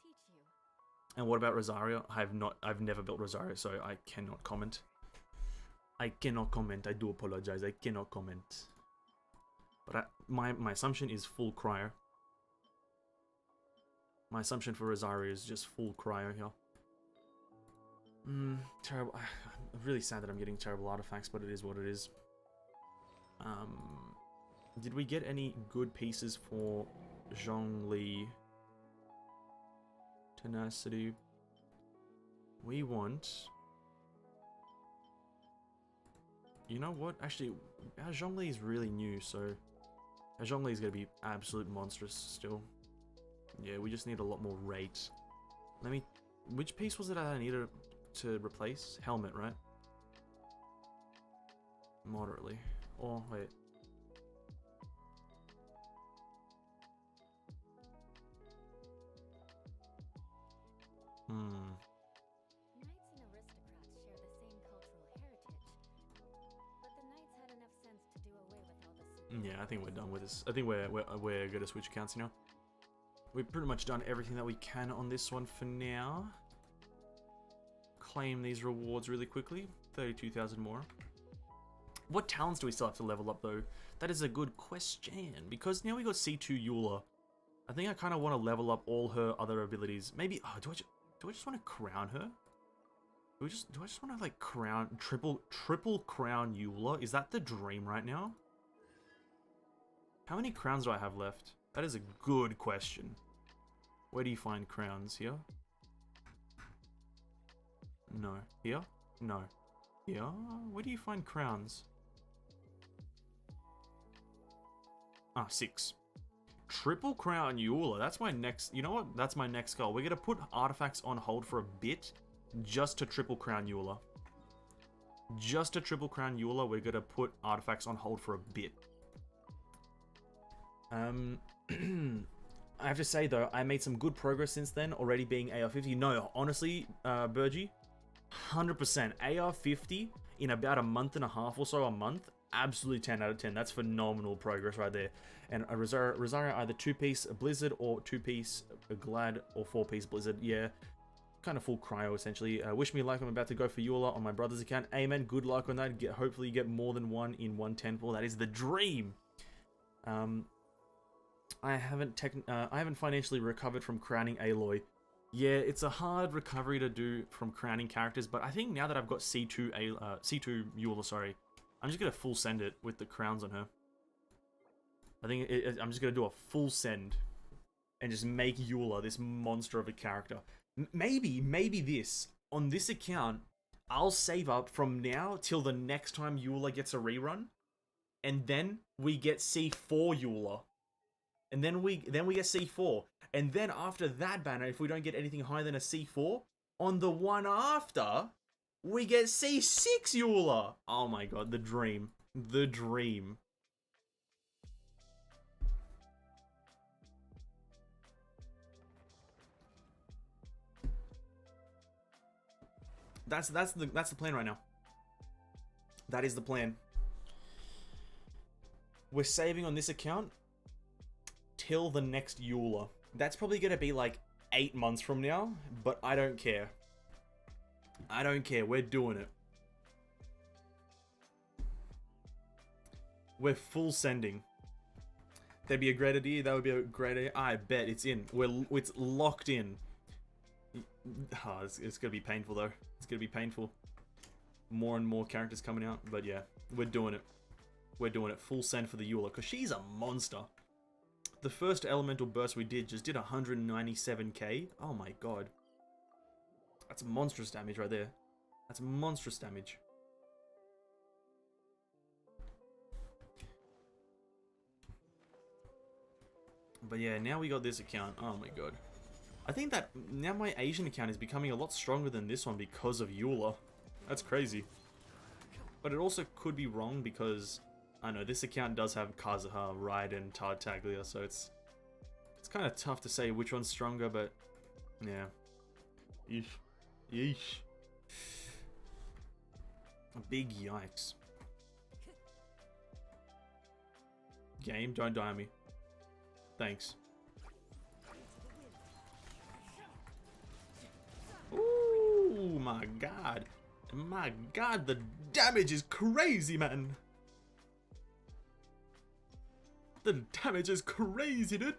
And what about Rosario? I've never built Rosario, so I cannot comment. I do apologize. I cannot comment. But my assumption is full cryo. My assumption for Rosario is just full cryo here. Terrible. I'm really sad that I'm getting terrible artifacts, but it is what it is. Did we get any good pieces for Zhongli? Tenacity. We want... You know what? Actually, our Zhongli is really new, so... Our Zhongli is going to be absolute monstrous still. Yeah, we just need a lot more rate. Which piece was it I needed to replace? Helmet, right? Moderately. Oh, wait. Knights and aristocrats share the same cultural heritage, but the knights had enough sense to do away with all this. Yeah, I think we're done with this. I think we're gonna switch accounts now. We've pretty much done everything that we can on this one for now. Claim these rewards really quickly. 32,000 more. What talents do we still have to level up though? That is a good question, because now we got C2 Eula. I think I kind of want to level up all her other abilities. Maybe, do I just want to crown her? Do I just want to like crown, triple crown Eula? Is that the dream right now? How many crowns do I have left? That is a good question. Where do you find crowns? Here? No. Here? No. Here? Where do you find crowns? 6. Triple crown Eula. That's my next... You know what? That's my next goal. We're going to put artifacts on hold for a bit just to triple crown Eula. Just to triple crown Eula, we're going to put artifacts on hold for a bit. I have to say though, I made some good progress since then, already being AR50. No, honestly, Burgie, 100% AR50 in about a month and a half or so, a month. Absolutely 10 out of 10. That's phenomenal progress right there. And a Rosario either 2-piece Blizzard or 2-piece Glad or 4-piece Blizzard. Yeah, kind of full cryo essentially. Wish me luck. I'm about to go for Eula on my brother's account. Amen. Good luck on that. Hopefully you get more than one in one temple. That is the dream. I haven't financially recovered from crowning Aloy. Yeah, it's a hard recovery to do from crowning characters, but I think now that I've got C2 Eula, sorry, I'm just gonna full send it with the crowns on her. I think I'm just gonna do a full send and just make Eula this monster of a character. Maybe this on this account, I'll save up from now till the next time Eula gets a rerun, and then we get C4 Eula. And then we get C4. And then after that banner, if we don't get anything higher than a C4, on the one after, we get C6 Eula. Oh my god, the dream. The dream. That's the plan right now. That is the plan. We're saving on this account till the next Eula. That's probably gonna be like 8 months from now, but I don't care. I don't care. We're doing it. We're full sending. That'd be a great idea. That would be a great idea. I bet it's in. It's locked in. Oh, it's gonna be painful though. It's gonna be painful. More and more characters coming out, but yeah, we're doing it. We're doing it. Full send for the Eula, because she's a monster. The first elemental burst we did just did 197k. Oh my god. That's monstrous damage right there. That's monstrous damage. But yeah, now we got this account. Oh my god. I think that now my Asian account is becoming a lot stronger than this one because of Eula. That's crazy. But it also could be wrong because, I know, this account does have Kazuha, Raiden, Tartaglia, so it's kind of tough to say which one's stronger, but yeah. Yeesh. Yeesh. A big yikes. Game, don't die on me. Thanks. Ooh, my god. My god, the damage is crazy, man. The damage is crazy, dude.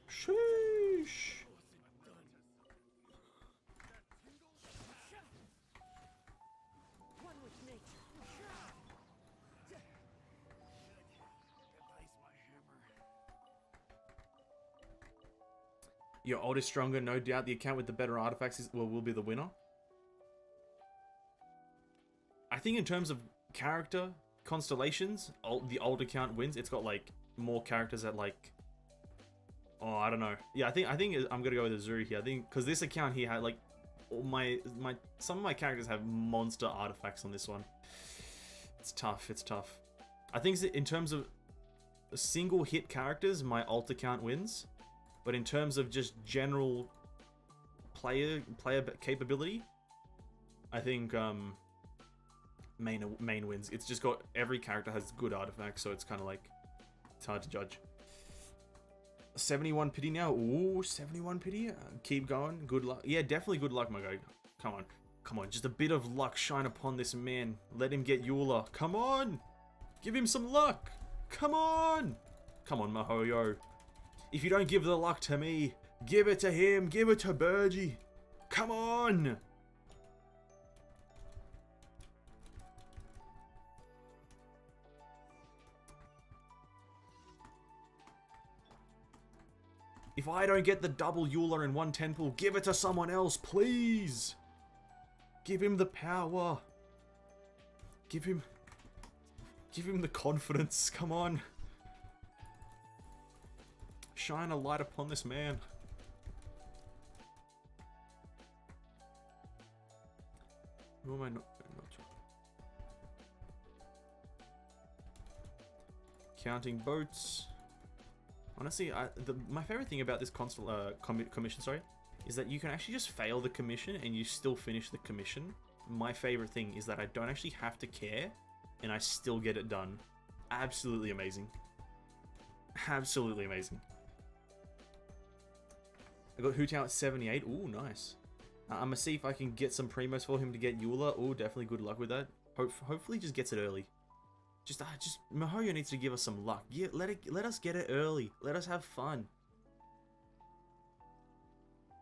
Sheesh. Your ult is stronger, no doubt. The account with the better artifacts will be the winner. I think in terms of character constellations, the old account wins. It's got like more characters at like, oh, I don't know. Yeah, I think I'm gonna go with Azuri here. I think because this account here had like all some of my characters have monster artifacts on this one. It's tough. It's tough. I think in terms of single hit characters, my alt account wins. But in terms of just general player capability, I think main wins. It's just got every character has good artifacts, so it's kind of like it's hard to judge. 71 pity now. Ooh, 71 pity. Keep going. Good luck. Yeah, definitely good luck, my guy. Come on, come on. Just a bit of luck shine upon this man. Let him get Eula. Come on, give him some luck. Come on, come on, Mahoyo. If you don't give the luck to me, give it to him. Give it to Burgie. Come on. If I don't get the double Eula in one temple, give it to someone else, please. Give him the power. Give him the confidence. Come on. Shine a light upon this man. Who am I not counting boats? Honestly, my favorite thing about this commission, sorry, is that you can actually just fail the commission and you still finish the commission. My favorite thing is that I don't actually have to care and I still get it done. Absolutely amazing. Absolutely amazing. I got Hu Tao at 78. Ooh, nice. I'm gonna see if I can get some primos for him to get Eula. Ooh, definitely good luck with that. Hopefully he just gets it early. Just Mihoyo needs to give us some luck. Yeah, let us get it early. Let us have fun.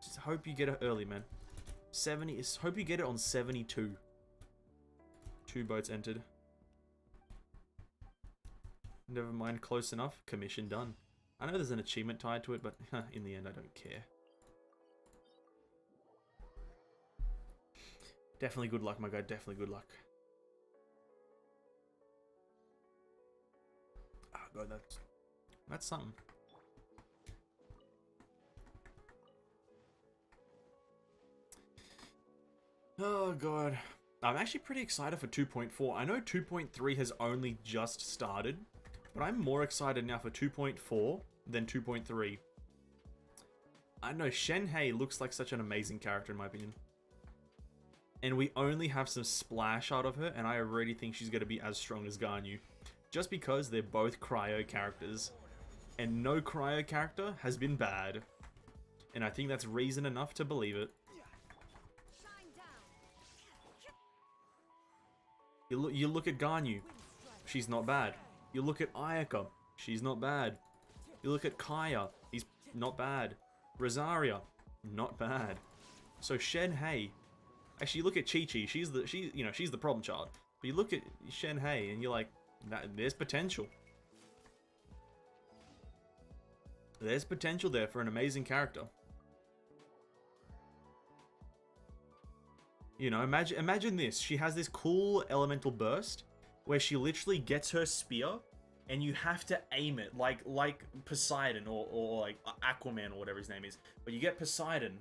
Just hope you get it early, man. 70 is. Hope you get it on 72. 2 boats entered. Never mind, close enough. Commission done. I know there's an achievement tied to it, but in the end, I don't care. Definitely good luck, my guy. Definitely good luck. Oh god, that's something. Oh god. I'm actually pretty excited for 2.4. I know 2.3 has only just started, but I'm more excited now for 2.4 than 2.3. I know Shenhei looks like such an amazing character in my opinion. And we only have some splash out of her, and I already think she's going to be as strong as Ganyu. Just because they're both cryo characters. And no cryo character has been bad. And I think that's reason enough to believe it. You look at Ganyu, she's not bad. You look at Ayaka, she's not bad. You look at Kaya, he's not bad. Rosaria, not bad. So Shenhei, actually, you look at Chi-Chi. She's the problem child. But you look at Shenhei, and you're like, there's potential. There's potential there for an amazing character. You know, imagine this. She has this cool elemental burst where she literally gets her spear, and you have to aim it like Poseidon or like Aquaman or whatever his name is. But you get Poseidon,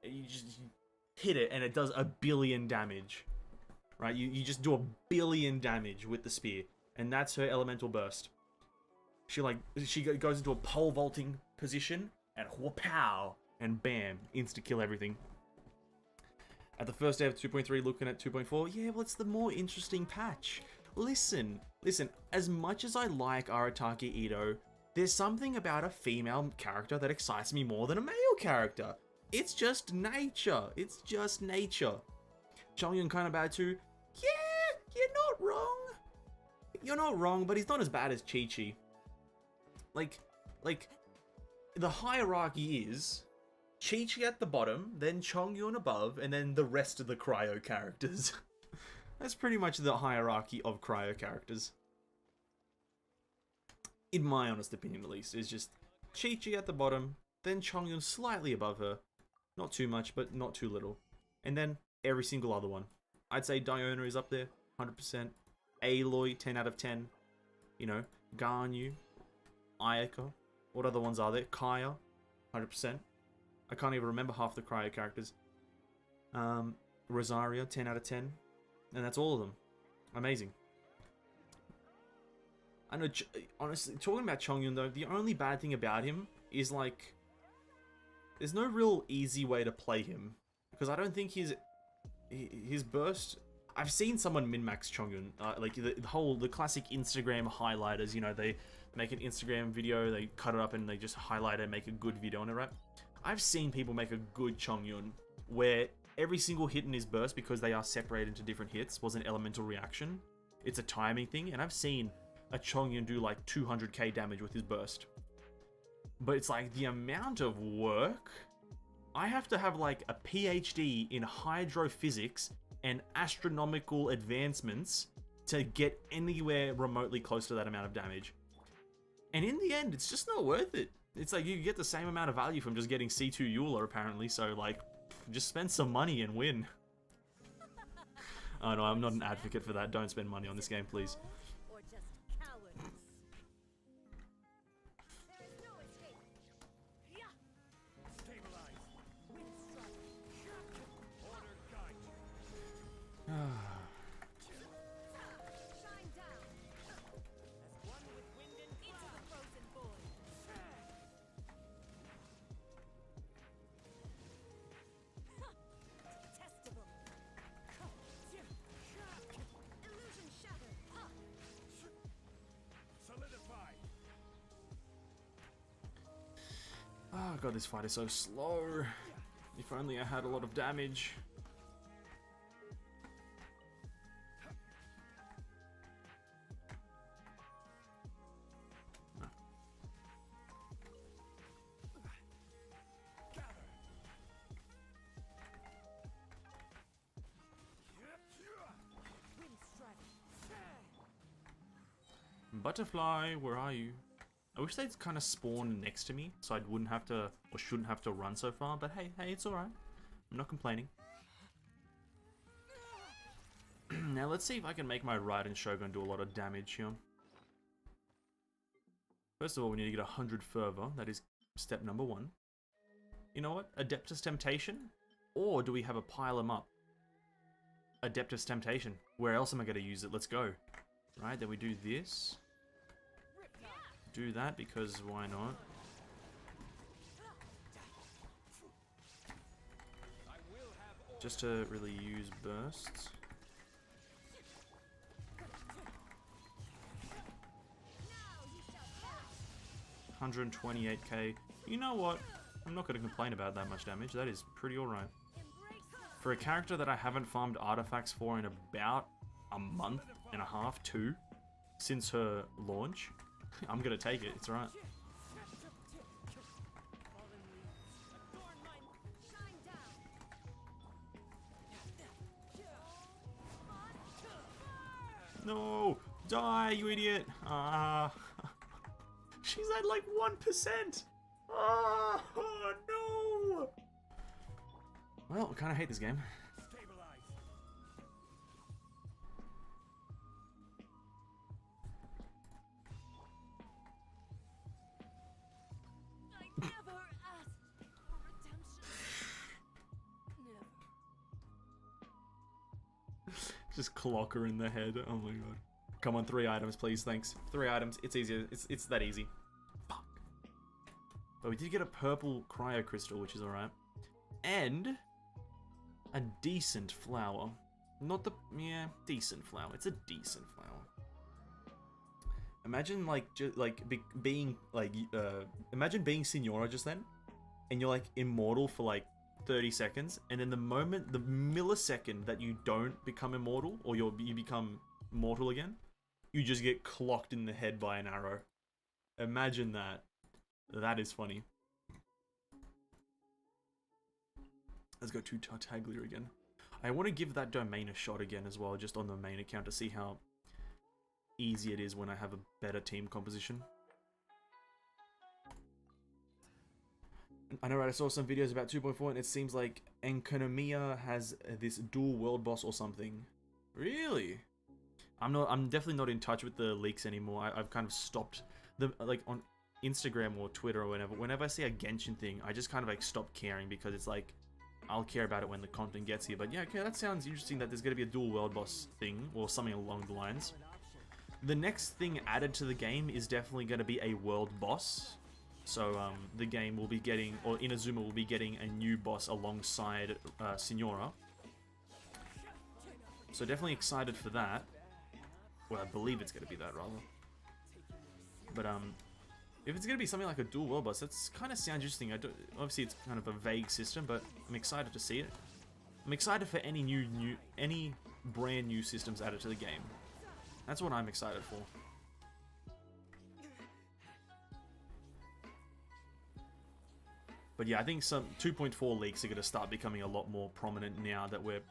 and you just hit it and it does 1 billion damage, right? You just do 1 billion damage with the spear, and that's her elemental burst. She goes into a pole vaulting position and whoop-pow, and bam, insta kill everything. At the first day of 2.3, looking at 2.4, yeah, well, it's the more interesting patch. Listen, as much as I like Arataki Ito, there's something about a female character that excites me more than a male character. It's just nature. It's just nature. Chongyun kind of bad too. Yeah, you're not wrong. You're not wrong, but he's not as bad as Chi-Chi. Like, the hierarchy is Chi-Chi at the bottom, then Chongyun above, and then the rest of the cryo characters. That's pretty much the hierarchy of cryo characters. In my honest opinion, at least, is just Chi-Chi at the bottom, then Chongyun slightly above her. Not too much, but not too little. And then every single other one. I'd say Diona is up there, 100%. Aloy, 10 out of 10. You know, Ganyu, Ayaka. What other ones are there? Kaya, 100%. I can't even remember half the cryo characters. Rosaria, 10 out of 10. And that's all of them. Amazing. I know, honestly, talking about Chongyun though, the only bad thing about him is like, there's no real easy way to play him, because I don't think his burst. I've seen someone min-max Chongyun, like the classic Instagram highlighters. You know, they make an Instagram video, they cut it up, and they just highlight it and make a good video on it, right? I've seen people make a good Chongyun where every single hit in his burst, because they are separated into different hits, was an elemental reaction. It's a timing thing, and I've seen a Chongyun do like 200k damage with his burst. But it's like the amount of work. I have to have like a PhD in hydrophysics and astronomical advancements to get anywhere remotely close to that amount of damage. And in the end, it's just not worth it. It's like you get the same amount of value from just getting C2 Eula apparently, so like, just spend some money and win. Oh no, I'm not an advocate for that. Don't spend money on this game, please. Or just cowards. There's no escape. Yeah. Stabilize. Wind strike. Order guide. Shine down. As one with wind and into the frozen void. Detestable. Illusion shattered. Solidify. Oh god, this fight is so slow. If only I had a lot of damage. Wind strike. Butterfly, where are you? I wish they'd kind of spawn next to me, so I wouldn't have to, or shouldn't have to run so far, but hey, it's alright. I'm not complaining. Now let's see if I can make my Raiden Shogun do a lot of damage here. First of all, we need to get 100 fervor. That is step number 1. You know what? Adeptus Temptation? Or do we have a pile 'em up? Adeptus Temptation. Where else am I going to use it? Let's go. Right, then we do this. Do that because why not? Just to really use bursts. 128k. You know what? I'm not going to complain about that much damage. That is pretty alright. For a character that I haven't farmed artifacts for in about a month and a half, 2, since her launch, I'm going to take it. It's alright. No! Die, you idiot! Ah. She's at like 1%! Oh, no! Well, I kind of hate this game. I never asked for redemption. Never. Just clock her in the head. Oh my god. Come on, 3 items, please. Thanks. 3 items. It's easier. It's that easy. Fuck. But we did get a purple cryo crystal, which is alright. And a decent flower. Not the... yeah, decent flower. It's a decent flower. Imagine, like, being, like, imagine being Signora just then. And you're, like, immortal for, like, 30 seconds. And then the millisecond that you don't become immortal, or you become mortal again, you just get clocked in the head by an arrow. Imagine that. That is funny. Let's go to Tartaglia again. I want to give that domain a shot again as well, just on the main account, to see how easy it is when I have a better team composition. I know, right? I saw some videos about 2.4 and it seems like Enkonomiya has this dual world boss or something. Really? I'm definitely not in touch with the leaks anymore. I've kind of stopped the, like, on Instagram or Twitter or whatever. Whenever I see a Genshin thing, I just kind of like stop caring, because it's like, I'll care about it when the content gets here. But yeah, okay, that sounds interesting that there's going to be a dual world boss thing or something along the lines. The next thing added to the game is definitely going to be a world boss. So the game will be getting, or Inazuma will be getting a new boss alongside Signora. So definitely excited for that. Well, I believe it's going to be that, rather. But if it's going to be something like a dual world boss, that's kind of sounds interesting. Obviously, it's kind of a vague system, but I'm excited to see it. I'm excited for any brand new systems added to the game. That's what I'm excited for. But yeah, I think some 2.4 leaks are going to start becoming a lot more prominent now that we're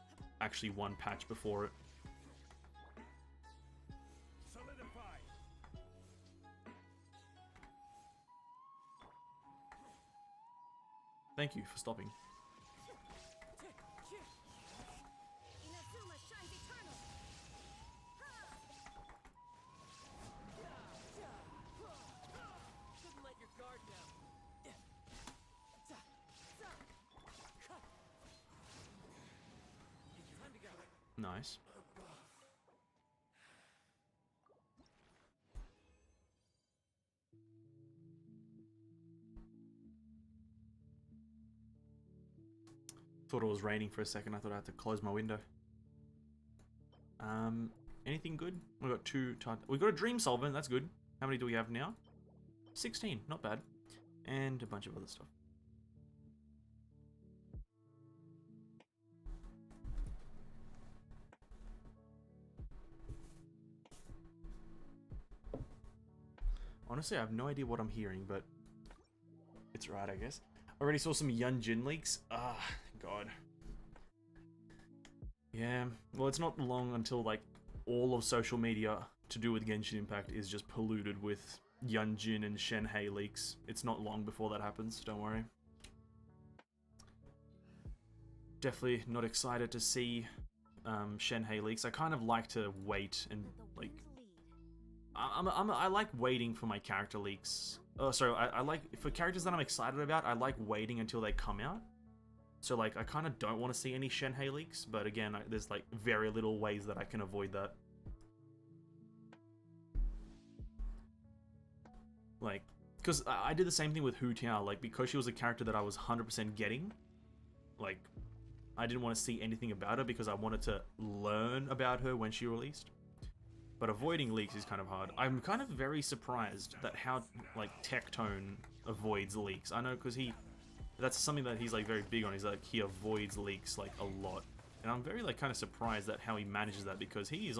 actually one patch before it. Thank you for stopping. Inazuma shines eternal. Shouldn't let your guard down. Time to go. Nice. Thought it was raining for a second. I thought I had to close my window. Anything good? We got 2. We got a dream solvent. That's good. How many do we have now? 16. Not bad. And a bunch of other stuff. Honestly, I have no idea what I'm hearing, but it's right, I guess. Already saw some Yunjin leaks. Ah, God. Yeah, well, it's not long until, like, all of social media to do with Genshin Impact is just polluted with Yunjin and Shenhei leaks. It's not long before that happens, don't worry. Definitely not excited to see Shenhei leaks. I kind of like to wait and Let the like wind lead. I like waiting for my character leaks. Oh, sorry, I like for characters that I'm excited about. I like waiting until they come out. So like I kind of don't want to see any Shenhei leaks, but again, there's like very little ways that I can avoid that. Like, because I did the same thing with Hu Tiao, like, because she was a character that I was 100% getting, like, I didn't want to see anything about her because I wanted to learn about her when she released. But avoiding leaks is kind of hard. I'm kind of very surprised that how, like, Tectone avoids leaks. I know, because that's something that he's, like, very big on, is like, he avoids leaks, like, a lot. And I'm very, like, kind of surprised at how he manages that, because he's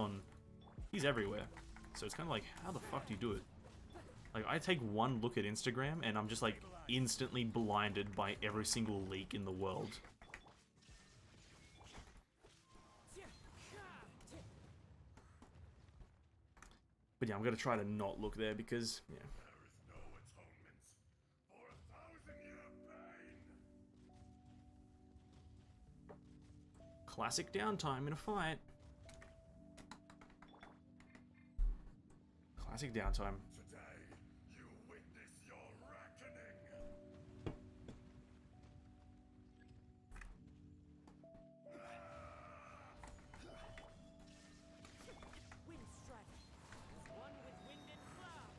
everywhere. So it's kind of like, how the fuck do you do it? Like, I take one look at Instagram, and I'm just, like, instantly blinded by every single leak in the world. But yeah, I'm gonna try to not look there, because, yeah. There is no atonement for 1,000-year pain. Classic downtime in a fight. Classic downtime. Today, you witness your reckoning. Wind strike. One with wind and cloud.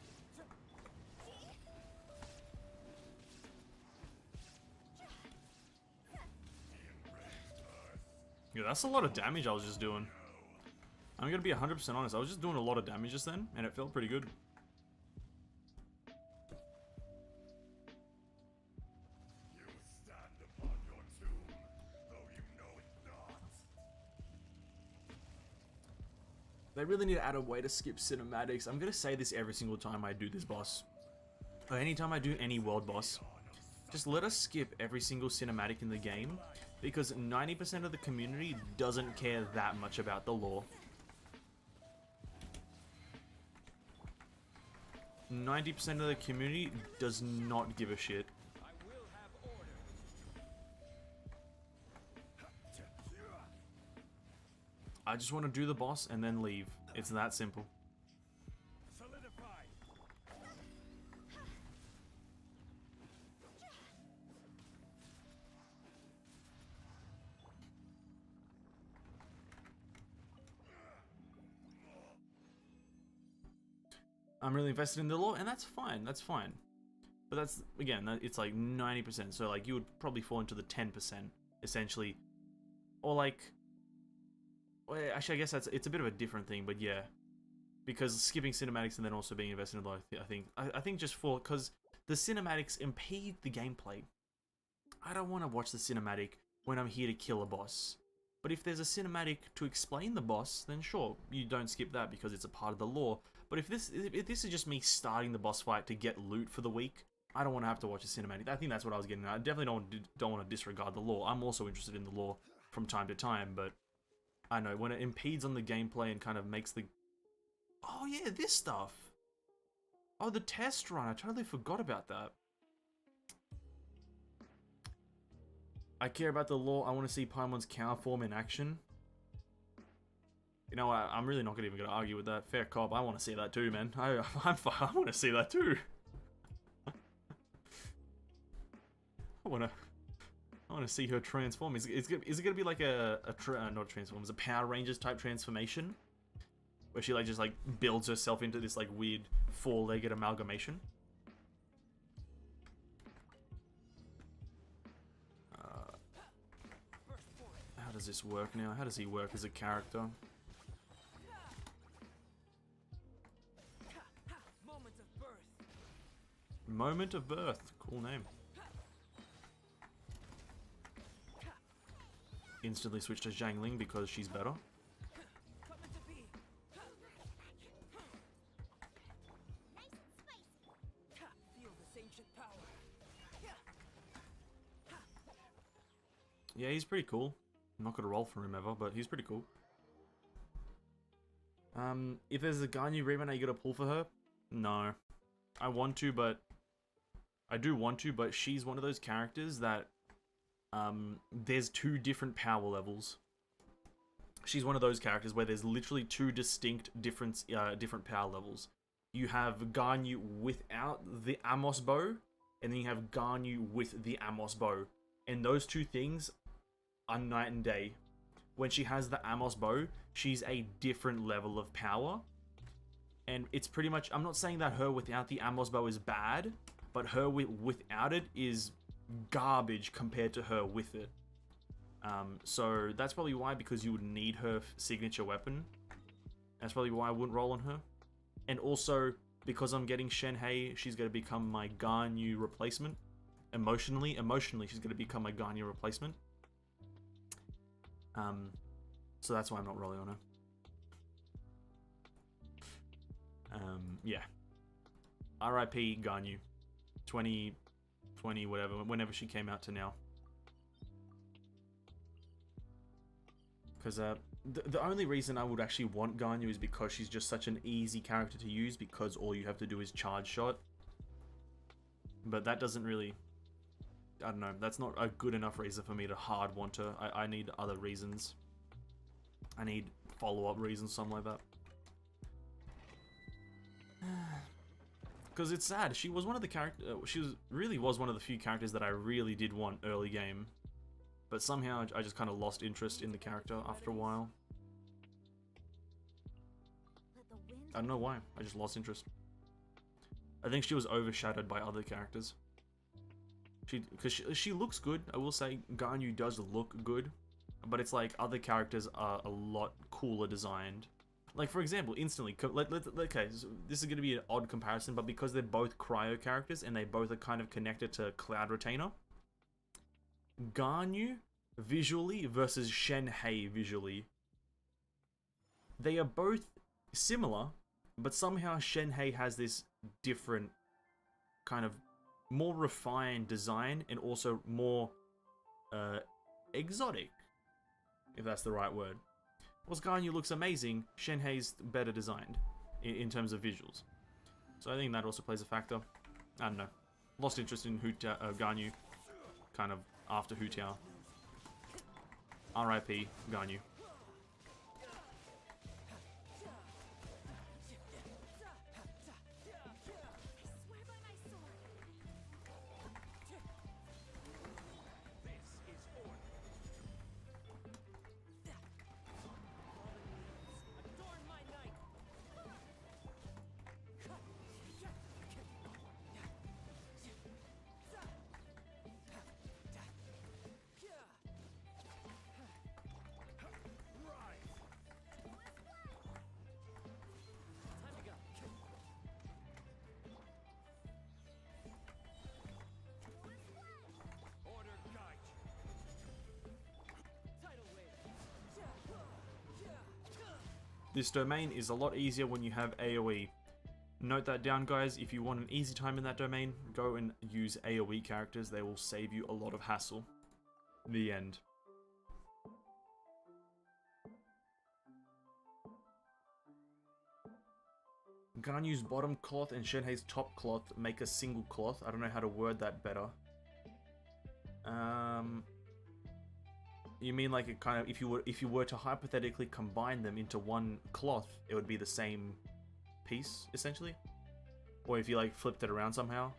Yeah, that's a lot of damage I was just doing. I'm gonna be 100% honest, I was just doing a lot of damage just then, and it felt pretty good. You stand upon your tomb, though you know it not. They really need to add a way to skip cinematics. I'm gonna say this every single time I do this boss. Or anytime I do any world boss. Just let us skip every single cinematic in the game, because 90% of the community doesn't care that much about the lore. 90% of the community does not give a shit. I will have order. I just want to do the boss and then leave. It's that simple. Solidified. I'm really invested in the lore, and that's fine, that's fine. But that's, again, it's like 90%, so like you would probably fall into the 10%, essentially. Or like, well, actually I guess it's a bit of a different thing, but yeah. Because skipping cinematics and then also being invested in the lore, I think just because the cinematics impede the gameplay. I don't want to watch the cinematic when I'm here to kill a boss. But if there's a cinematic to explain the boss, then sure, you don't skip that because it's a part of the lore. But if this is just me starting the boss fight to get loot for the week, I don't want to have to watch a cinematic. I think that's what I was getting at. I definitely don't want to disregard the lore. I'm also interested in the lore from time to time, but I know when it impedes on the gameplay and kind of makes the... Oh yeah, this stuff! Oh, the test run, I totally forgot about that. I care about the lore. I want to see Paimon's cow form in action. You know what? I'm really not even going to argue with that. Fair cop. I want to see that too, man. I want to see that too. I want to see her transform. Is it going to be like not transform, it's a Power Rangers type transformation? Where she like just like builds herself into this like weird four-legged amalgamation? How does this work now? How does he work as a character? Moment of birth. Moment of Birth. Cool name. Instantly switch to Zhang Ling because she's better. Coming to be. Feel this ancient power. Yeah, he's pretty cool. I'm not gonna roll for him ever, but he's pretty cool. If there's a Ganyu Rayman, are you gonna pull for her? No. I want to, but... I do want to, but she's one of those characters that... there's two different power levels. she's one of those characters where there's literally two distinct different power levels. You have Ganyu without the Amos bow, and then you have Ganyu with the Amos bow. And those two things are night and day. When she has the Amos bow, she's a different level of power. And it's pretty much, I'm not saying that her without the Amos bow is bad, but her without it is garbage compared to her with it. So that's probably why, because you would need her signature weapon. That's probably why I wouldn't roll on her. And also, because I'm getting Shenhei, she's going to become my Ganyu replacement. Emotionally, she's going to become my Ganyu replacement. So that's why I'm not rolling on her. Yeah. R.I.P. Ganyu. 2020, whatever, whenever she came out to now. Because the only reason I would actually want Ganyu is because she's just such an easy character to use, because all you have to do is charge shot. But that doesn't really... I don't know, that's not a good enough reason for me to hard want her. I need other reasons. I need follow-up reasons, something like that. Because it's sad, she was one of the really was one of the few characters that I really did want early game. But somehow I just kind of lost interest in the character after a while. I don't know why, I just lost interest. I think she was overshadowed by other characters. Because she looks good, I will say. Ganyu does look good, but it's like other characters are a lot cooler designed. Like, for example, instantly, okay, so this is going to be an odd comparison, but because they're both cryo characters and they both are kind of connected to Cloud Retainer, Ganyu visually versus Shenhei visually, they are both similar, but somehow Shenhei has this different kind of more refined design and also more exotic, if that's the right word. Whilst Ganyu looks amazing, Shenhei's better designed in terms of visuals. So I think that also plays a factor. I don't know. Lost interest in Ganyu kind of after Hu Tao. R.I.P. Ganyu. This domain is a lot easier when you have AoE. Note that down, guys. If you want an easy time in that domain, go and use AoE characters. They will save you a lot of hassle. The end. Ganyu's bottom cloth and Shenhei's top cloth make a single cloth. I don't know how to word that better. You mean like it kind of, if you were to hypothetically combine them into one cloth, it would be the same piece essentially? Or if you like flipped it around somehow?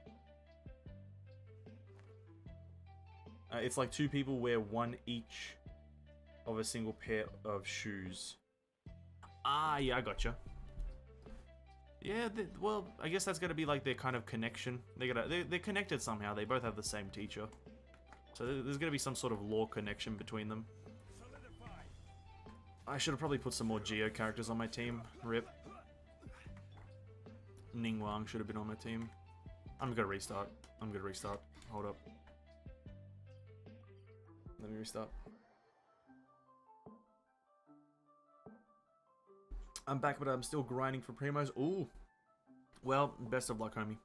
It's like two people wear one each of a single pair of shoes. Ah, yeah, I gotcha. Yeah, well, I guess that's gonna be like their kind of connection. They're connected somehow. They both have the same teacher. So there's going to be some sort of lore connection between them. I should have probably put some more Geo characters on my team. RIP. Ningguang should have been on my team. I'm going to restart. Hold up. Let me restart. I'm back, but I'm still grinding for primos. Ooh. Well, best of luck, homie.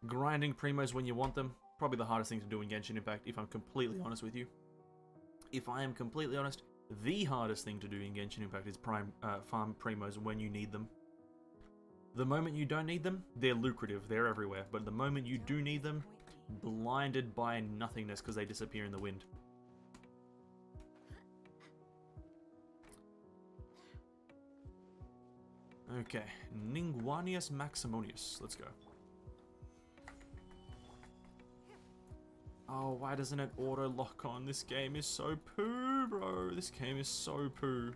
Grinding primos when you want them. Probably the hardest thing to do in Genshin Impact, if I'm completely honest with you. If I am completely honest, the hardest thing to do in Genshin Impact is farm primos when you need them. The moment you don't need them, they're lucrative, they're everywhere. But the moment you do need them, blinded by nothingness because they disappear in the wind. Okay, Ningwanius Maximonius. Let's go. Oh, why doesn't it auto lock on? This game is so poo, bro. This game is so poo.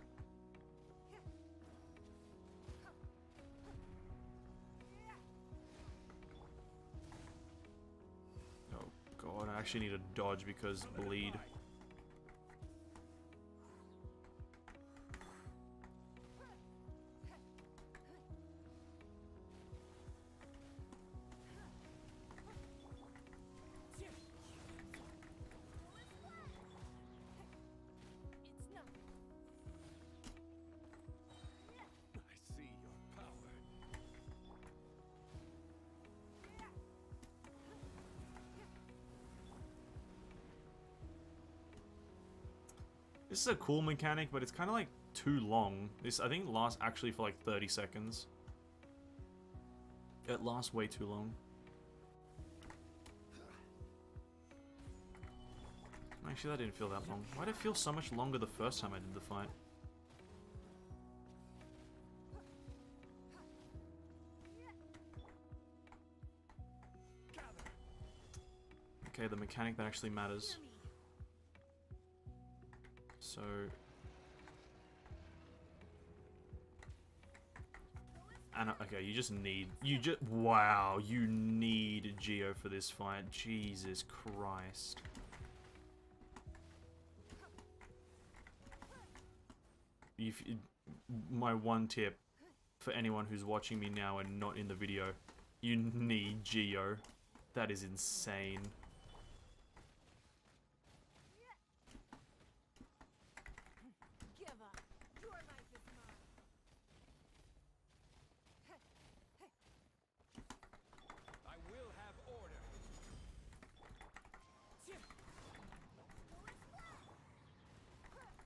Oh god, I actually need to dodge because bleed. It's not. I see your power. This is a cool mechanic, but it's kind of like too long. This, I think, lasts actually for like 30 seconds. It lasts way too long. Actually, that didn't feel that long. Why did it feel so much longer the first time I did the fight? Okay, the mechanic that actually matters. So... And, okay, you just need... Wow, you need Geo for this fight. Jesus Christ. My one tip for anyone who's watching me now and not in the video, you need Geo. That is insane. Give up. Your life is mine. I will have order.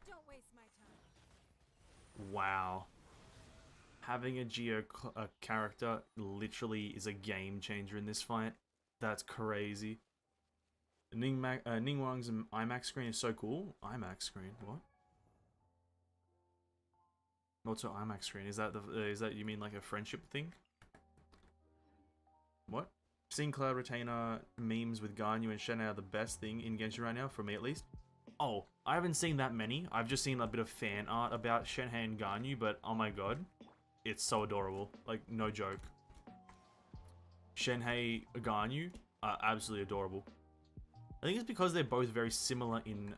Don't waste my time. Wow. Having a Geo character literally is a game changer in this fight. That's crazy. Ningguang's IMAX screen is so cool. IMAX screen? What? What's an IMAX screen? Is that you mean like a friendship thing? What? Seeing Cloud Retainer memes with Ganyu and Shen are the best thing in Genshin right now, for me at least. Oh, I haven't seen that many. I've just seen a bit of fan art about Shenhei and Ganyu, but oh my god, it's so adorable. Like, no joke. Shenhei, Ganyu are absolutely adorable. I think it's because they're both very similar in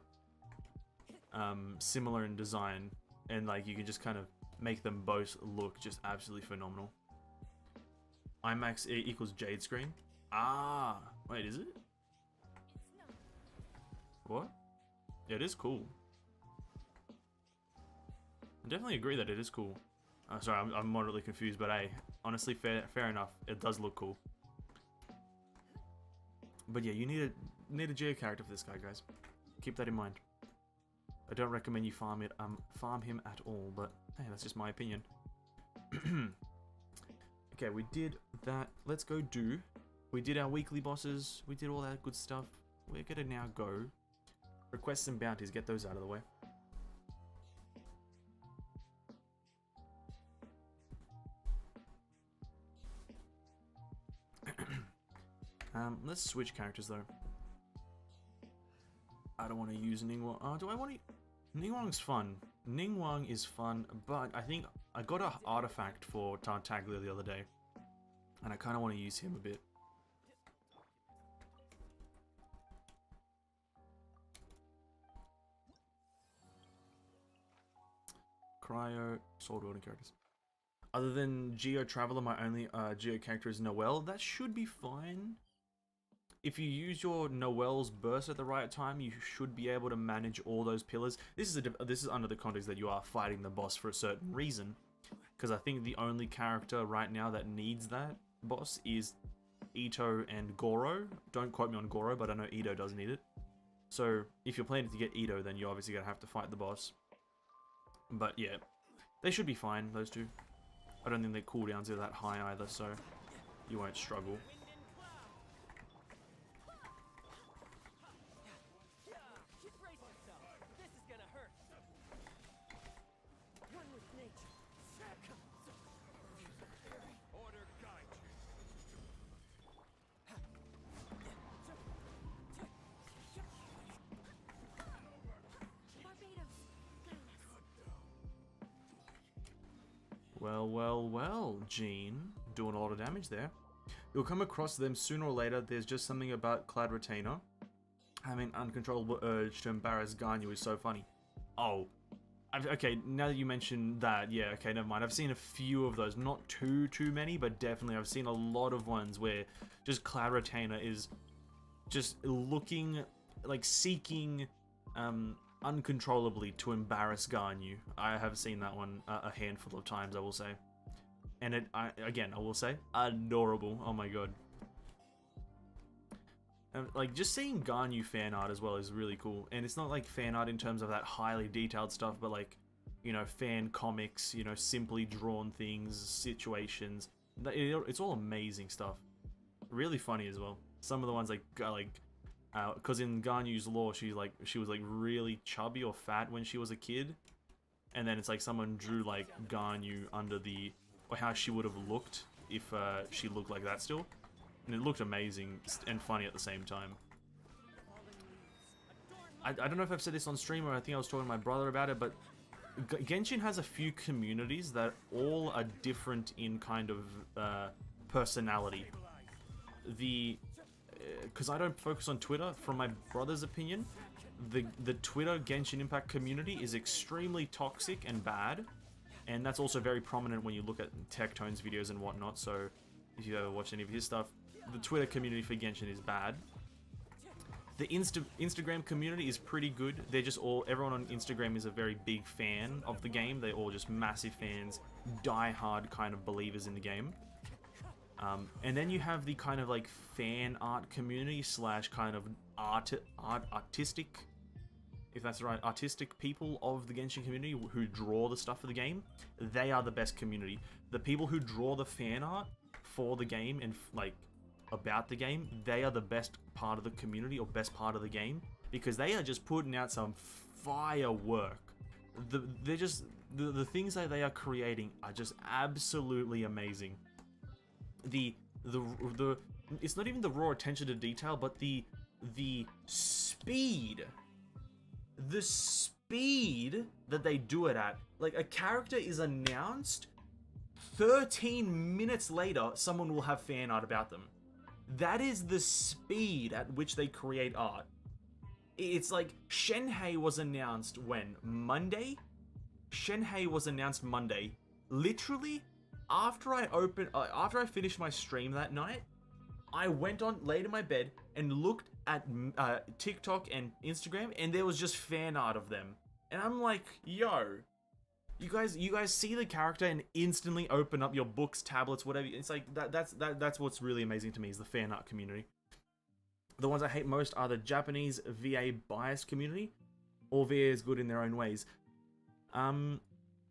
design, and like you can just kind of make them both look just absolutely phenomenal. IMAX equals Jade screen. Ah, wait, is it? It's not. What? Yeah, it is cool. I definitely agree that it is cool. Sorry, I'm moderately confused, but hey, honestly, fair enough. It does look cool. But yeah, you need a Geo character for this guy, guys. Keep that in mind. I don't recommend you farm him at all, but hey, that's just my opinion. Okay, we did that. Let's go do. We did our weekly bosses. We did all that good stuff. We're gonna now go requests and bounties. Get those out of the way. Let's switch characters though. I don't want to use Ningguang. Do I want to? Ningguang's fun. Ningguang is fun, but I think I got an artifact for Tartaglia the other day, and I kind of want to use him a bit. Cryo, sword wielding characters. Other than Geo Traveler, my only Geo character is Noelle. That should be fine. If you use your Noelle's burst at the right time, you should be able to manage all those pillars. This is under the context that you are fighting the boss for a certain reason. Because I think the only character right now that needs that boss is Ito and Goro. Don't quote me on Goro, but I know Ito does need it. So if you're planning to get Ito, then you're obviously going to have to fight the boss. But yeah, they should be fine, those two. I don't think their cooldowns are that high either, so you won't struggle. Well, well, well, Gene. Doing a lot of damage there. You'll come across them sooner or later. There's just something about Clad Retainer. Having uncontrollable urge to embarrass Ganyu is so funny. Oh. Okay, now that you mentioned that, yeah, okay, never mind. I've seen a few of those. Not too many, but definitely I've seen a lot of ones where just Clad Retainer is just looking, like seeking uncontrollably to embarrass Ganyu. I have seen that one a handful of times, I will say. And again, I will say, adorable. Oh my god. Like, just seeing Ganyu fan art as well is really cool. And it's not like fan art in terms of that highly detailed stuff, but like, you know, fan comics, you know, simply drawn things, situations. It's all amazing stuff. Really funny as well. Some of the ones because in Ganyu's lore, she was like really chubby or fat when she was a kid. And then it's like someone drew like Ganyu or how she would have looked if she looked like that still. And it looked amazing and funny at the same time. I don't know if I've said this on stream or I think I was talking to my brother about it, but Genshin has a few communities that all are different in kind of personality. Because I don't focus on Twitter, from my brother's opinion, the Twitter Genshin Impact community is extremely toxic and bad. And that's also very prominent when you look at Tectone's videos and whatnot, so if you ever watched any of his stuff, the Twitter community for Genshin is bad. The Instagram community is pretty good. They're just everyone on Instagram is a very big fan of the game. They're all just massive fans, die-hard kind of believers in the game. And then you have the kind of like fan art community slash kind of artistic, if that's right, artistic people of the Genshin community who draw the stuff for the game. They are the best community. The people who draw the fan art for the game and like about the game, they are the best part of the community or best part of the game because they are just putting out some firework. The things that they are creating are just absolutely amazing. It's not even the raw attention to detail, but the speed that they do it at. Like, a character is announced, 13 minutes later someone will have fan art about them. That is the speed at which they create art. It's like Shenhei was announced when? Monday? Shenhei was announced Monday. Literally, after I finished my stream that night, I laid in my bed and looked at TikTok and Instagram, and there was just fan art of them. And I'm like, yo, you guys see the character and instantly open up your books, tablets, whatever. It's like that's what's really amazing to me is the fan art community. The ones I hate most are the Japanese VA biased community. All VA is good in their own ways.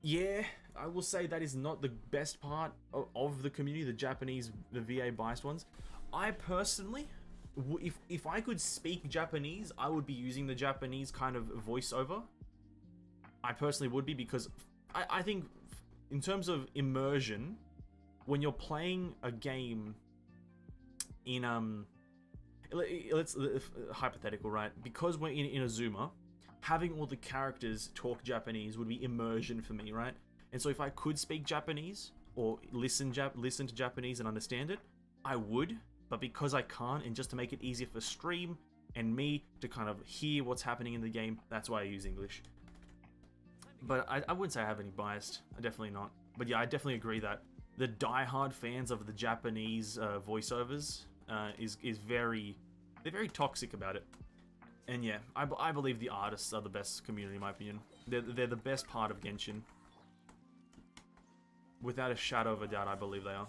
Yeah, I will say that is not the best part of the community, the VA biased ones. I personally, if I could speak Japanese, I would be using the Japanese kind of voiceover. I personally would be, because I think in terms of immersion, when you're playing a game in let's hypothetical, right? Because we're in Azuma, having all the characters talk Japanese would be immersion for me, right? And so if I could speak Japanese or listen to Japanese and understand it, I would. But because I can't, and just to make it easier for stream and me to kind of hear what's happening in the game, that's why I use English. But I wouldn't say I have any bias. Definitely not. But yeah, I definitely agree that the die-hard fans of the Japanese voiceovers they're very toxic about it. And yeah, I believe the artists are the best community in my opinion. They're the best part of Genshin. Without a shadow of a doubt, I believe they are.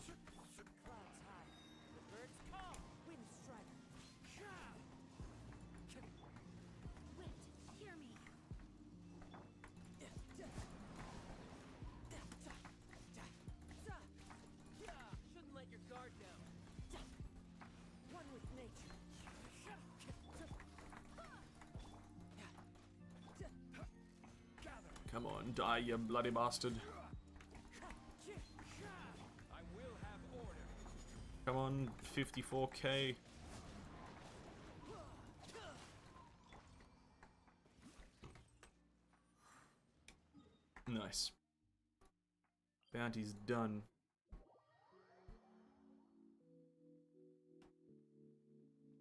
Come on, die, you bloody bastard. Come on, 54k. Nice. Bounty's done.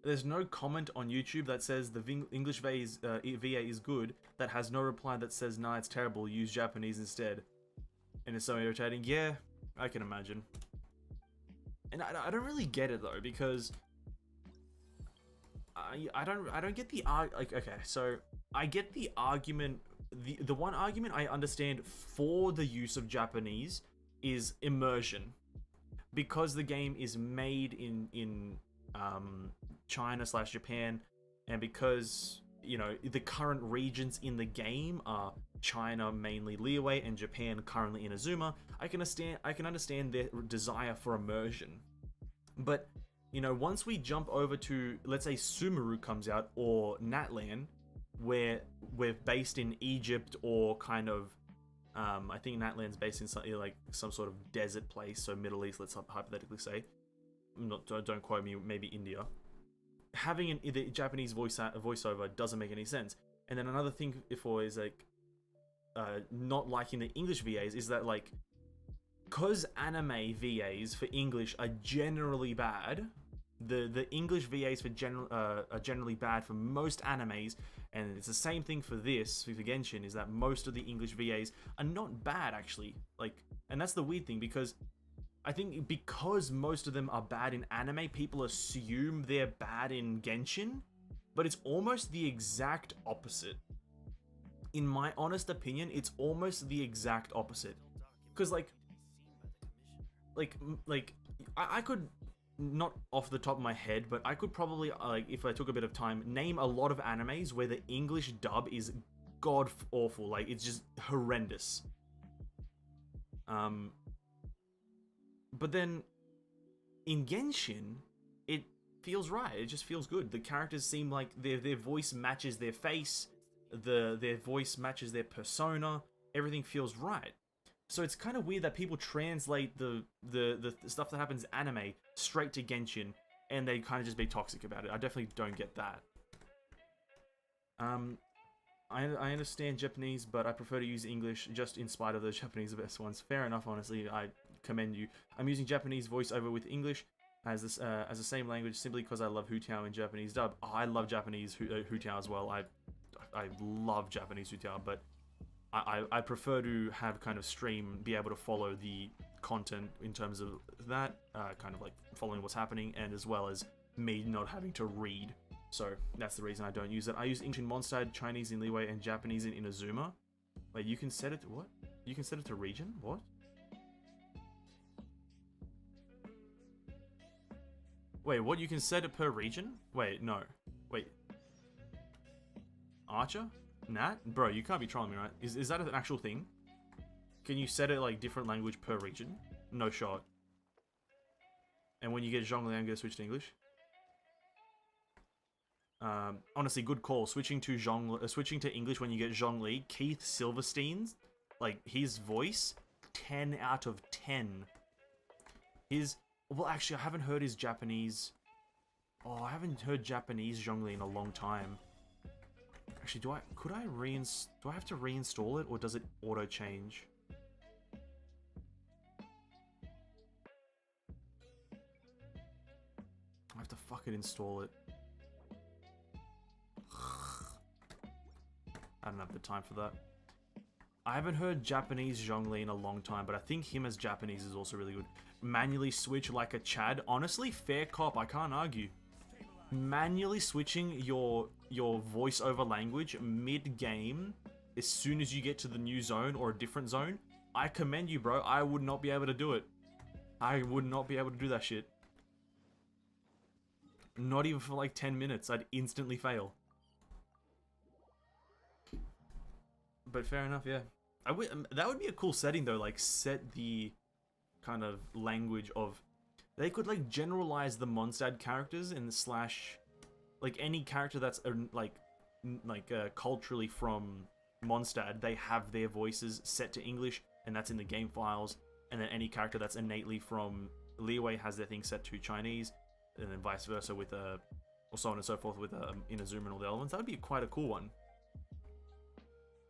There's no comment on YouTube that says the English VA is good that has no reply that says, nah, it's terrible, use Japanese instead. And it's so irritating. Yeah, I can imagine. And I don't really get it though, because I don't get the like, okay, so I get the argument. The one argument I understand for the use of Japanese is immersion, because the game is made in China / Japan, and because, you know, the current regions in the game are China, mainly Liyue, and Japan, currently Inazuma. I can understand their desire for immersion. But, you know, once we jump over to, let's say, Sumeru comes out, or Natlan, where we're based in Egypt, or kind of, I think Natlan's based in some sort of desert place, so Middle East, let's hypothetically say. Don't quote me, maybe India. Having the Japanese voiceover doesn't make any sense. And then another thing is like, not liking the English VAs is that, like, because anime VAs for English are generally bad, the English VAs are generally bad for most animes, and it's the same thing for this, for Genshin, is that most of the English VAs are not bad, actually. Like, and that's the weird thing, because I think because most of them are bad in anime, people assume they're bad in Genshin, but it's almost the exact opposite. In my honest opinion, it's almost the exact opposite. Because, like, I could, not off the top of my head, but I could probably, like, if I took a bit of time, name a lot of animes where the English dub is god awful. Like, it's just horrendous. But then, in Genshin, it feels right. It just feels good. The characters seem like their voice matches their face, their voice matches their persona. Everything feels right. So it's kind of weird that people translate the stuff that happens in anime straight to Genshin, and they kind of just be toxic about it. I definitely don't get that. I understand Japanese, but I prefer to use English just in spite of the Japanese the best ones. Fair enough, honestly. I commend you. I'm using Japanese voiceover with English as the same language simply because I love Hutao in Japanese dub. Oh, I love Japanese Hutao as well. I love Japanese Hutao, but I prefer to have kind of stream be able to follow the content in terms of that, kind of like following what's happening, and as well as me not having to read. So that's the reason I don't use it. I use English in Mondstadt, Chinese in Liyue, and Japanese in Inazuma. Wait, you can set it to what? You can set it to region? What? Wait, what? You can set it per region? Wait, no. Wait. Archer? Nat? Bro, you can't be trolling me, right? Is that an actual thing? Can you set it like different language per region? No shot. And when you get Zhongli, I'm gonna switch to English. Honestly, good call. Switching to English when you get Zhongli. Keith Silverstein's, like, his voice, 10 out of 10. Well, actually, I haven't heard his Japanese. Oh, I haven't heard Japanese Zhongli in a long time. Actually, do I have to reinstall it, or does it auto change? I have to fucking install it. I don't have the time for that. I haven't heard Japanese Zhongli in a long time, but I think him as Japanese is also really good. Manually switch like a Chad. Honestly, fair cop, I can't argue. Manually switching your voiceover language mid-game, as soon as you get to the new zone or a different zone, I commend you, bro. I would not be able to do it. I would not be able to do that shit. Not even for like 10 minutes. I'd instantly fail. But fair enough, yeah. That would be a cool setting though, like set the kind of language of... They could like generalize the Mondstadt characters in the / like any character that's culturally from Mondstadt, they have their voices set to English, and that's in the game files. And then any character that's innately from Liyue has their thing set to Chinese, and then vice versa with or so on and so forth with Inazuma and all the other ones. That would be quite a cool one.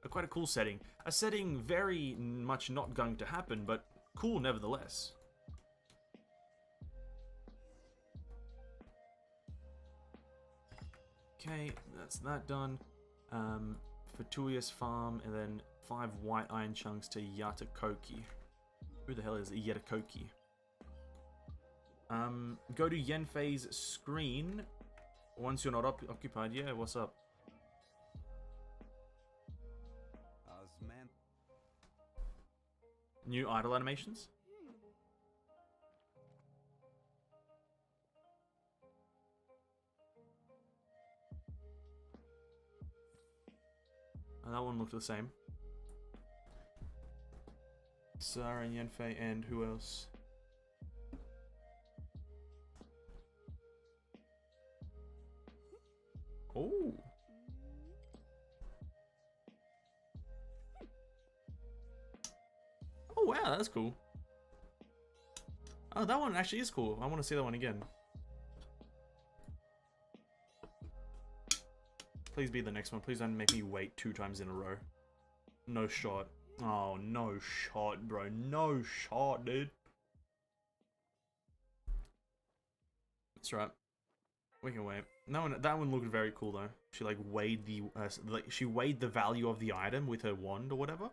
Quite a cool setting. A setting very much not going to happen, but cool nevertheless. Okay, that's that done. Fatuius Farm, and then 5 white iron chunks to Yatakoki. Who the hell is Yatakoki? Go to Yenfei's screen once you're not occupied. Yeah, what's up? Osman. New idle animations? Oh, that one looked the same. Sarah and Yenfei, and who else? Oh. Oh wow, that's cool. Oh, that one actually is cool. I want to see that one again. Please be the next one. Please don't make me wait 2 times in a row. No shot. Oh, no shot, bro. No shot, dude. That's right. We can wait. That one looked very cool though. She like weighed the she weighed the value of the item with her wand or whatever.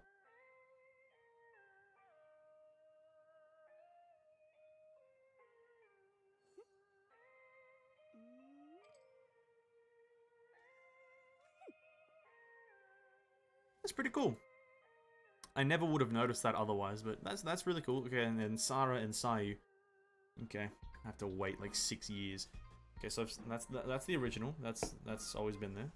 That's pretty cool. I never would have noticed that otherwise, but that's really cool. Okay, and then Sarah and Sayu. Okay, I have to wait like 6 years. Okay, so that's the original. That's always been there.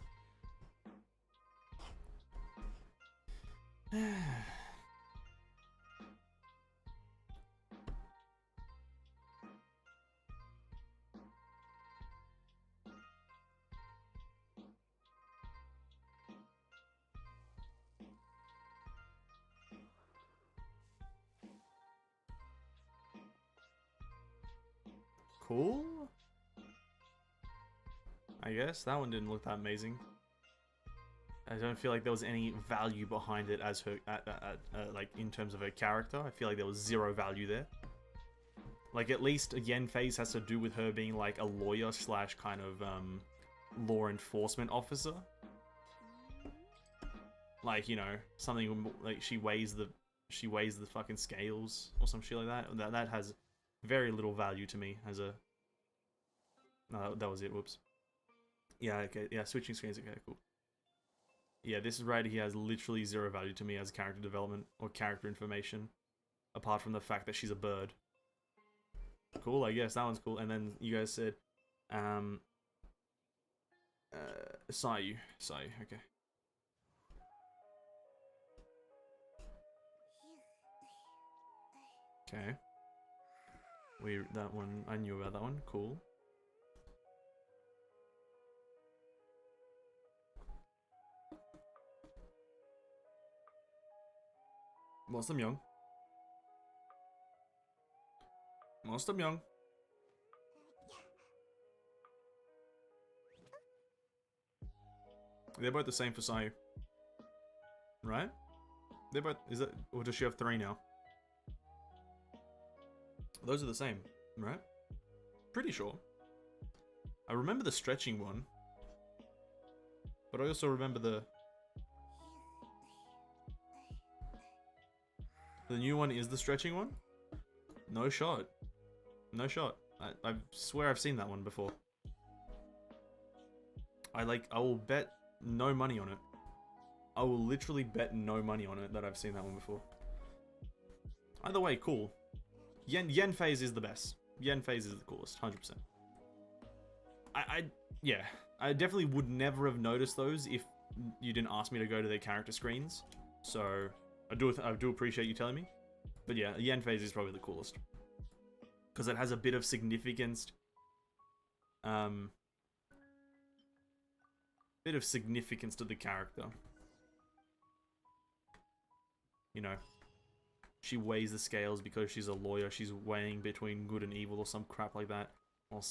Cool. I guess that one didn't look that amazing. I don't feel like there was any value behind it as her, like in terms of her character. I feel like there was 0 value there. Like at least Yenfei's has to do with her being like a lawyer slash kind of law enforcement officer. Like, you know, something like she weighs the fucking scales or some shit like that. That has very little value to me as a. No, that was it. Whoops. Yeah, okay, yeah, switching screens, okay, cool. Yeah, this is right, he has literally 0 value to me as character development or character information, apart from the fact that she's a bird. Cool, I guess, that one's cool. And then you guys said, Sayu, okay. Okay. That one, I knew about that one, cool. Young. They're both the same for Sayu. Right? They're both, or does she have 3 now? Those are the same, right? Pretty sure. I remember the stretching one. But I also remember the new one is the stretching one? No shot. No shot. I swear I've seen that one before. I will bet no money on it. I will literally bet no money on it that I've seen that one before. Either way, cool. Yenfei's is the best. Yenfei's is the coolest, 100%. Yeah, I definitely would never have noticed those if you didn't ask me to go to their character screens. So I do appreciate you telling me. But yeah, Yenfei's is probably the coolest. Because it has a bit of significance. Bit of significance to the character. You know. She weighs the scales because she's a lawyer. She's weighing between good and evil or some crap like that. While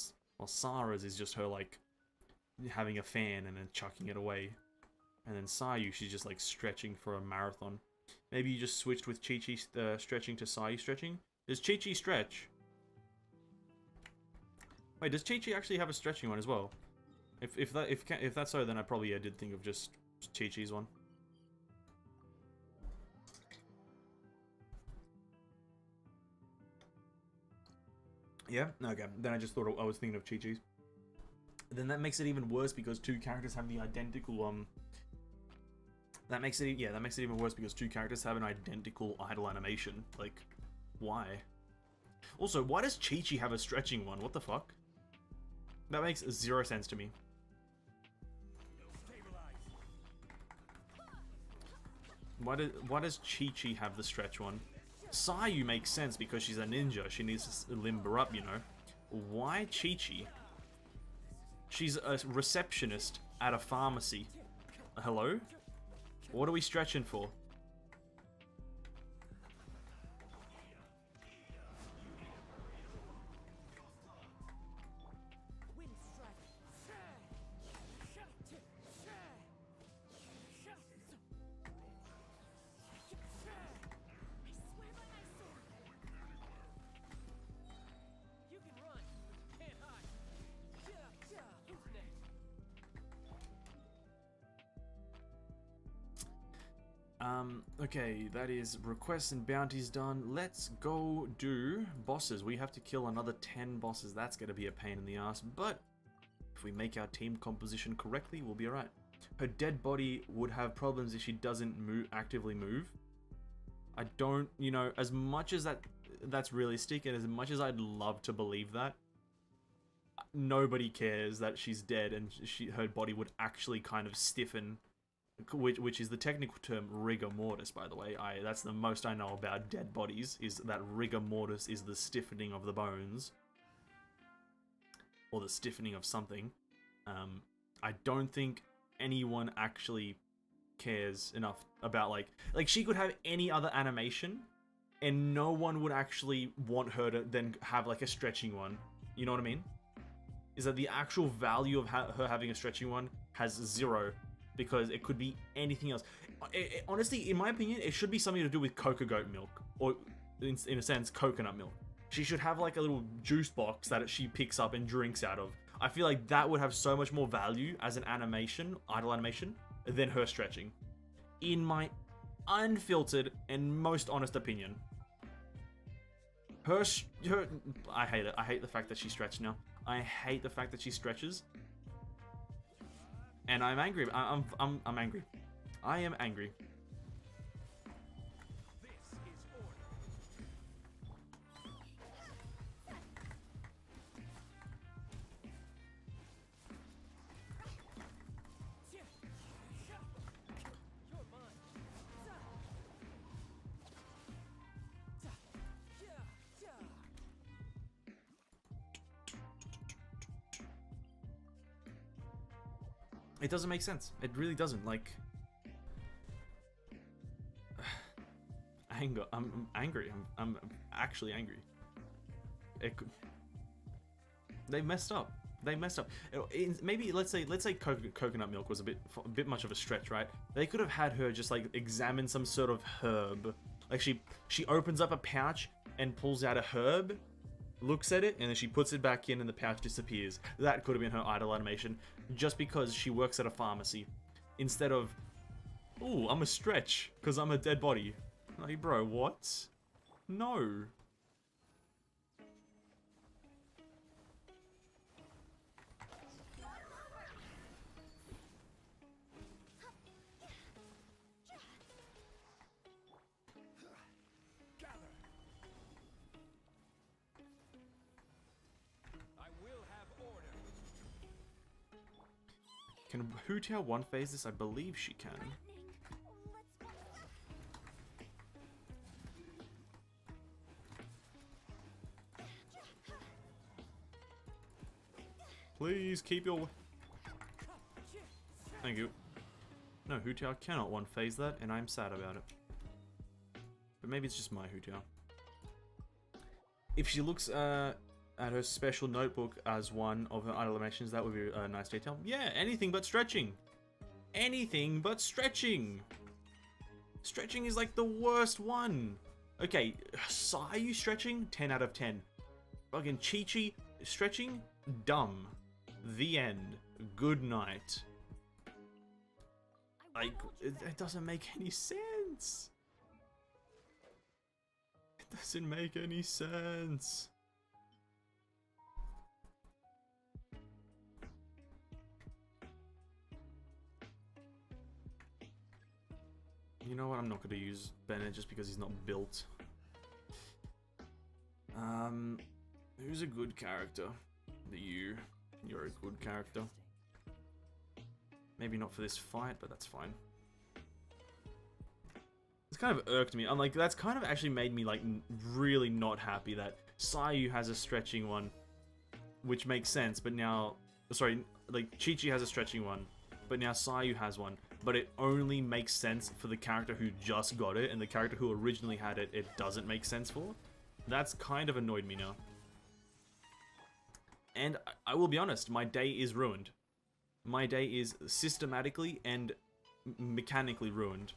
Sarah's is just her, like, having a fan and then chucking it away. And then Sayu, she's just, like, stretching for a marathon. Maybe you just switched with Chi-Chi stretching to Sai stretching. Does Chi-Chi stretch? Wait, does Chi-Chi actually have a stretching one as well? If that's so, then I probably did think of just Chi-Chi's one. Yeah? Okay. Then I just thought I was thinking of Chi-Chi's. Then that makes it even worse because two characters have the identical, That makes it even worse because two characters have an identical idle animation. Like, why? Also, why does Chi-Chi have a stretching one? What the fuck? That makes zero sense to me. Why does Chi-Chi have the stretch one? Sayu makes sense because she's a ninja. She needs to limber up, you know. Why Chi-Chi? She's a receptionist at a pharmacy. Hello? What are we stretching for? Okay, that is requests and bounties done. Let's go do bosses. We have to kill another 10 bosses. That's gonna be a pain in the ass, but if we make our team composition correctly, we'll be alright. Her dead body would have problems if she doesn't actively move. I don't, you know, as much as that's realistic and as much as I'd love to believe that, nobody cares that she's dead and her body would actually kind of stiffen. Which is the technical term rigor mortis, by the way. That's the most I know about dead bodies, is that rigor mortis is the stiffening of the bones. Or the stiffening of something. I don't think anyone actually cares enough about, like she could have any other animation, and no one would actually want her to then have, like, a stretching one. You know what I mean? Is that the actual value of her having a stretching one has zero. Because it could be anything else. Honestly, in my opinion, it should be something to do with cocoa-goat milk. Or, in a sense, coconut milk. She should have like a little juice box that she picks up and drinks out of. I feel like that would have so much more value as an animation, idle animation, than her stretching. In my unfiltered and most honest opinion. I hate it. I hate the fact that she stretched now. I hate the fact that she stretches. And I'm angry. I'm angry. I am angry. It doesn't make sense. It really doesn't. Like, anger. I'm angry. I'm actually angry. They messed up. They messed up. Maybe let's say coconut milk was a bit much of a stretch, right? They could have had her just like examine some sort of herb. Like she opens up a pouch and pulls out a herb, looks at it, and then she puts it back in and the pouch disappears. That could have been her idle animation, just because she works at a pharmacy. Instead of, ooh, I'm a stretch, because I'm a dead body. Like, bro, what? No. Can Hu Tao one phase this? I believe she can. Please keep your... Thank you. No, Hu Tao cannot one phase that, and I'm sad about it. But maybe it's just my Hu Tao. If she looks at her special notebook as one of her idle animations, that would be a nice detail. Yeah, anything but stretching. Anything but stretching. Stretching is like the worst one. Okay, Sayu stretching, 10 out of 10. Fucking Chi-Chi stretching, dumb. The end. Good night. Like, it doesn't make any sense. It doesn't make any sense. You know what? I'm not going to use Bennett just because he's not built. Who's a good character? You're a good character. Maybe not for this fight, but that's fine. It's kind of irked me. I'm like, that's kind of actually made me like really not happy that Sayu has a stretching one, which makes sense. But now, sorry, like Chi-Chi has a stretching one, but now Sayu has one. But it only makes sense for the character who just got it, and the character who originally had it, it doesn't make sense for. That's kind of annoyed me now. And I will be honest, my day is ruined. My day is systematically and mechanically ruined.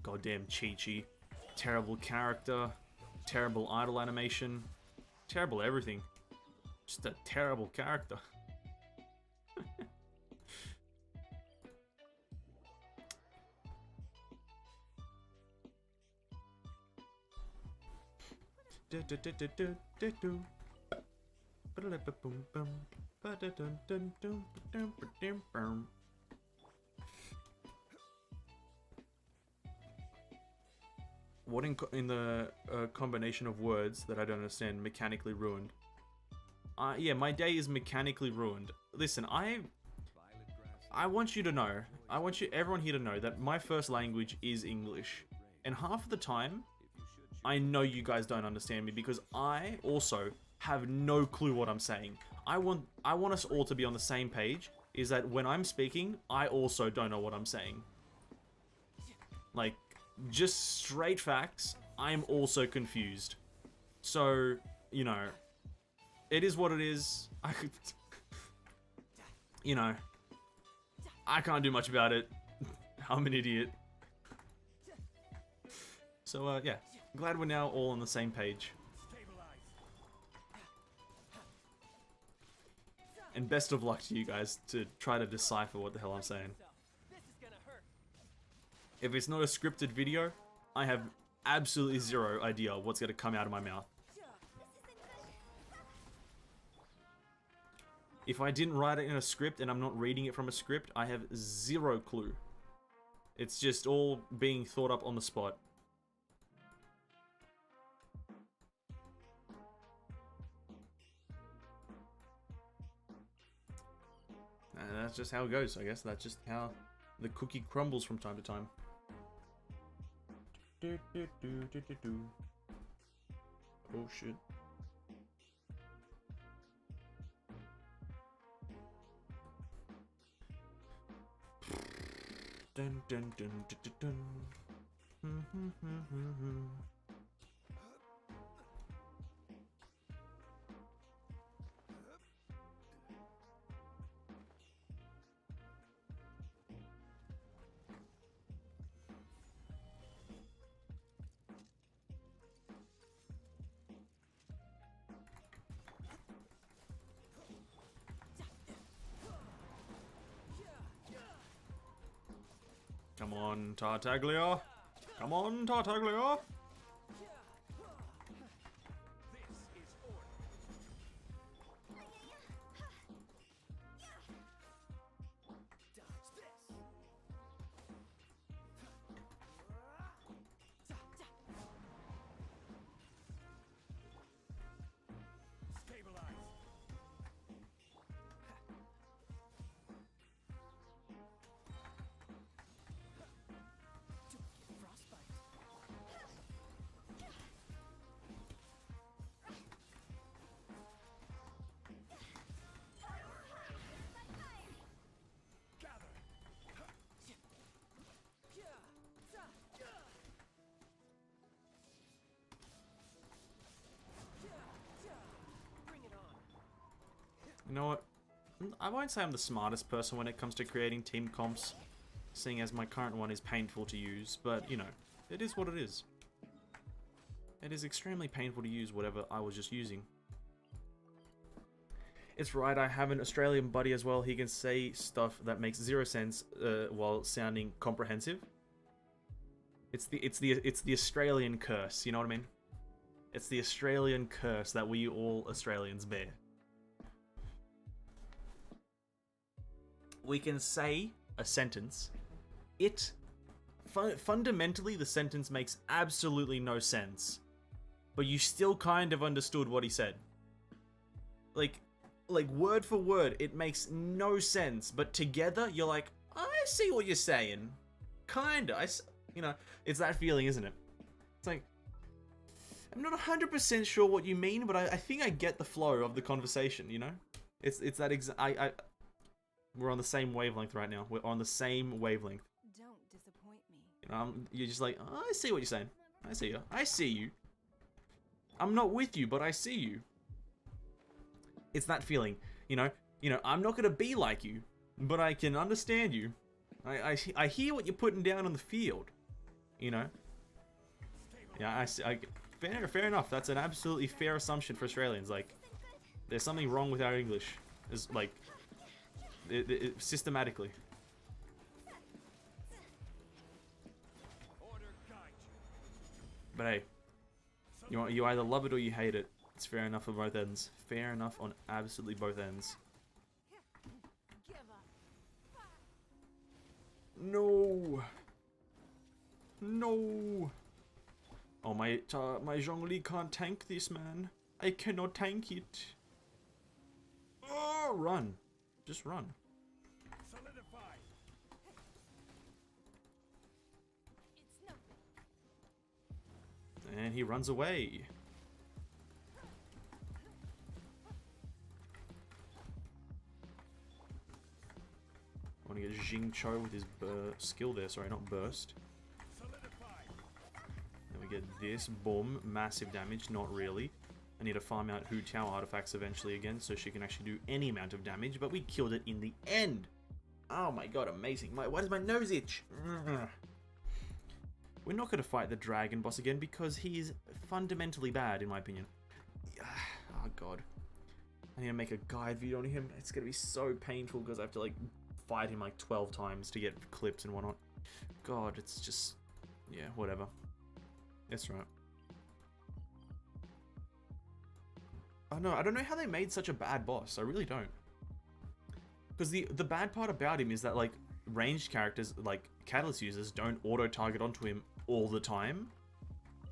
Goddamn Chi-Chi. Terrible character. Terrible idle animation. Terrible everything. Just a terrible character. What in the combination of words that I don't understand? Mechanically ruined. Yeah, my day is mechanically ruined. Listen, I want you to know, everyone here to know that my first language is English. And half of the time, I know you guys don't understand me because I also have no clue what I'm saying. I want us all to be on the same page, is that when I'm speaking, I also don't know what I'm saying. Like, just straight facts, I'm also confused. So, you know, it is what it is. You know, I can't do much about it. I'm an idiot. So, yeah. Glad we're now all on the same page. And best of luck to you guys to try to decipher what the hell I'm saying. If it's not a scripted video, I have absolutely zero idea what's gonna come out of my mouth. If I didn't write it in a script and I'm not reading it from a script, I have zero clue. It's just all being thought up on the spot. And that's just how it goes, I guess. That's just how the cookie crumbles from time to time. Oh shit. Dun dun dun dun dun dun. Come on, Tartaglia. Come on, Tartaglia. You know what? I won't say I'm the smartest person when it comes to creating team comps, seeing as my current one is painful to use, but, you know, it is what it is. It is extremely painful to use whatever I was just using. It's right, I have an Australian buddy as well. He can say stuff that makes zero sense while sounding comprehensive. It's the Australian curse, you know what I mean? It's the Australian curse that we all Australians bear. We can say a sentence. Fundamentally, the sentence makes absolutely no sense, but you still kind of understood what he said. Like word for word, it makes no sense, but together you're like, I see what you're saying. Kinda, you know, it's that feeling, isn't it? It's like, I'm not 100% sure what you mean, but I think I get the flow of the conversation, you know? It's that we're on the same wavelength right now. We're on the same wavelength. Don't disappoint me. You know, you're just like, oh, I see what you're saying. I see you. I see you. I'm not with you, but I see you. It's that feeling, you know, I'm not gonna be like you, but I can understand you. I hear what you're putting down on the field, you know. Yeah, fair enough. That's an absolutely fair assumption for Australians. Like, there's something wrong with our English, is like, systematically. But hey, you either love it or you hate it. It's fair enough on both ends. Fair enough on absolutely both ends. Give up. No. No. Oh, my Zhongli can't tank this, man. I cannot tank it. Oh, run. Just run. Solidify. It's no. And he runs away. I want to get Jing Cho with his skill there. Sorry, not burst. Solidify. Then we get this. Boom. Massive damage. Not really. I need to farm out Hu Tao artifacts eventually again so she can actually do any amount of damage. But we killed it in the end. Oh my god, amazing. Why does my nose itch? We're not going to fight the dragon boss again because he is fundamentally bad in my opinion. Oh god. I need to make a guide video on him. It's going to be so painful because I have to like fight him like 12 times to get clips and whatnot. God, it's just... yeah, whatever. That's right. I don't know how they made such a bad boss. I really don't. Because the bad part about him is that like ranged characters, like Catalyst users, don't auto-target onto him all the time.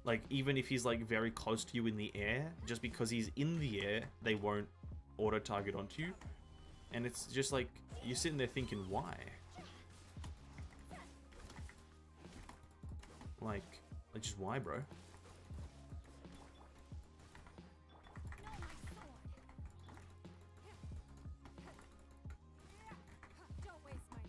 Like even if he's like very close to you in the air, just because he's in the air, they won't auto-target onto you. And it's just like, you're sitting there thinking, why? Like just why, bro? Don't waste my time.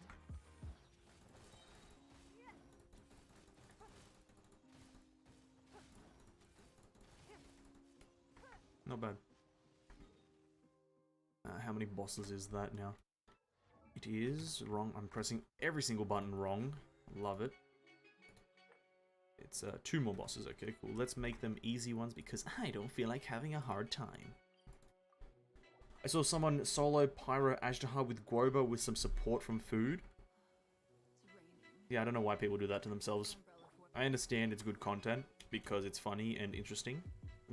Not bad. How many bosses is that now? It is wrong. I'm pressing every single button wrong. Love it. It's 2 more bosses. Okay, cool. Let's make them easy ones because I don't feel like having a hard time. I saw someone solo Pyro Ajdaha with Guoba with some support from food. It's raining. Yeah, I don't know why people do that to themselves. I understand it's good content because it's funny and interesting.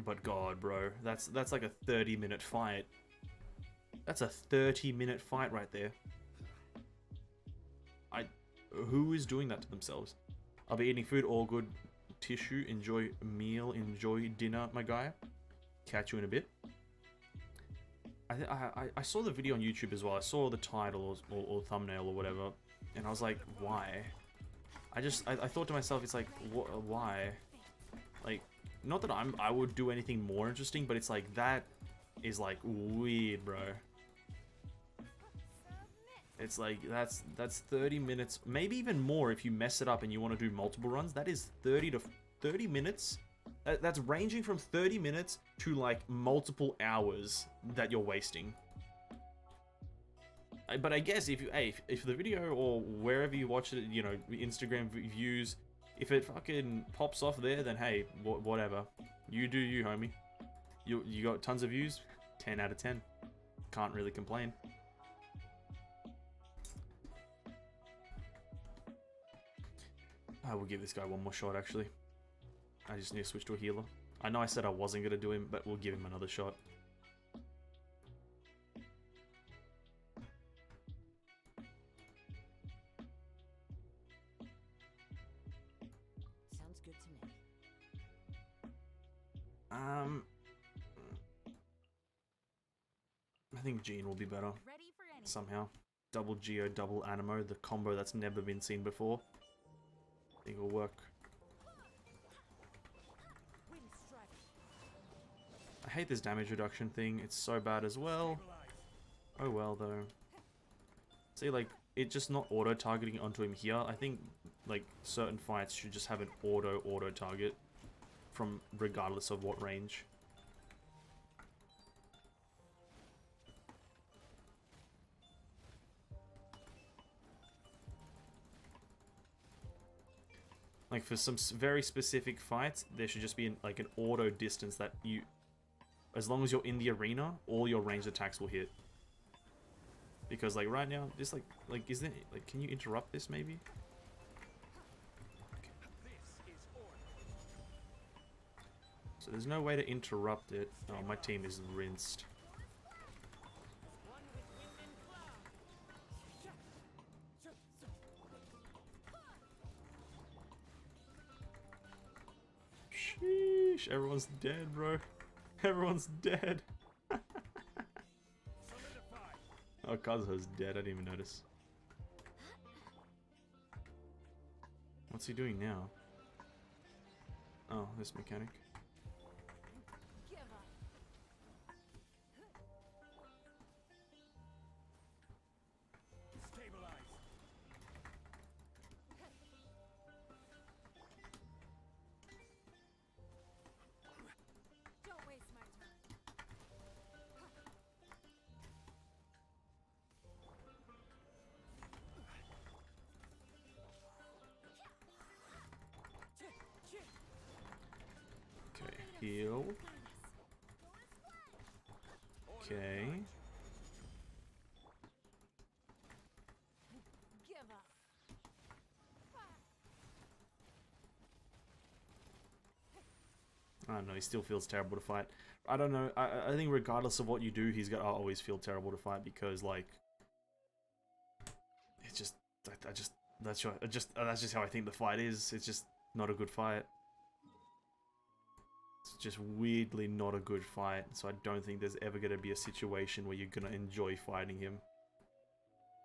But god, bro, that's like a 30-minute fight. That's a 30-minute fight right there. Who is doing that to themselves? I'll be eating food, all good. Tissue, enjoy meal, enjoy dinner, my guy. Catch you in a bit. I saw the video on YouTube as well. I saw the title or thumbnail or whatever, and I was like, why? I thought to myself, it's like, why? Like, not that I would do anything more interesting, but it's like, that is like weird, bro. It's like, that's 30 minutes, maybe even more if you mess it up and you want to do multiple runs. That is 30 minutes. That's ranging from 30 minutes to like multiple hours that you're wasting. But I guess if you, hey, if the video or wherever you watch it, you know, Instagram views, if it fucking pops off there, then hey, whatever. You do you, homie. You got tons of views, 10 out of 10. Can't really complain. I will give this guy one more shot, actually. I just need to switch to a healer. I know I said I wasn't going to do him, but we'll give him another shot. Sounds good to me. I think Jean will be better. Ready for any. Somehow. Double Geo, double Animo, the combo that's never been seen before. I think it'll work. Wind strike. I hate this damage reduction thing, it's so bad as well. Oh well though. See, like, it just not auto-targeting onto him here. I think, like, certain fights should just have an auto-target from regardless of what range. Like, for some very specific fights, there should just be like an auto distance that you... As long as you're in the arena, all your ranged attacks will hit. Because, like, right now, just like, is there... Like, can you interrupt this, maybe? So there's no way to interrupt it. Oh, my team is rinsed. Sheesh, everyone's dead, bro. Everyone's dead. Oh, Kazuha's dead, I didn't even notice. What's he doing now? Oh, this mechanic. Give up. Stabilize. Don't waste my time. Okay, heal. Okay. Give up. I don't know, he still feels terrible to fight. I don't know, I think regardless of what you do, he's gonna always feel terrible to fight because, like... It's just... That's just how I think the fight is. It's just not a good fight. It's just weirdly not a good fight, so I don't think there's ever going to be a situation where you're going to enjoy fighting him.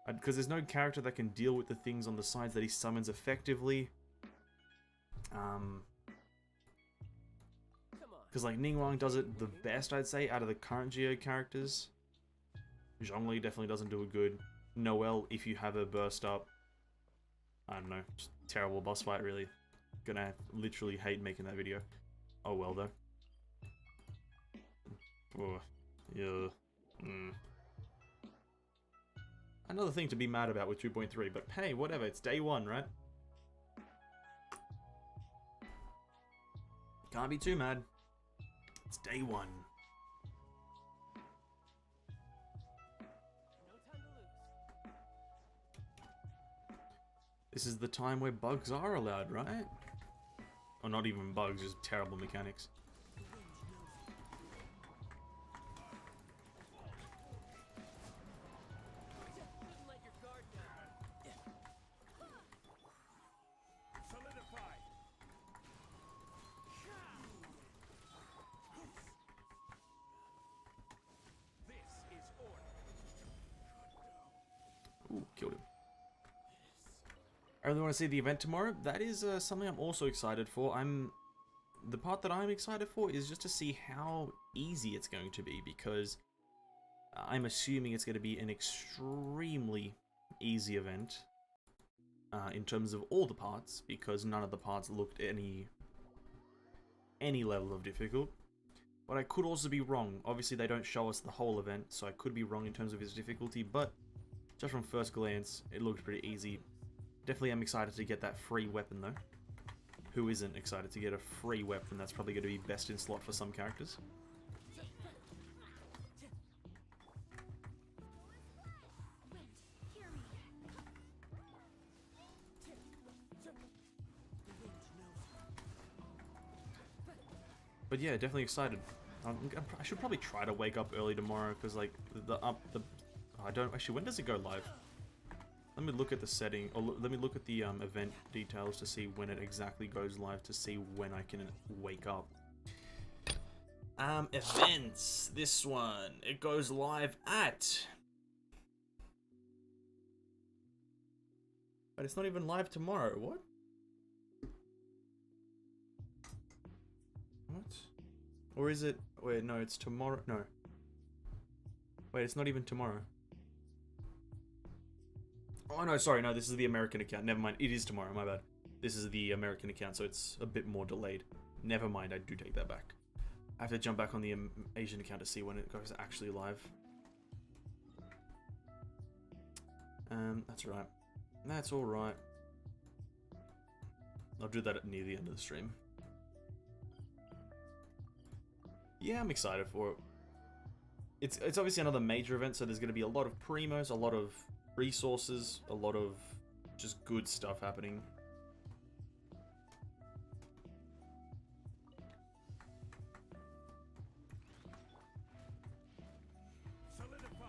Because there's no character that can deal with the things on the sides that he summons effectively. Because, like, Ningguang does it the best, I'd say, out of the current Geo characters. Zhongli definitely doesn't do it good. Noelle, if you have her burst up, I don't know, just terrible boss fight, really. Gonna literally hate making that video. Oh well, though. Oh, yeah. Another thing to be mad about with 2.3, but hey, whatever, it's day one, right? Can't be too mad. It's day one. This is the time where bugs are allowed, right? Or not even bugs, just terrible mechanics. Solidify. This is order. Ooh, killed him. I really want to see the event tomorrow. That is something I'm also excited for. The part that I'm excited for is just to see how easy it's going to be, because I'm assuming it's going to be an extremely easy event in terms of all the parts, because none of the parts looked any level of difficult. But I could also be wrong. Obviously, they don't show us the whole event, so I could be wrong in terms of its difficulty, but Just from first glance, it looked pretty easy. Definitely am excited to get that free weapon though. Who isn't excited to get a free weapon that's probably going to be best in slot for some characters? But yeah, definitely excited. I should probably try to wake up early tomorrow because like I don't actually. When does it go live? Let me look at the setting, or let me look at the event details to see when it exactly goes live to see when I can wake up. Events. This one. It goes live at. But it's not even live tomorrow. What? What? Or is it? Wait, no, it's tomorrow. No. Wait, it's not even tomorrow. Oh no, sorry, no, this is the American account. Never mind, it is tomorrow, my bad. This is the American account, so it's a bit more delayed. Never mind, I do take that back. I have to jump back on the Asian account to see when it goes actually live. That's right. That's alright. I'll do that near the end of the stream. Yeah, I'm excited for it. It's obviously another major event, so there's going to be a lot of primos, a lot of resources, a lot of just good stuff happening. Solidify.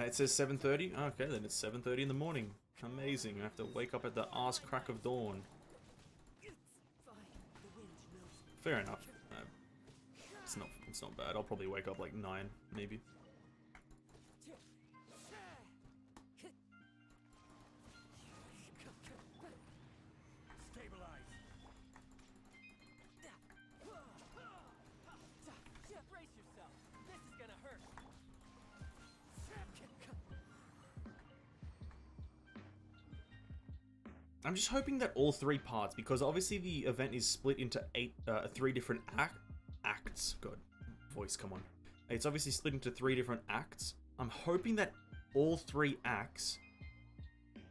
It says 7:30. Okay, then it's 7:30 in the morning. Amazing. I have to wake up at the arse crack of dawn. Fair enough. It's not bad. I'll probably wake up like 9, maybe. Stabilize. Brace yourself. This is gonna hurt. I'm just hoping that all 3 parts, because obviously the event is split into 3 different acts. God, voice, come on. It's obviously split into 3 different acts. I'm hoping that all 3 acts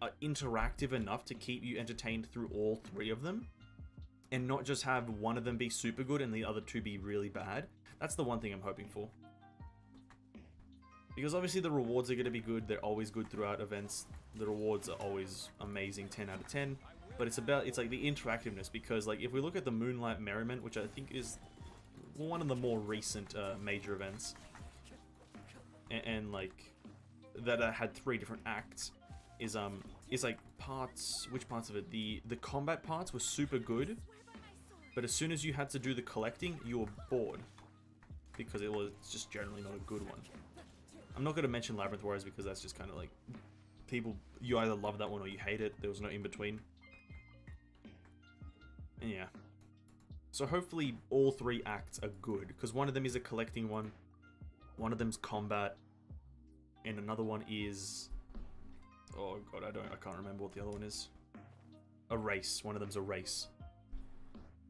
are interactive enough to keep you entertained through all 3 of them, and not just have one of them be super good and the other 2 be really bad. That's the one thing I'm hoping for. Because obviously the rewards are going to be good. They're always good throughout events. The rewards are always amazing, 10 out of 10. But it's like the interactiveness, because like if we look at the Moonlight Merriment, which I think is one of the more recent major events, and like that had 3 different acts, is like which parts of it? The combat parts were super good, but as soon as you had to do the collecting, you were bored because it was just generally not a good one. I'm not going to mention Labyrinth Warriors because that's just kind of like you either love that one or you hate it. There was no in between. And yeah. So hopefully all 3 acts are good, because one of them is a collecting one of them's combat, and another one is, oh god, I can't remember what the other one is. A race. One of them's a race.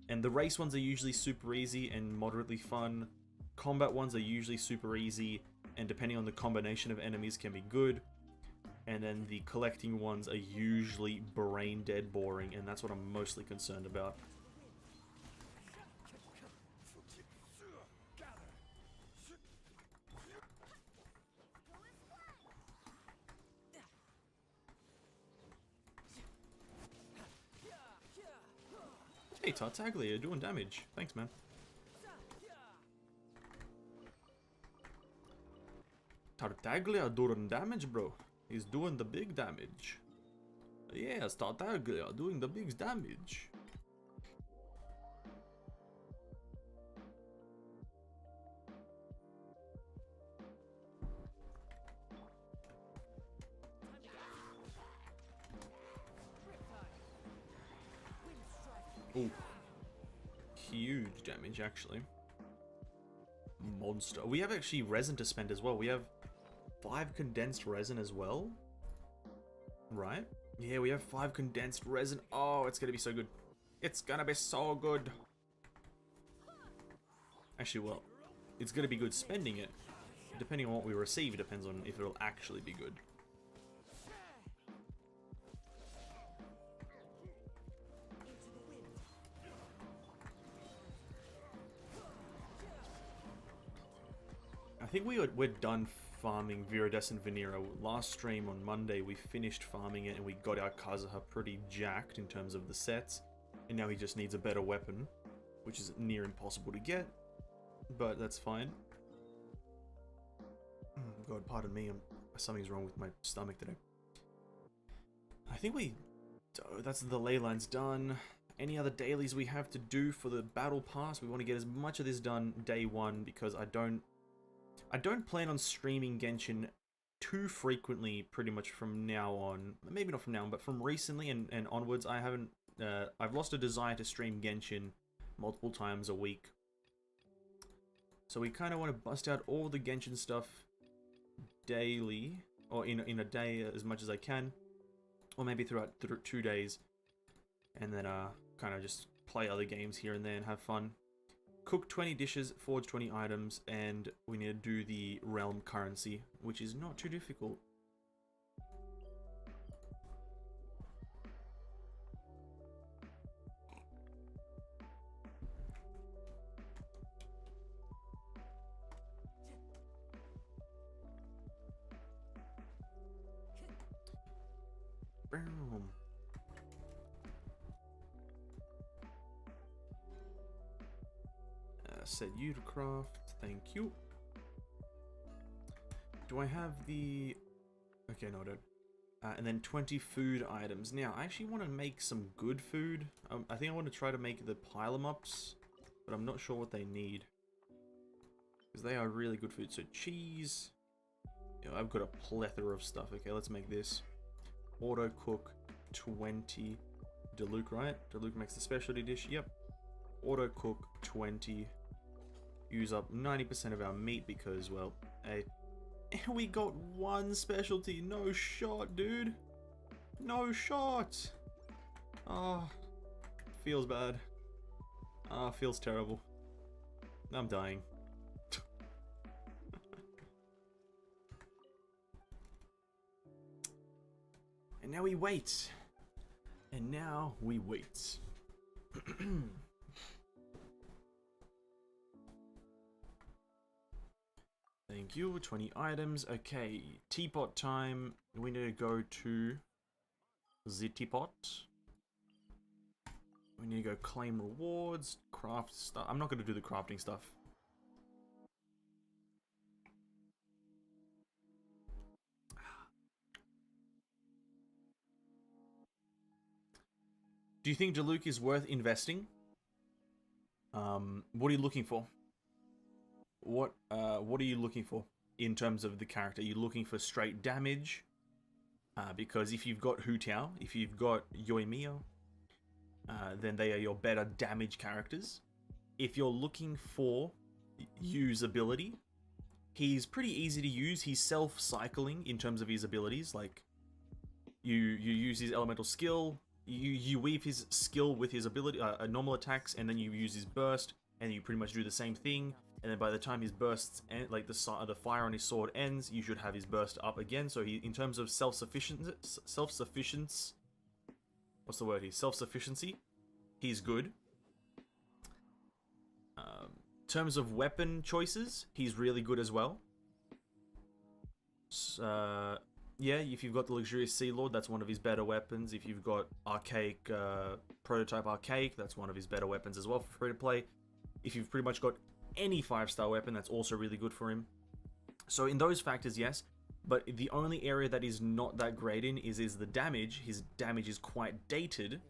And the race ones are usually super easy and moderately fun. Combat ones are usually super easy, and depending on the combination of enemies can be good. And then the collecting ones are usually brain dead boring, and that's what I'm mostly concerned about. Hey Tartaglia, you're doing damage. Thanks, man. Tartaglia doing damage, bro. He's doing the big damage. Yes, Tartaglia doing the big damage. Ooh. Huge damage, actually. Monster. We have actually resin to spend as well. We have 5 condensed resin as well. Right? Yeah, we have 5 condensed resin. Oh, it's gonna be so good. It's gonna be so good. Actually, well, it's going to be good spending it. Depending on what we receive, it depends on if it'll actually be good. I think we're done farming Viridescent Venera. Last stream on Monday, we finished farming it and we got our Kazuha pretty jacked in terms of the sets. And now he just needs a better weapon, which is near impossible to get, but that's fine. God, pardon me, something's wrong with my stomach today. I think that's the ley lines done. Any other dailies we have to do for the battle pass? We want to get as much of this done day one because I don't plan on streaming Genshin too frequently pretty much from now on. Maybe not from now on, but from recently and onwards, I've lost a desire to stream Genshin multiple times a week. So we kind of want to bust out all the Genshin stuff daily, or in a day as much as I can, or maybe throughout 2 days, and then kind of just play other games here and there and have fun. Cook 20 dishes, forge 20 items, and we need to do the realm currency, which is not too difficult. Boom. Set you to craft, thank you. Do I have the... Okay, no, I don't. And then 20 food items. Now, I actually want to make some good food. I think I want to try to make the pile-em-ups, but I'm not sure what they need. Because they are really good food. So cheese. You know, I've got a plethora of stuff. Okay, let's make this. Auto cook 20. Diluc, right? Diluc makes the specialty dish. Yep. Auto cook 20. Use up 90% of our meat because, well, hey. And we got one specialty. No shot, dude. No shot. Ah, feels bad. Ah, feels terrible. I'm dying. And now we wait. And now we wait. Thank you. 20 items. Okay, teapot time. We need to go to the teapot. We need to go claim rewards, craft stuff. I'm not going to do the crafting stuff. Do you think Diluc is worth investing? What are you looking for? What are you looking for in terms of the character? Are you looking for straight damage? Because if you've got Hu Tao, if you've got Yoimiya, then they are your better damage characters. If you're looking for usability, he's pretty easy to use. He's self-cycling in terms of his abilities. Like, you use his elemental skill, you weave his skill with his ability, normal attacks, and then you use his burst, and you pretty much do the same thing. And then by the time his bursts end, like the fire on his sword ends, you should have his burst up again. So he, in terms of self-sufficiency, what's the word here? Self-sufficiency, he's good. In terms of weapon choices, he's really good as well. Yeah, if you've got the Luxurious Sea Lord, that's one of his better weapons. If you've got Archaic, Prototype Archaic, that's one of his better weapons as well for free to play. If you've pretty much got any 5-star weapon, that's also really good for him. So in those factors, yes, but the only area that is not that great in is the damage. His damage is quite dated.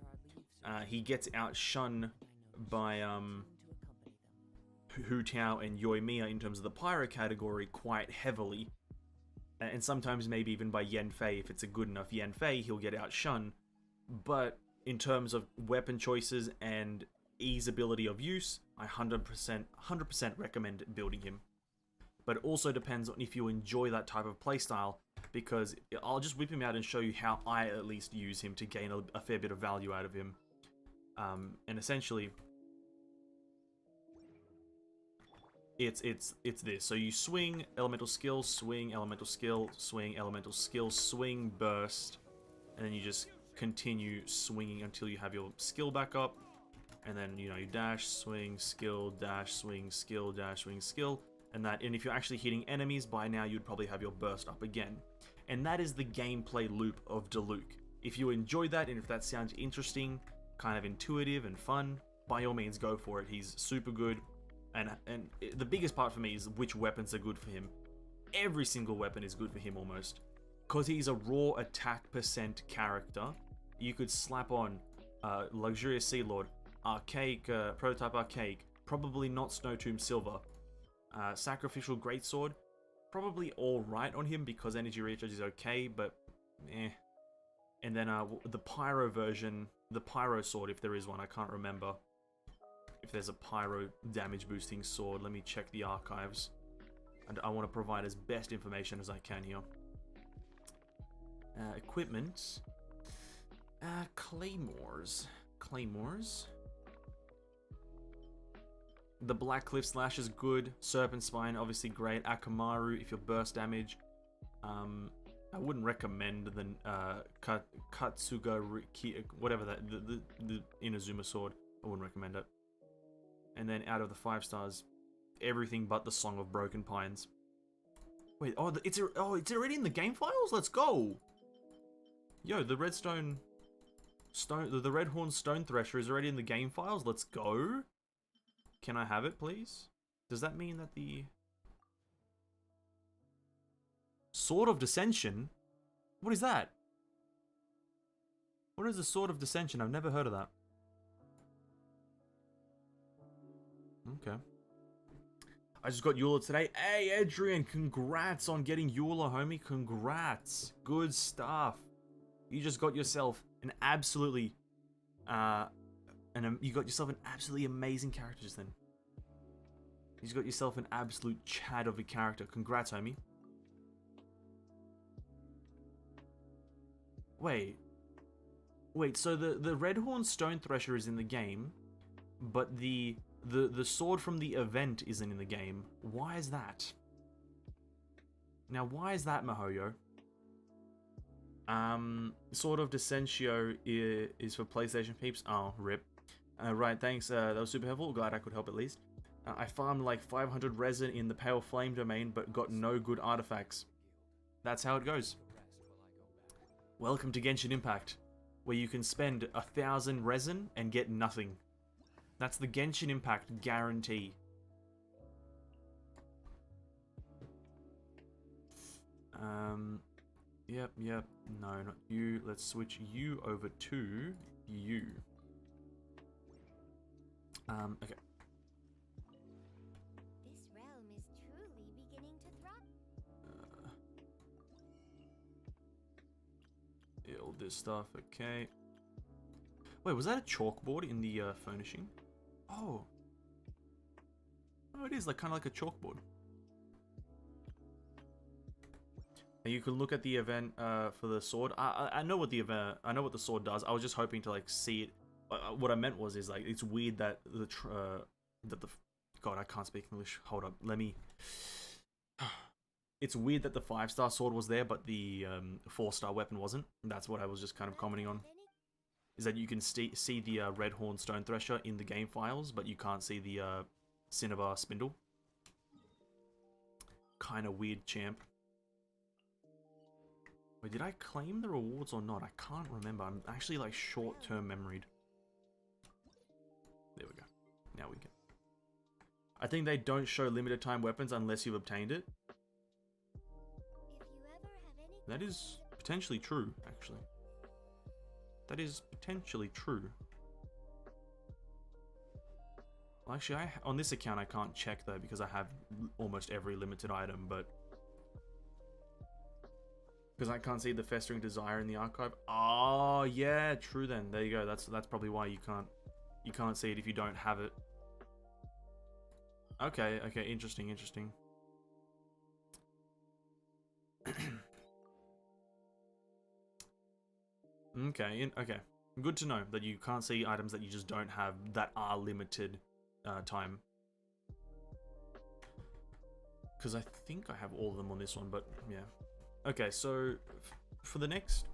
He gets outshone by Hu Tao and Yoimiya in terms of the pyro category quite heavily. And sometimes maybe even by Yanfei. If it's a good enough Yanfei, he'll get outshone. But in terms of weapon choices and easeability of use, I 100% recommend building him. But it also depends on if you enjoy that type of playstyle, because I'll just whip him out and show you how I at least use him to gain a fair bit of value out of him. And essentially, it's this. So you swing, elemental skill, swing, elemental skill, swing, elemental skill, swing, burst, and then you just continue swinging until you have your skill back up, and then you know you dash, swing, skill, dash, swing, skill, dash, swing, skill, and if you're actually hitting enemies, by now you'd probably have your burst up again. And that is the gameplay loop of Diluc. If you enjoy that and if that sounds interesting, kind of intuitive and fun, by all means go for it. He's super good. And the biggest part for me is which weapons are good for him. Every single weapon is good for him almost. Because he's a raw attack percent character. You could slap on Luxurious Sea Lord, Archaic, Prototype Archaic, probably not Snow Tomb Silver, Sacrificial Greatsword, probably alright on him because energy recharge is okay, but eh. And then the Pyro version, the Pyro Sword, if there is one, I can't remember if there's a Pyro damage boosting sword. Let me check the archives. And I want to provide as best information as I can here. Equipment. Claymores. The Black Cliff Slash is good. Serpent Spine, obviously great. Akamaru, if you're burst damage. I wouldn't recommend the Katsuga whatever the Inazuma sword. I wouldn't recommend it. And then out of the 5 stars, everything but the Song of Broken Pines. Wait, it's already in the game files. Let's go. Yo, the Redhorn Stone Thresher is already in the game files. Let's go. Can I have it, please? Does that mean that the Sword of Dissension? What is that? What is the Sword of Dissension? I've never heard of that. Okay. I just got Eula today. Hey, Adrian, congrats on getting Eula, homie. Congrats. Good stuff. You just got yourself an absolutely, you got yourself an absolutely amazing character just then. You just got yourself an absolute Chad of a character. Congrats, homie. Wait, so the Redhorn Stone Thresher is in the game, but the sword from the event isn't in the game. Why is that? Now, why is that, Mihoyo? Sword of Dissension is for PlayStation peeps. Oh, rip. Right, thanks. That was super helpful. Glad I could help at least. I farmed like 500 resin in the Pale Flame domain, but got no good artifacts. That's how it goes. Welcome to Genshin Impact, where you can spend 1,000 resin and get nothing. That's the Genshin Impact guarantee. Yep. No, not you. Let's switch you over to you. Okay. This realm is truly beginning to thrive. All this stuff, okay. Wait, was that a chalkboard in the furnishing? Oh. Oh, it is like kind of like a chalkboard. And you can look at the event for the sword. I know what the event. I know what the sword does. I was just hoping to like see it. What I meant was like it's weird that God, I can't speak English. Hold up, let me. It's weird that the 5-star sword was there, but the 4-star weapon wasn't. That's what I was just kind of commenting on. Is that you can see the Redhorn Stone Thresher in the game files, but you can't see the Cinnabar Spindle. Kind of weird, champ. Wait, did I claim the rewards or not? I can't remember. I'm actually like short-term memoried. There we go. Now we can. I think they don't show limited time weapons unless you've obtained it. If you ever have any That is potentially true, actually. That is potentially true. Well, actually, on this account I can't check though because I have almost every limited item, but because I can't see the Festering Desire in the archive. Oh yeah, true then. There you go. That's probably why you can't see it if you don't have it. Okay, interesting. Okay. Good to know that you can't see items that you just don't have that are limited time. Because I think I have all of them on this one, but yeah. Okay, so for the next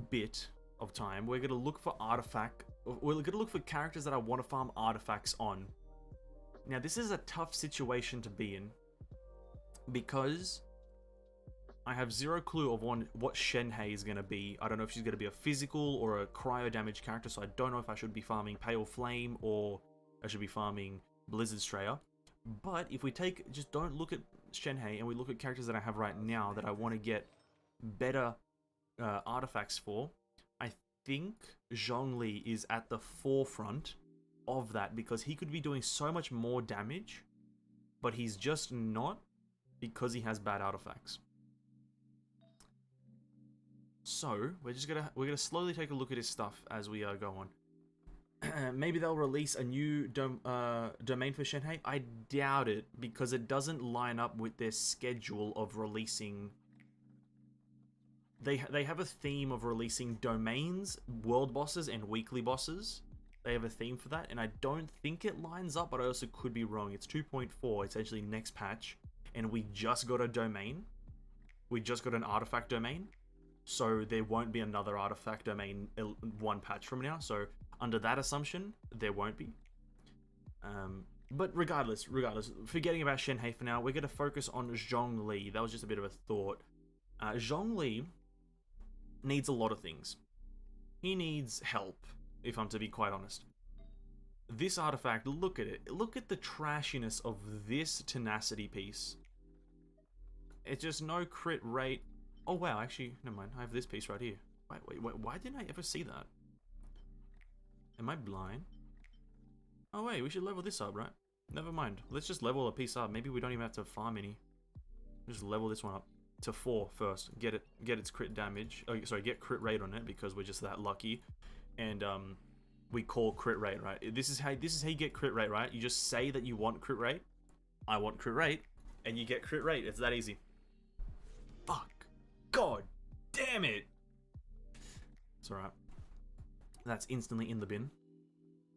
bit of time, we're going to look for we're going to look for characters that I want to farm artifacts on. Now, this is a tough situation to be in, because I have zero clue of what Shenhei is going to be. I don't know if she's going to be a physical or a cryo damage character, so I don't know if I should be farming Pale Flame or I should be farming Blizzard Strayer. But if we just don't look at Shenhei and we look at characters that I have right now that I want to get better artifacts for, I think Zhongli is at the forefront of that, because he could be doing so much more damage, but he's just not, because he has bad artifacts. So we're gonna slowly take a look at his stuff as we go on. Maybe they'll release a new domain for Shenhei. I doubt it, because it doesn't line up with their schedule of releasing. They have a theme of releasing domains, world bosses, and weekly bosses. They have a theme for that, and I don't think it lines up, but I also could be wrong. It's 2.4, it's actually next patch, and we just got a domain. We just got an artifact domain, so there won't be another artifact domain one patch from now, so under that assumption, there won't be. But regardless, forgetting about Shenhei for now, we're going to focus on Zhongli. That was just a bit of a thought. Zhongli needs a lot of things. He needs help, if I'm to be quite honest. This artifact, look at it. Look at the trashiness of this tenacity piece. It's just no crit rate. Oh wow, actually, never mind. I have this piece right here. Wait, why didn't I ever see that? Am I blind? Oh wait, we should level this up, right? Never mind. Let's just level a piece up. Maybe we don't even have to farm any. Just level this one up to 4 first. Get its crit damage. Oh, sorry, get crit rate on it, because we're just that lucky. And we call crit rate, right? This is how you get crit rate, right? You just say that you want crit rate. I want crit rate, and you get crit rate. It's that easy. Fuck. God damn it. It's alright. That's instantly in the bin.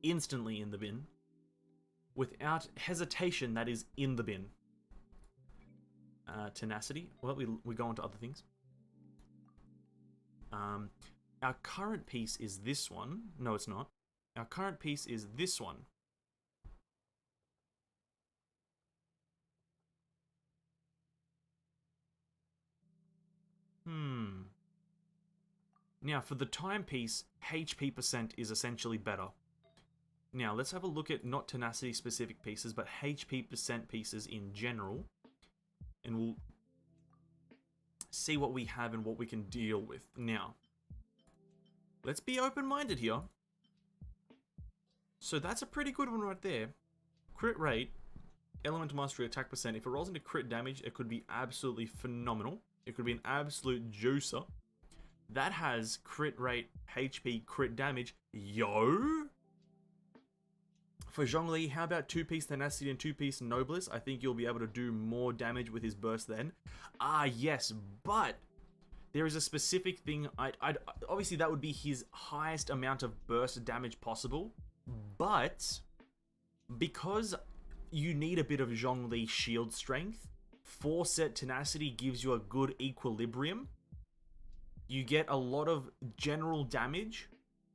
Instantly in the bin. Without hesitation, that is in the bin. Tenacity. Well, we go on to other things. Our current piece is this one. No, it's not. Our current piece is this one. Now, for the timepiece, HP percent is essentially better. Now, let's have a look at not tenacity specific pieces, but HP percent pieces in general. And we'll see what we have and what we can deal with. Now, let's be open-minded here. So that's a pretty good one right there. Crit rate, element mastery, attack percent. If it rolls into crit damage, it could be absolutely phenomenal. It could be an absolute juicer. That has crit rate, HP, crit damage. Yo! For Zhongli, how about 2-piece Tenacity and 2-piece Noblesse? I think you'll be able to do more damage with his burst then. Ah, yes, but there is a specific thing. Obviously, that would be his highest amount of burst damage possible. But because you need a bit of Zhongli shield strength, 4-set Tenacity gives you a good equilibrium. You get a lot of general damage,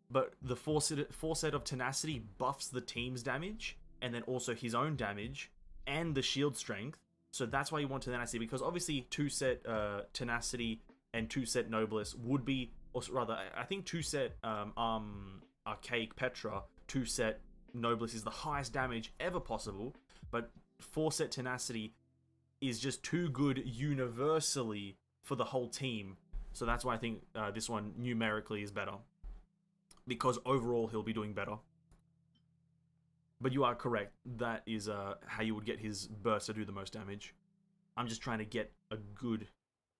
but the 4-set of Tenacity buffs the team's damage, and then also his own damage, and the shield strength. So that's why you want Tenacity, because obviously 2-set Tenacity and 2-set Noblesse would be, or rather, I think 2-set Archaic Petra, 2-set Noblesse is the highest damage ever possible, but 4-set Tenacity is just too good universally for the whole team. So that's why I think this one numerically is better. Because overall he'll be doing better. But you are correct. That is how you would get his burst to do the most damage. I'm just trying to get a good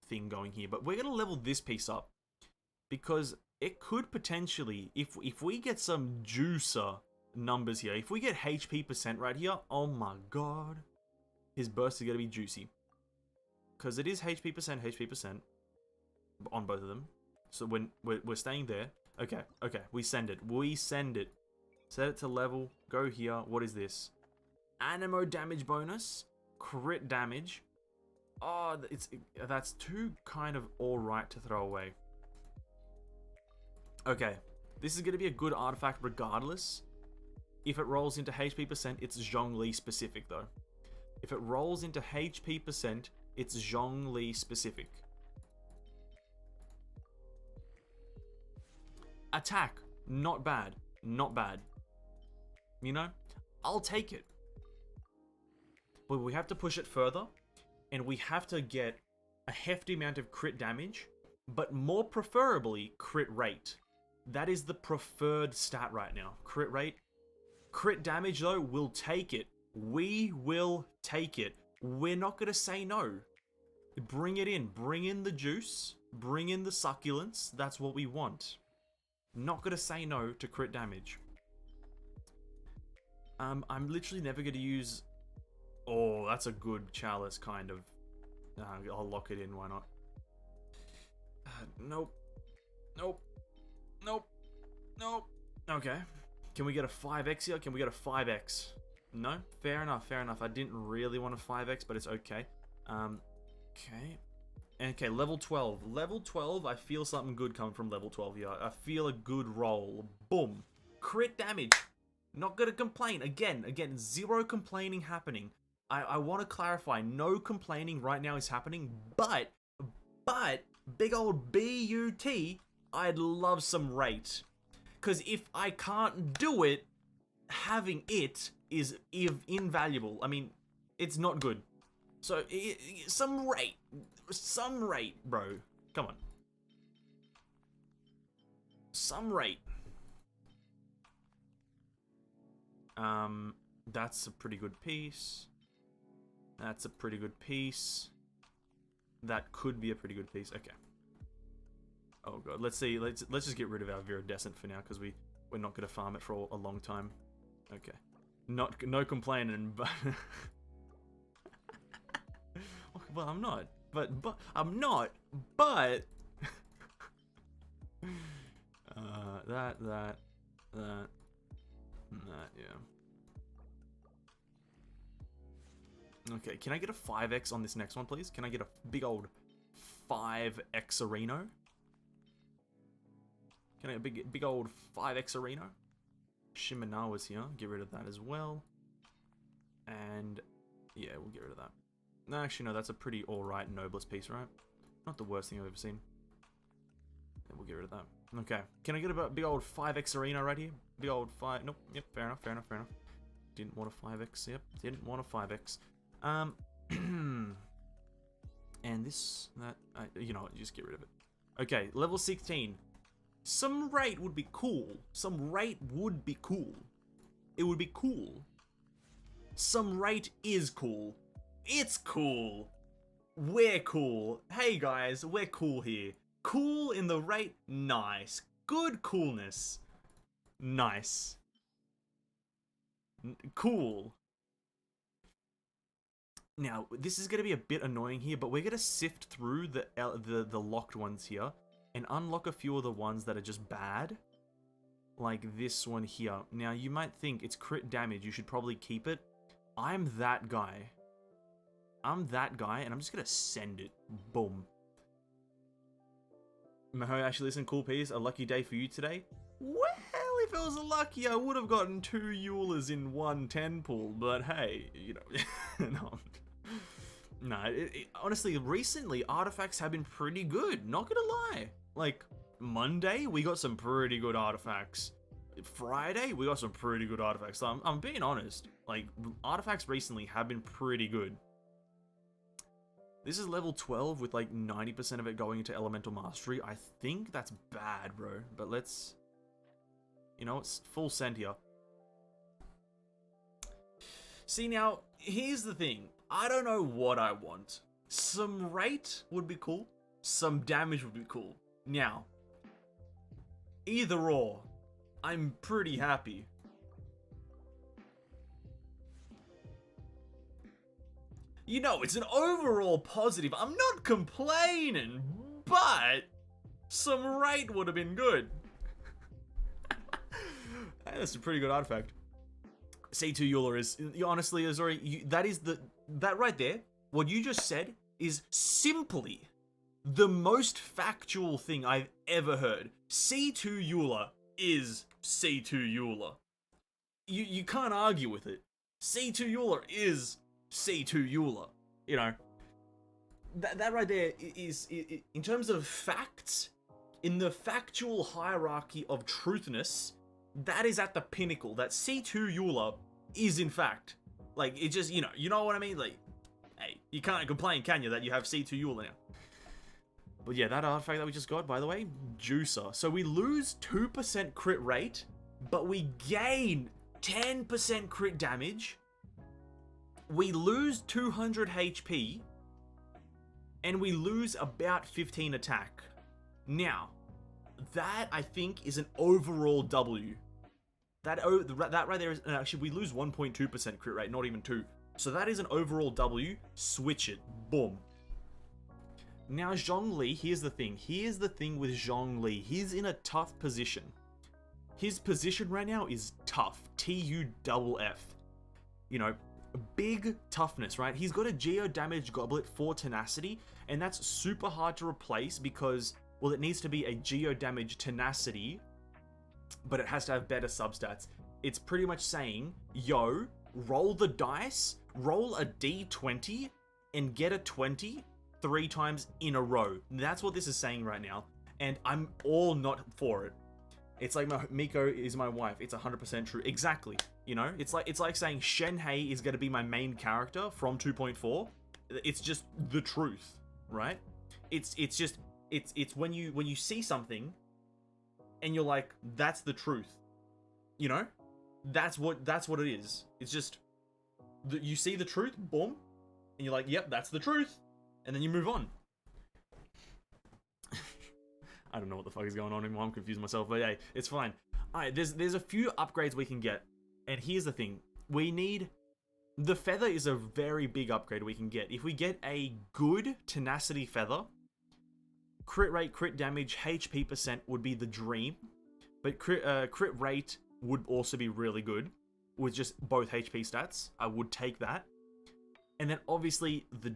thing going here. But we're going to level this piece up. Because it could potentially, if we get some juicer numbers here, if we get HP percent right here, oh my god. His burst is going to be juicy. Because it is HP percent on both of them. So when we're staying there. Okay, we send it. Set it to level. Go here. What is this? Anemo damage bonus. crit damage. Oh, that's too kind of alright to throw away. Okay, this is going to be a good artifact regardless. If it rolls into HP percent, it's Zhongli specific though. If it rolls into HP percent, it's Zhongli specific. Attack, not bad, not bad. You know, I'll take it. But we have to push it further, and we have to get a hefty amount of crit damage, but more preferably crit rate. That is the preferred stat right now. Crit rate. Crit damage though, we'll take it. We will take it. We're not going to say no. Bring it in. Bring in the juice. Bring in the succulence. That's what we want. Not going to say no to crit damage. I'm literally never going to use... Oh, that's a good chalice, kind of. I'll lock it in, why not? Nope. Nope. Nope. Nope. Okay. Can we get a 5x here? Can we get a 5x? No? Fair enough, fair enough. I didn't really want a 5x, but it's okay. Okay. Okay, level 12. Level 12, I feel something good coming from level 12 here. I feel a good roll. Boom. Crit damage. Not gonna complain. Again, zero complaining happening. I want to clarify, no complaining right now is happening, but, big old B-U-T, I'd love some rate. Because if I can't do it, having it is invaluable. I mean, it's not good. So, some rate, bro. Come on. Some rate. That's a pretty good piece. That's a pretty good piece. That could be a pretty good piece. Okay. Oh god. Let's see. Let's just get rid of our Viridescent for now because we're not gonna farm it for a long time. Okay. No complaining, but well, I'm not. But I'm not. But that, yeah. Okay, can I get a 5x on this next one, please? Can I get a big old 5x Areno? Can I get a big old 5x Areno? Shimenawa's here. Get rid of that as well. And yeah, we'll get rid of that. No, actually, no, that's a pretty alright Noblest piece, right? Not the worst thing I've ever seen. Yeah, we'll get rid of that. Okay, can I get a big old 5x Arena right here? Big old 5... Nope, yep, fair enough, fair enough, fair enough. Didn't want a 5x, yep, didn't want a 5x. And this, that, you know what, just get rid of it. Okay, level 16. Some rate would be cool. Some rate would be cool. It would be cool. Some rate is cool. It's cool. We're cool. Hey guys, we're cool here. Cool in the rate, nice. Good coolness. Nice. Cool. Now, this is going to be a bit annoying here, but we're going to sift through the locked ones here and unlock a few of the ones that are just bad. Like this one here. Now, you might think it's crit damage, you should probably keep it. I'm that guy. I'm that guy, and I'm just going to send it. Boom. Maho, actually, listen, cool piece. A lucky day for you today. Well, if it was lucky, I would have gotten 2 Eulas in one 10 pool, but hey, you know, no. Honestly, recently, artifacts have been pretty good, not gonna lie. Like, Monday, we got some pretty good artifacts. Friday, we got some pretty good artifacts. So I'm being honest. Like, artifacts recently have been pretty good. This is level 12 with like 90% of it going into Elemental Mastery. I think that's bad, bro. But let's... You know, it's full send here. See, now, here's the thing. I don't know what I want. Some rate would be cool. Some damage would be cool. Now, either or, I'm pretty happy. You know, it's an overall positive. I'm not complaining, but some rate would have been good. Hey, that's a pretty good artifact. C2 Eula is, honestly, is already, that is the that right there, what you just said is simply the most factual thing I've ever heard. C2 Eula is C2 Eula. You can't argue with it. C2 Eula is C2 Eula. You know, that right there is in terms of facts, in the factual hierarchy of truthness, that is at the pinnacle. That C2 Eula is in fact, like, it just, you know what I mean? Like, hey, you can't complain, can you, that you have C2 Eula now? But yeah, that artifact that we just got, by the way, Juicer. So we lose 2% crit rate, but we gain 10% crit damage. We lose 200 HP, and we lose about 15 attack. Now, that I think is an overall W. That right there is, actually we lose 1.2% crit rate, not even 2. So that is an overall W. Switch it, boom. Now Zhongli, here's the thing. Here's the thing with Zhongli. He's in a tough position. His position right now is tough. T-U-F-F. You know, big toughness, right? He's got a Geo Damage Goblet for Tenacity, and that's super hard to replace because, well, it needs to be a Geo Damage Tenacity, but it has to have better substats. It's pretty much saying, yo, roll the dice, roll a D20, and get a 20 3 times in a row. That's what this is saying right now, and I'm all not for it. It's like Miko is my wife. It's 100% true. Exactly. You know, it's like saying Shenhei is going to be my main character from 2.4. It's just the truth, right? It's when you see something and you're like, that's the truth. You know? That's what it is. It's just you see the truth, boom, and you're like, yep, that's the truth. And then you move on. I don't know what the fuck is going on anymore. I'm confused myself, but hey, it's fine. Alright, there's a few upgrades we can get. And here's the thing. We need... The feather is a very big upgrade we can get. If we get a good tenacity feather, crit rate, crit damage, HP percent would be the dream. But crit rate would also be really good. With just both HP stats. I would take that. And then obviously the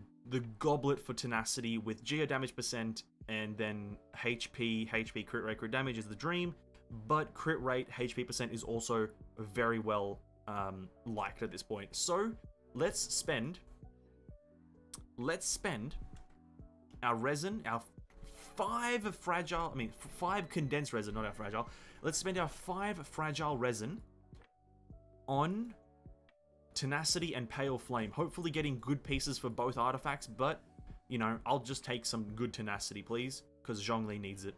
goblet for tenacity with geo damage percent and then HP crit rate, crit damage is the dream, but crit rate, HP percent is also very well liked at this point. So let's spend our resin, our 5 condensed resin, not our fragile. Let's spend our 5 fragile resin on tenacity and pale flame, hopefully getting good pieces for both artifacts, but you know, I'll just take some good tenacity, please, because Zhongli needs it.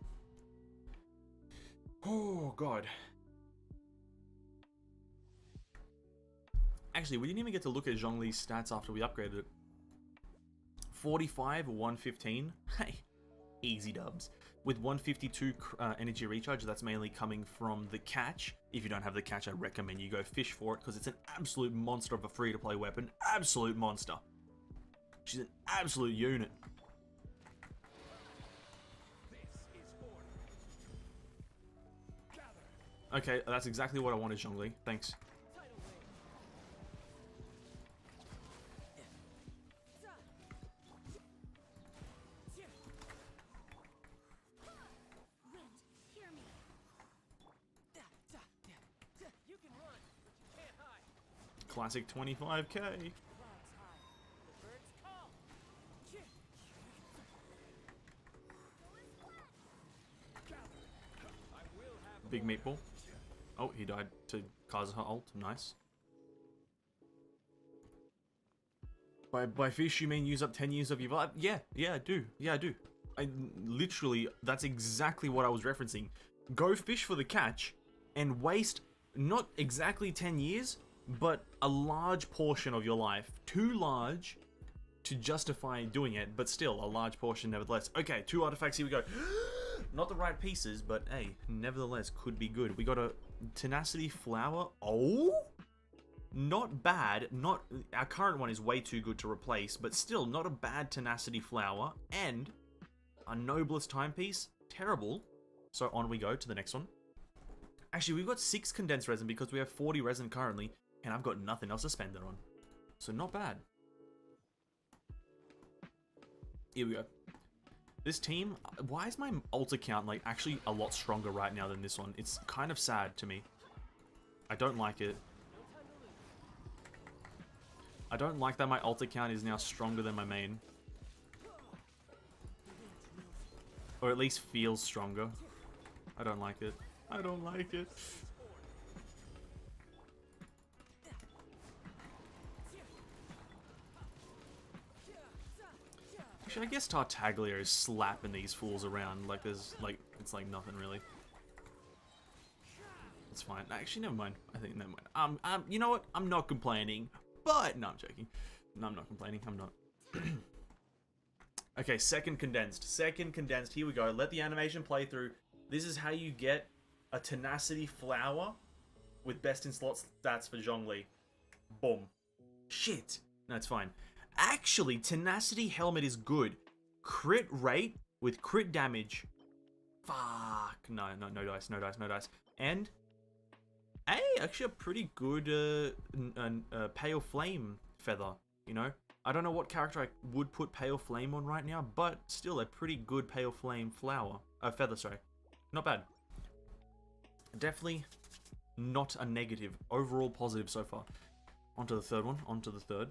Oh god. Actually, we didn't even get to look at Zhongli's stats after we upgraded it. 45, 115. Hey, easy dubs. With 152 energy recharge, that's mainly coming from the catch. If you don't have the catch, I recommend you go fish for it, because it's an absolute monster of a free-to-play weapon. Absolute monster. She's an absolute unit. Okay, that's exactly what I wanted, Zhongli. Thanks. Classic 25k. Big meatball. Oh, he died to Kazuha ult. Nice. By fish, you mean use up 10 years of your vibe? Yeah, I do. Yeah, I do. I literally, that's exactly what I was referencing. Go fish for the catch and waste not exactly 10 years, but a large portion of your life. Too large to justify doing it, but still a large portion nevertheless. Okay, 2 artifacts, here we go. Not the right pieces, but hey, nevertheless could be good. We got a tenacity flower. Oh, not bad. Not our current one is way too good to replace, but still not a bad tenacity flower. And a noblest timepiece. Terrible. So on we go to the next one. Actually, we've got 6 condensed resin because we have 40 resin currently, and I've got nothing else to spend it on. So not bad. Here we go. This team, why is my ult account like actually a lot stronger right now than this one? It's kind of sad to me. I don't like it. I don't like that my ult account is now stronger than my main. Or at least feels stronger. I don't like it. I don't like it. Actually, I guess Tartaglia is slapping these fools around like there's like it's like nothing really. It's fine. Actually, never mind. I think never mind. You know what? I'm not complaining. But no, I'm joking. No, I'm not complaining. I'm not. Okay, second condensed. Second condensed. Here we go. Let the animation play through. This is how you get a tenacity flower with best in slot stats for Zhongli. Boom. Shit. No, it's fine. Actually, tenacity helmet is good. Crit rate with crit damage. Fuck. No dice, no dice, no dice. And actually a pretty good pale flame feather, you know? I don't know what character I would put pale flame on right now, but still a pretty good pale flame feather, sorry. Not bad. Definitely not a negative. Overall positive so far. On to the third one, on to the third.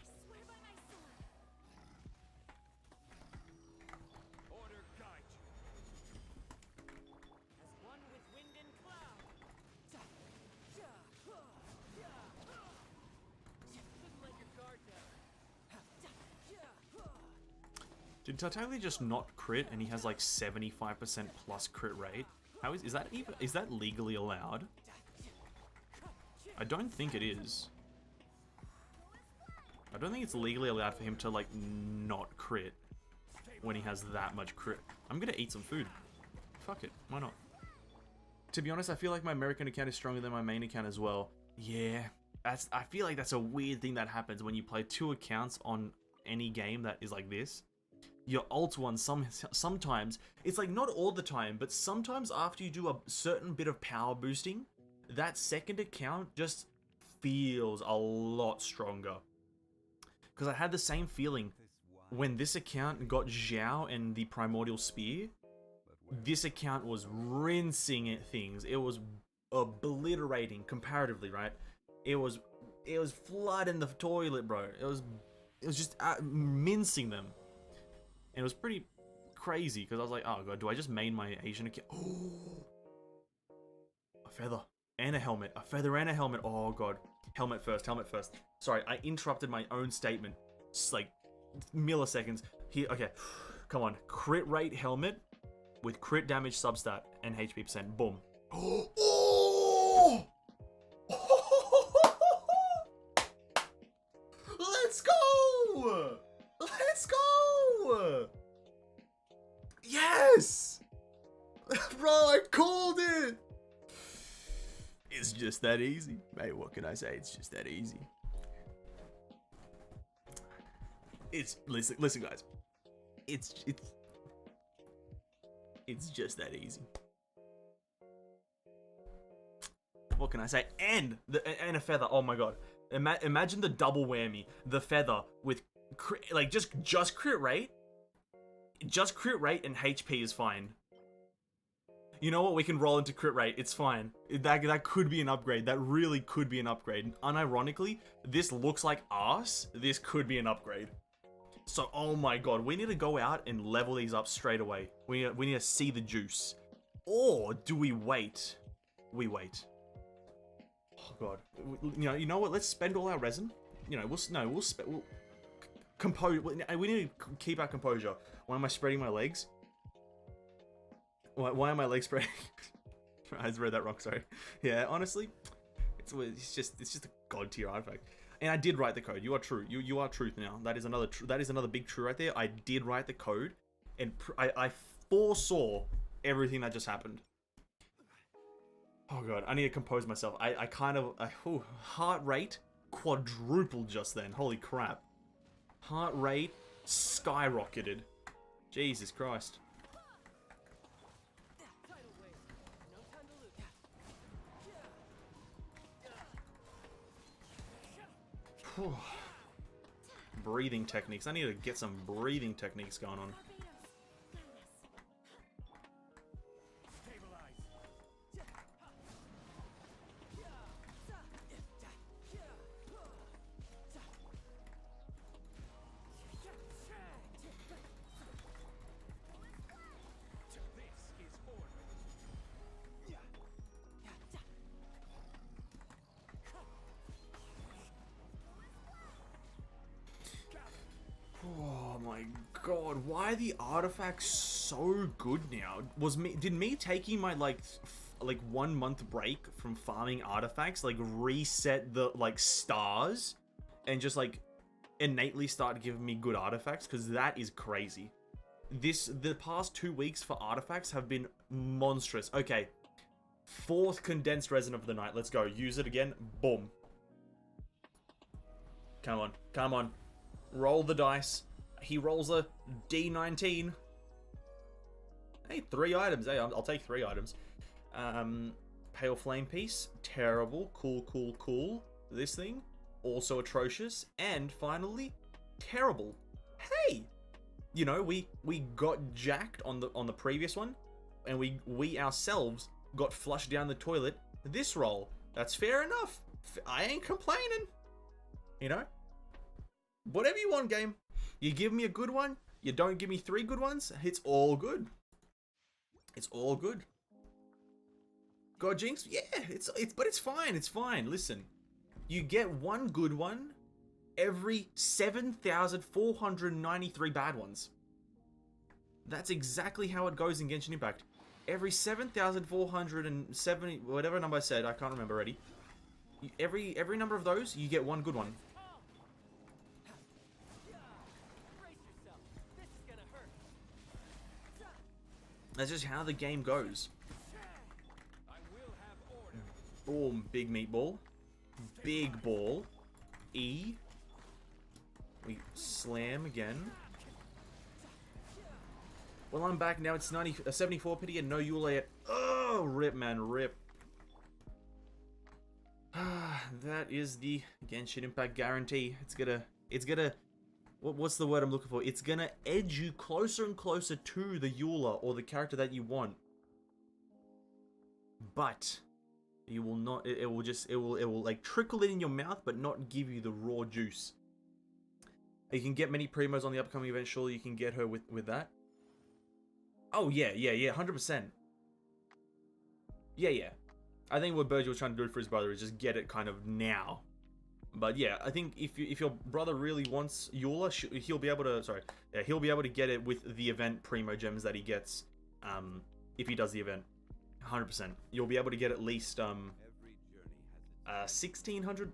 Swear by my sword. Order guide you. As one with wind and cloud. Couldn't let your guard down. Did Tartaglia just not crit and he has like 75% plus crit rate? How is that legally allowed? I don't think it is. I don't think it's legally allowed for him to like not crit when he has that much crit. I'm gonna eat some food. Fuck it, why not? To be honest, I feel like my American account is stronger than my main account as well. Yeah, I feel like that's a weird thing that happens when you play two accounts on any game that is like this. Your ult one, sometimes, it's like not all the time, but sometimes after you do a certain bit of power boosting, that second account just feels a lot stronger. Because I had the same feeling when this account got Zhao and the Primordial Spear. This account was rinsing at things. It was obliterating comparatively, right? It was flooding the toilet, bro. It was just mincing them. And it was pretty crazy because I was like, oh god, do I just main my Asian account? Oh, a feather and a helmet. A feather and a helmet. Oh god. Helmet first, helmet first. Sorry, I interrupted my own statement. Just like milliseconds. Here, okay. Come on. Crit rate helmet with crit damage substat and HP percent. Boom. Oh! Let's go! Let's go! Yes! Bro, I called it! It's just that easy. Mate, what can I say? It's just that easy. Listen guys. It's just that easy. What can I say? And a feather. Oh my god. Imagine the double whammy. The feather with like just crit rate. Just crit rate and HP is fine. You know what? We can roll into crit rate. It's fine. That could be an upgrade. That really could be an upgrade. And unironically, this looks like arse. This could be an upgrade. So, oh my god, we need to go out and level these up straight away. We need to see the juice. Or do we wait? We wait. Oh god. You know what? Let's spend all our resin. You know, we'll compose. We need to keep our composure. Why am I spreading my legs? Why are my legs spreading? I read that wrong. Sorry. Yeah, honestly, it's just a god tier artifact. And I did write the code. You are true. You are truth now. That is another big true right there. I did write the code, and I foresaw everything that just happened. Oh god, I need to compose myself. Heart rate quadrupled just then. Holy crap. Heart rate skyrocketed. Jesus Christ. Breathing techniques. I need to get some breathing techniques going on. Stabilize. This is order. Oh my god, why are the artifacts so good now? Did me taking my like 1 month break from farming artifacts like reset the like stars and just like innately start giving me good artifacts? Because that is crazy. The past 2 weeks for artifacts have been monstrous. Okay, 4th condensed resin of the night. Let's go. Use it again. Boom. Come on, come on. Roll the dice. He rolls a D19. Hey, 3 items. Hey, I'll take 3 items. Pale Flame Piece. Terrible. Cool, cool, cool. This thing. Also atrocious. And finally, terrible. Hey! You know, we got jacked on the previous one. And we ourselves got flushed down the toilet this roll. That's fair enough. I ain't complaining. You know? Whatever you want, game. You give me a good one, you don't give me 3 good ones, it's all good. It's all good. God Jinx, yeah, but it's fine, it's fine. Listen, you get 1 good one every 7,493 bad ones. That's exactly how it goes in Genshin Impact. Every 7,470, whatever number I said, I can't remember already. Every number of those, you get 1 good one. That's just how the game goes. I will have order. Boom, big meatball. Big ball. E. We slam again. Well, I'm back now. It's 74 pity and no Eula yet. Oh, rip, man, rip. That is the Genshin Impact guarantee. It's gonna. What's the word I'm looking for? It's gonna edge you closer and closer to the Eula or the character that you want. But you will not. It will like trickle it in your mouth, but not give you the raw juice. You can get many primos on the upcoming event. Surely you can get her with that. Oh yeah, 100%. Yeah. I think what Virgil was trying to do for his brother is just get it kind of now. But yeah, I think if your brother really wants Eula, he'll be able to. Sorry, yeah, he'll be able to get it with the event primo gems that he gets. If he does the event, 100%, you'll be able to get at least 1,600,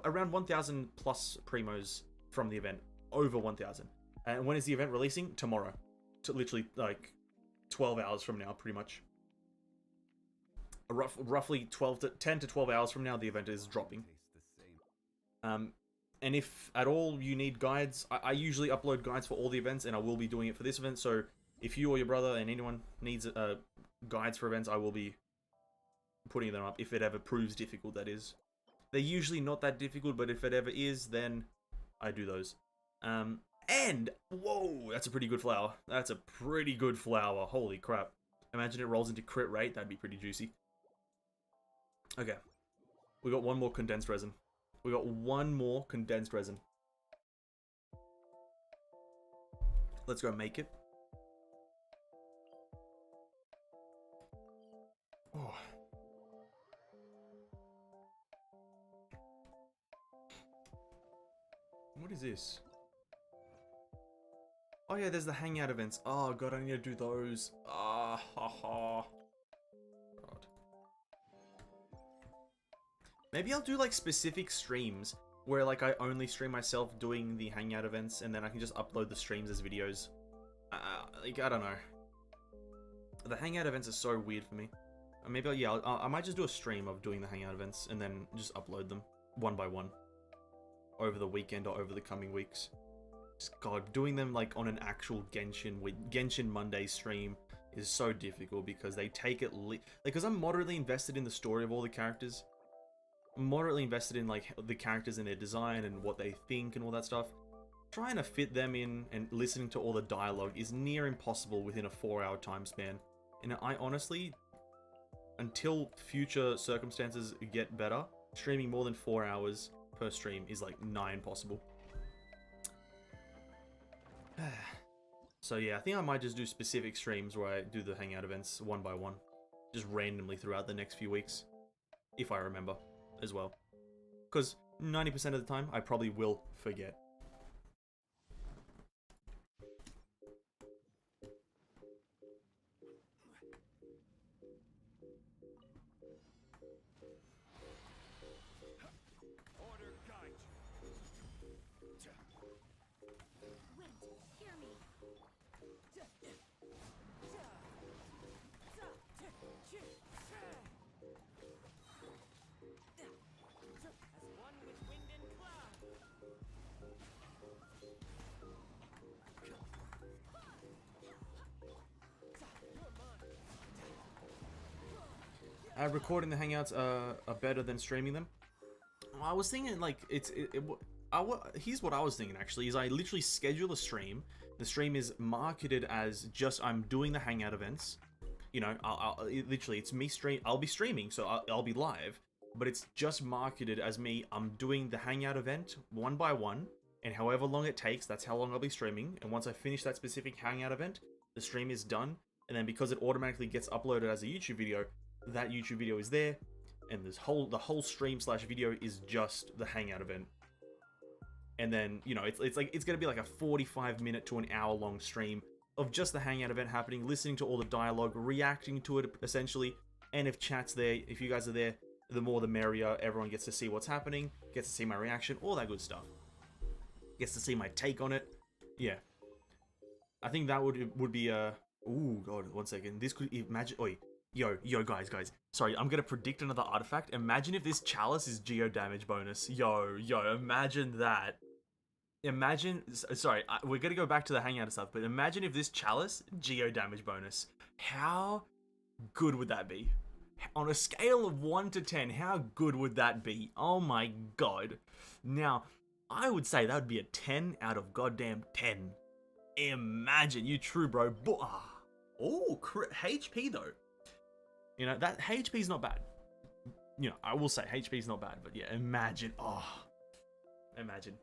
around 1,000 plus primos from the event, over 1,000. And when is the event releasing? Tomorrow, to literally like 12 hours from now, pretty much. Roughly 10 to 12 hours from now, the event is dropping. And if at all you need guides, I usually upload guides for all the events, and I will be doing it for this event. So if you or your brother and anyone needs guides for events, I will be putting them up if it ever proves difficult, that is. They're usually not that difficult, but if it ever is, then I do those. And, whoa, that's a pretty good flower. That's a pretty good flower. Holy crap. Imagine it rolls into crit rate. That'd be pretty juicy. Okay. We got 1 more condensed resin. We got 1 more condensed resin. Let's go make it. Oh. What is this? Oh yeah, there's the hangout events. Oh god, I need to do those. Ah, ha ha. God. Maybe I'll do like specific streams where like I only stream myself doing the hangout events, and then I can just upload the streams as videos. Like I don't know. The hangout events are so weird for me. Maybe I might just do a stream of doing the hangout events and then just upload them 1 by 1 over the weekend or over the coming weeks. Just, God, doing them like on an actual Genshin Monday stream is so difficult because they take it because I'm moderately invested in the story of all the characters. moderately invested in like the characters and their design and what they think and all that stuff. Trying to fit them in and listening to all the dialogue is near impossible within a 4-hour time span. And I honestly, until future circumstances get better, streaming more than 4 hours per stream is like nigh impossible. So yeah, I think I might just do specific streams where I do the hangout events one by one, just randomly throughout the next few weeks, if I remember as well. Because 90% of the time, I probably will forget. Order guide you. Wait, hear me. As one with wind and cloud. You're mine. Recording the hangouts are better than streaming them. I was thinking like here's what I was thinking actually is I literally schedule a stream. The stream is marketed as just I'm doing the hangout events. You know, I'll literally it's me stream. I'll be streaming, so I'll be live. But it's just marketed as me. I'm doing the hangout event one by one, and however long it takes, that's how long I'll be streaming. And once I finish that specific hangout event, the stream is done. And then because it automatically gets uploaded as a YouTube video, that YouTube video is there, and the whole stream / video is just the hangout event. And then, you know, it's gonna be like a 45-minute to an hour long stream of just the hangout event happening, listening to all the dialogue, reacting to it essentially. And if chat's there, if you guys are there, the more the merrier. Everyone gets to see what's happening, gets to see my reaction, all that good stuff. Gets to see my take on it. Yeah, I think that would be a. Ooh, god, 1 second. This could imagine. Oi, yo, guys. Sorry, I'm gonna predict another artifact. Imagine if this chalice is geo damage bonus. Yo, imagine that. Imagine. Sorry, we're gonna go back to the hangout and stuff, but imagine if this chalice geo damage bonus. How good would that be? On a scale of 1 to 10, how good would that be? Oh my god. Now, I would say that would be a 10 out of goddamn 10. Imagine, you true bro. Oh, HP though. You know, that HP's not bad. You know, I will say HP's not bad, but yeah, imagine. Oh, imagine.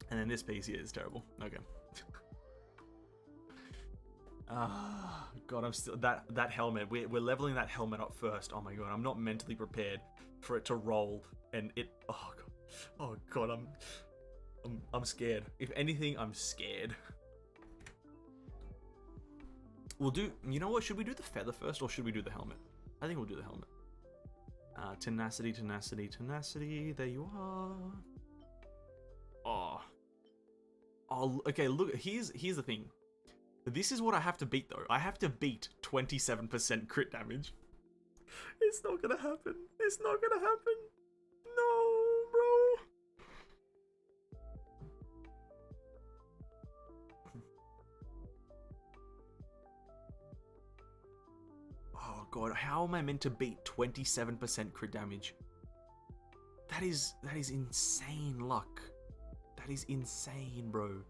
And then this piece here is terrible. Okay. God, I'm still that helmet. We're leveling that helmet up first. Oh my god, I'm not mentally prepared for it to roll, and it. Oh god, I'm scared. If anything, I'm scared. We'll do. You know what? Should we do the feather first, or should we do the helmet? I think we'll do the helmet. Tenacity. There you are. Oh. Okay. Look. Here's the thing. This is what I have to beat, though. I have to beat 27% crit damage. It's not gonna happen. It's not gonna happen. No, bro. Oh god, how am I meant to beat 27% crit damage? That is insane luck. That is insane, bro.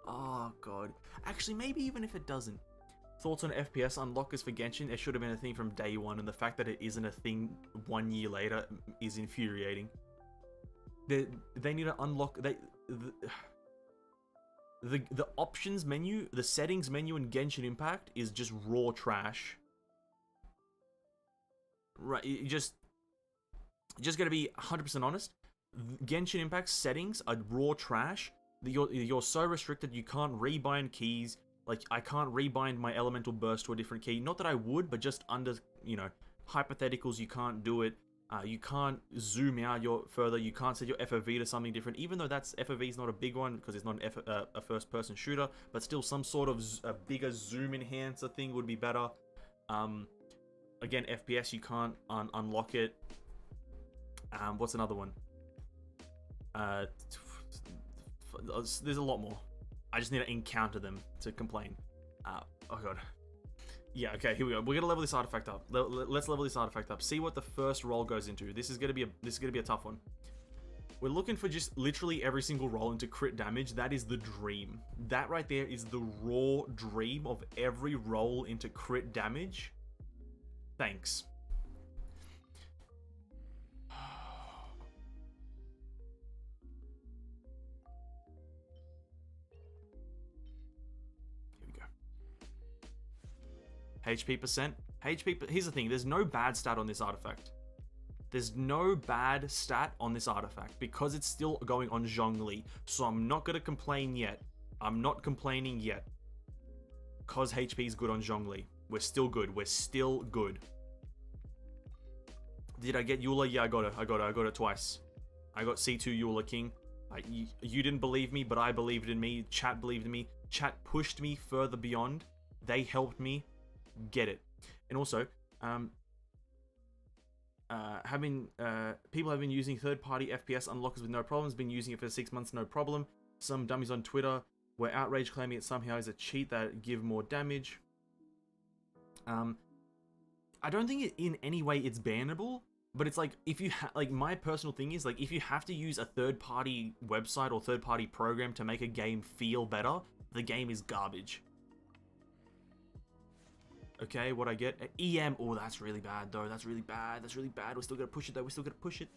Oh god. Actually, maybe even if it doesn't. Thoughts on FPS unlockers for Genshin? It should have been a thing from day one, and the fact that it isn't a thing 1 year later is infuriating. They need to unlock the options menu, the settings menu in Genshin Impact is just raw trash. Right, just gonna be 100% honest. Genshin Impact settings are raw trash. You're so restricted, you can't rebind keys. Like, I can't rebind my elemental burst to a different key. Not that I would, but just under, you know, hypotheticals, you can't do it. You can't zoom out further. You can't set your FOV to something different, even though FOV is not a big one because it's not a first-person shooter. But still, some sort of a bigger zoom enhancer thing would be better. Again, FPS, you can't unlock it. What's another one? There's a lot more. I just need to encounter them to complain. Oh god. Yeah, okay, here we go. We're gonna level this artifact up. Let's level this artifact up. See what the first roll goes into. This is gonna be a tough one. We're looking for just literally every single roll into crit damage. That is the dream. That right there is the raw dream of every roll into crit damage. Thanks. HP percent. Here's the thing. There's no bad stat on this artifact. There's no bad stat on this artifact because it's still going on Zhongli. So I'm not going to complain yet. I'm not complaining yet. Because HP is good on Zhongli. We're still good. We're still good. Did I get Eula? Yeah, I got it twice. I got C2 Eula King. You didn't believe me, but I believed in me. Chat believed in me. Chat pushed me further beyond. They helped me get it. And also, people have been using third-party FPS unlockers with no problems. Been using it for 6 months, no problem. Some dummies on Twitter were outraged, claiming it somehow is a cheat that give more damage. I don't think in any way it's bannable, but it's like if you like my personal thing is like if you have to use a third-party website or third-party program to make a game feel better, the game is garbage. Okay, what I get? EM. Oh, that's really bad, though. That's really bad. That's really bad. We're still going to push it, though. We're still going to push it.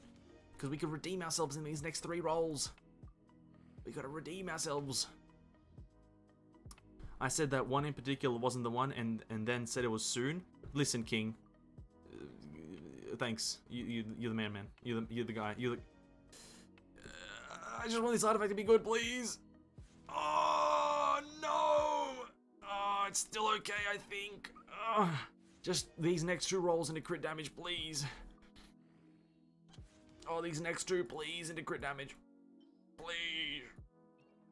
Because we can redeem ourselves in these next 3 rolls. We got to redeem ourselves. I said that one in particular wasn't the one, and then said it was soon. Listen, King. Thanks. You're the man. You're the guy. I just want this artifact to be good, please. Oh, no. Oh, it's still okay, I think. Just these next 2 rolls into crit damage, please. Oh, these next 2, please, into crit damage. Please.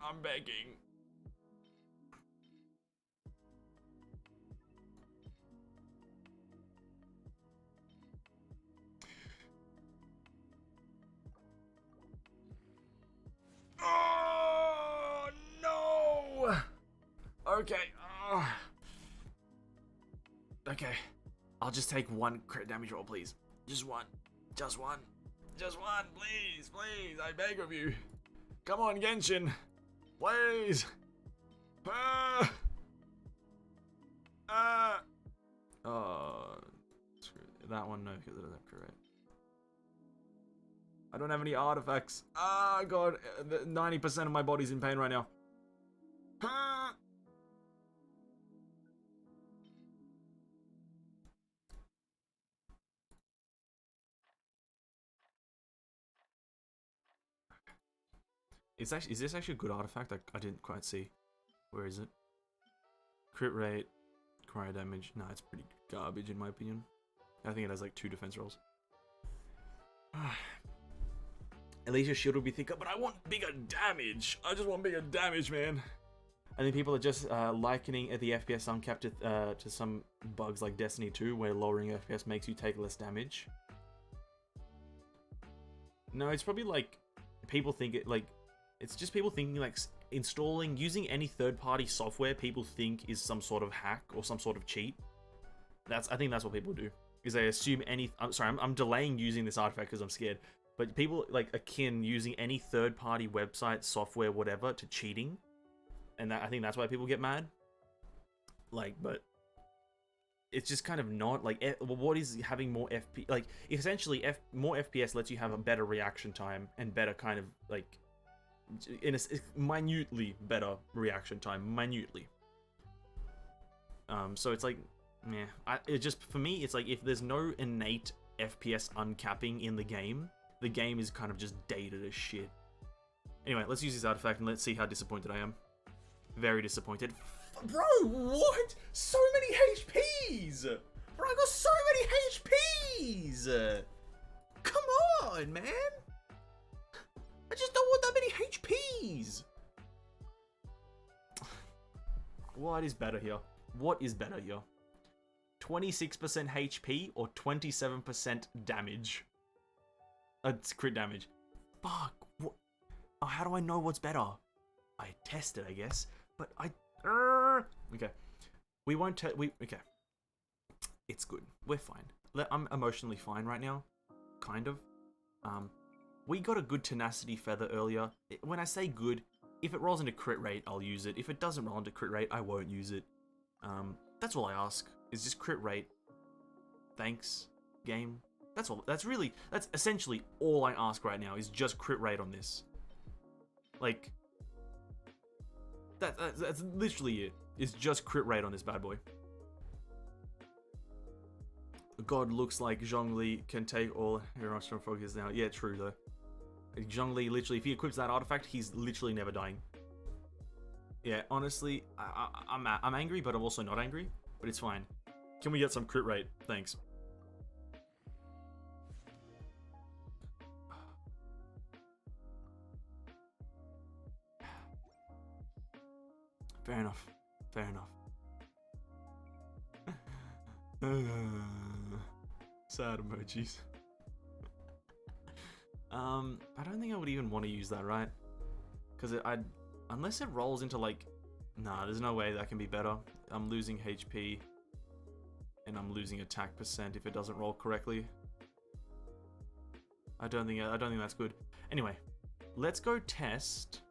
I'm begging. Oh, no. Okay. Okay, I'll just take 1 crit damage roll, please. Just one, please, I beg of you. Come on, Genshin, please. Screw that one, no, because it doesn't have crit. I don't have any artifacts. Ah, God, 90% of my body's in pain right now. Is this actually a good artifact? I didn't quite see. Where is it? Crit rate, cryo damage. No, it's pretty garbage in my opinion. I think it has like 2 defense rolls. At least your shield will be thicker, but I want bigger damage. I just want bigger damage, man. I think people are just likening the FPS uncapped to some bugs like Destiny 2, where lowering FPS makes you take less damage. No, it's probably like people think it like. It's just people thinking like using any third-party software people think is some sort of hack or some sort of cheat. I think that's what people do. Is they assume I'm delaying using this artifact because I'm scared. But people like akin using any third-party website, software, whatever to cheating. And I think that's why people get mad. Like, but it's just kind of not like what is having more FP like essentially more FPS lets you have a better reaction time and better kind of like in a minutely better reaction time, minutely. So it's like, it just for me, it's like if there's no innate FPS uncapping in the game is kind of just dated as shit. Anyway, let's use this artifact and let's see how disappointed I am. Very disappointed. Bro, what? So many HPs! Bro, I got so many HPs! Come on, man! I just don't want that many HPs! What is better here? What is better here? 26% HP or 27% damage? It's crit damage. Fuck. What? Oh, how do I know what's better? I tested, I guess. But okay. We won't okay. It's good. We're fine. I'm emotionally fine right now. Kind of. We got a good tenacity feather earlier. When I say good, if it rolls into crit rate, I'll use it. If it doesn't roll into crit rate, I won't use it. That's all I ask, is just crit rate. Thanks, game. That's all. That's essentially all I ask right now, is just crit rate on this. Like, that's literally it. It's just crit rate on this bad boy. God looks like Zhongli can take all Hiroshima focus now. Yeah, true though. Zhongli literally, if he equips that artifact, he's literally never dying. Yeah, honestly, I'm angry, but I'm also not angry. But it's fine. Can we get some crit rate? Thanks. Fair enough. Fair enough. Sad emojis. I don't think I would even want to use that, right? Because unless it rolls into like, nah, there's no way that can be better. I'm losing HP, and I'm losing attack percent if it doesn't roll correctly. I don't think that's good. Anyway, let's go test.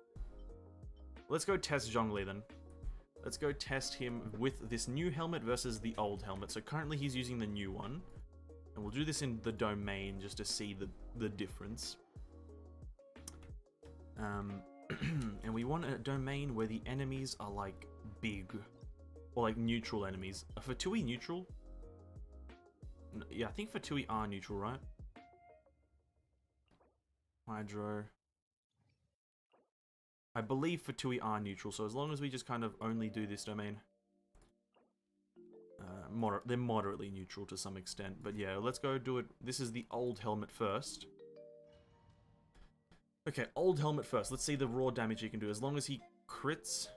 Let's go test Zhongli then. Let's go test him with this new helmet versus the old helmet. So currently he's using the new one. And we'll do this in the domain just to see the difference. And we want a domain where the enemies are like big. Or like neutral enemies. For Tui neutral? Yeah, I think for Tui are neutral, right? Hydro. I believe for Tui are neutral, so as long as we just kind of only do this domain. They're moderately neutral to some extent, but yeah, let's go do it. This is the old helmet first. Okay, old helmet first. Let's see the raw damage he can do. As long as he crits,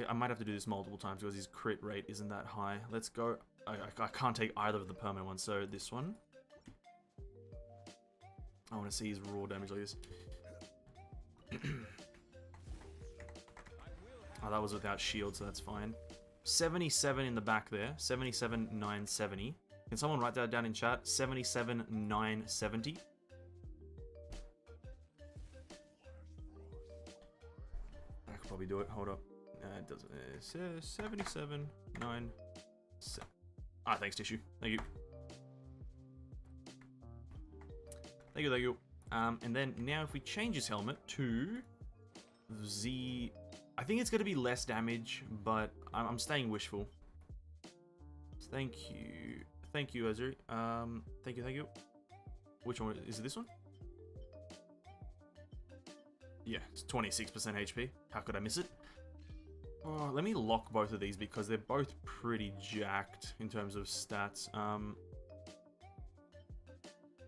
I might have to do this multiple times because his crit rate isn't that high. Let's go. I can't take either of the permanent ones, so this one. I want to see his raw damage like this. Oh, that was without shield, so that's fine. 77 in the back there. 77,970. Can someone write that down in chat? 77,970. I could probably do it. Hold up. It doesn't. 77,970. Ah, thanks, Tissue. Thank you. Thank you, thank you. And then now if we change his helmet to the... I think it's going to be less damage, but I'm staying wishful. Thank you. Thank you, Azuri. Thank you, thank you. Which one? Is it this one? Yeah, it's 26% HP. How could I miss it? Oh, let me lock both of these because they're both pretty jacked in terms of stats.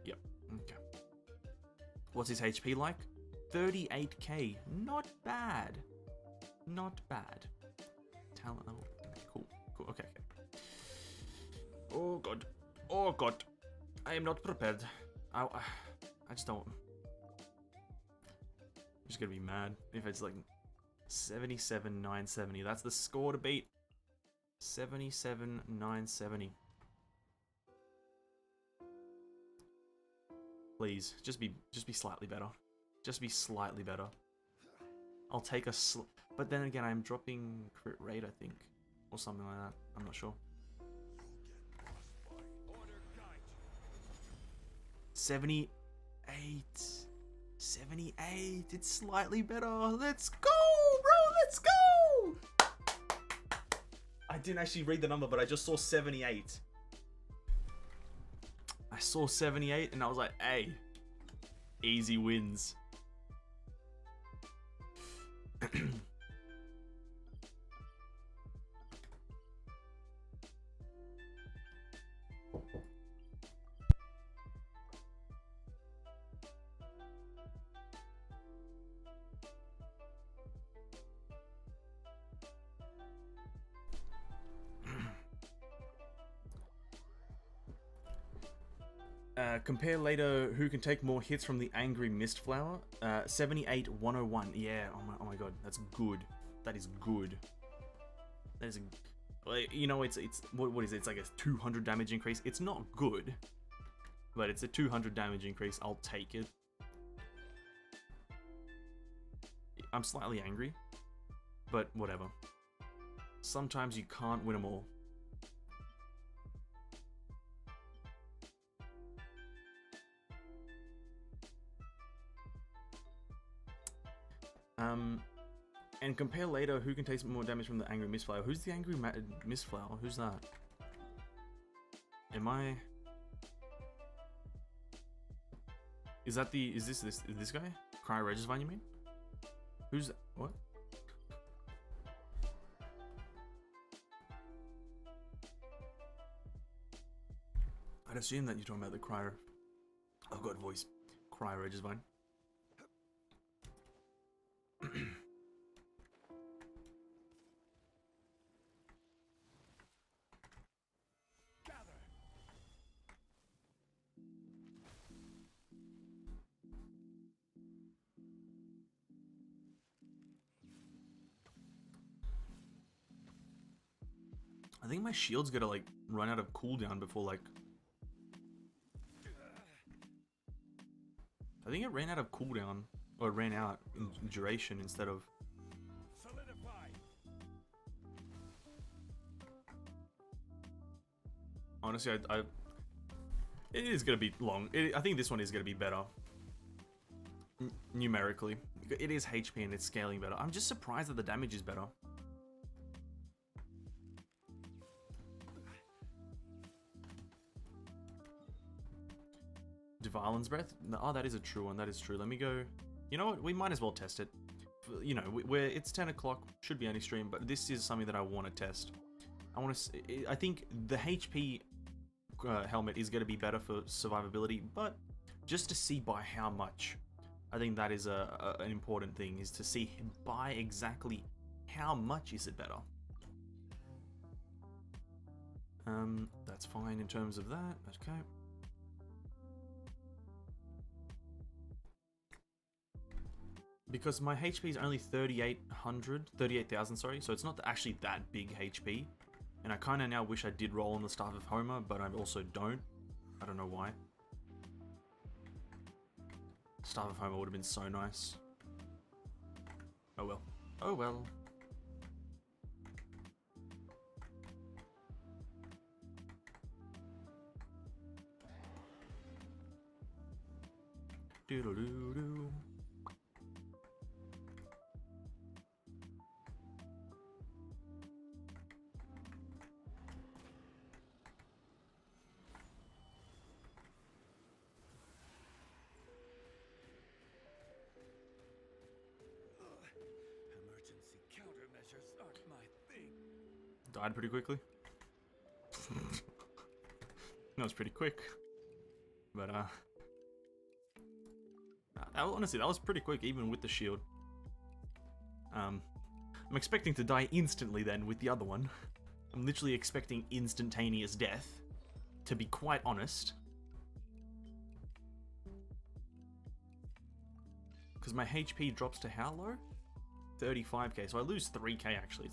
Yep, okay. What's his HP like? 38k. Not bad. Not bad. Talent level. Cool. Cool. Okay. Oh god. Oh god. I am not prepared. I just don't. I'm just gonna be mad if it's like 77,970. That's the score to beat. 77,970. Please, just be slightly better. Just be slightly better. I'll take a but then again, I'm dropping crit rate, I think, or something like that. I'm not sure. 78. 78. It's slightly better. Let's go, bro. Let's go. I didn't actually read the number, but I just saw 78. I saw 78, and I was like, hey, easy wins. Compare later who can take more hits from the Angry Mistflower. 78,101. Yeah, oh my god, that's good. That is good. That is Like, you know, it's what is it? It's like a 200 damage increase. It's not good, but it's a 200 damage increase. I'll take it. I'm slightly angry, but whatever. Sometimes you can't win them all. And compare later who can take more damage from the Angry Mistflower. Who's the Angry Mistflower? Who's that? Am I... Is that the... Is this guy? Cry Regisvine, you mean? Who's... What? I'd assume that you're talking about the Cry... Oh god, voice. Cry Regisvine. I think my shield's gonna like run out of cooldown before like... I think it ran out of cooldown, or it ran out in duration instead of... Solidify. Honestly, it is gonna be long. I think this one is gonna be better. Numerically. It is HP and it's scaling better. I'm just surprised that the damage is better. Dvalin's Breath? Oh, that is a true one. That is true. Let me go... You know what? We might as well test it. You know, it's 10 o'clock. Should be any stream, but this is something that I want to test. I think the HP helmet is going to be better for survivability, but just to see by how much. I think that is an important thing, is to see by exactly how much is it better. That's fine in terms of that. Okay. Because my HP is only 38,000, sorry, so it's not actually that big HP. And I kind of now wish I did roll on the Staff of Homer, but I also don't. I don't know why. Staff of Homer would have been so nice. Oh well. Oh well. Doodle-doo-doo. Emergency countermeasures aren't my thing. Died pretty quickly. That was pretty quick. But, honestly, that was pretty quick, even with the shield. I'm expecting to die instantly then with the other one. I'm literally expecting instantaneous death, to be quite honest. Because my HP drops to how low? 35k, so I lose 3k actually.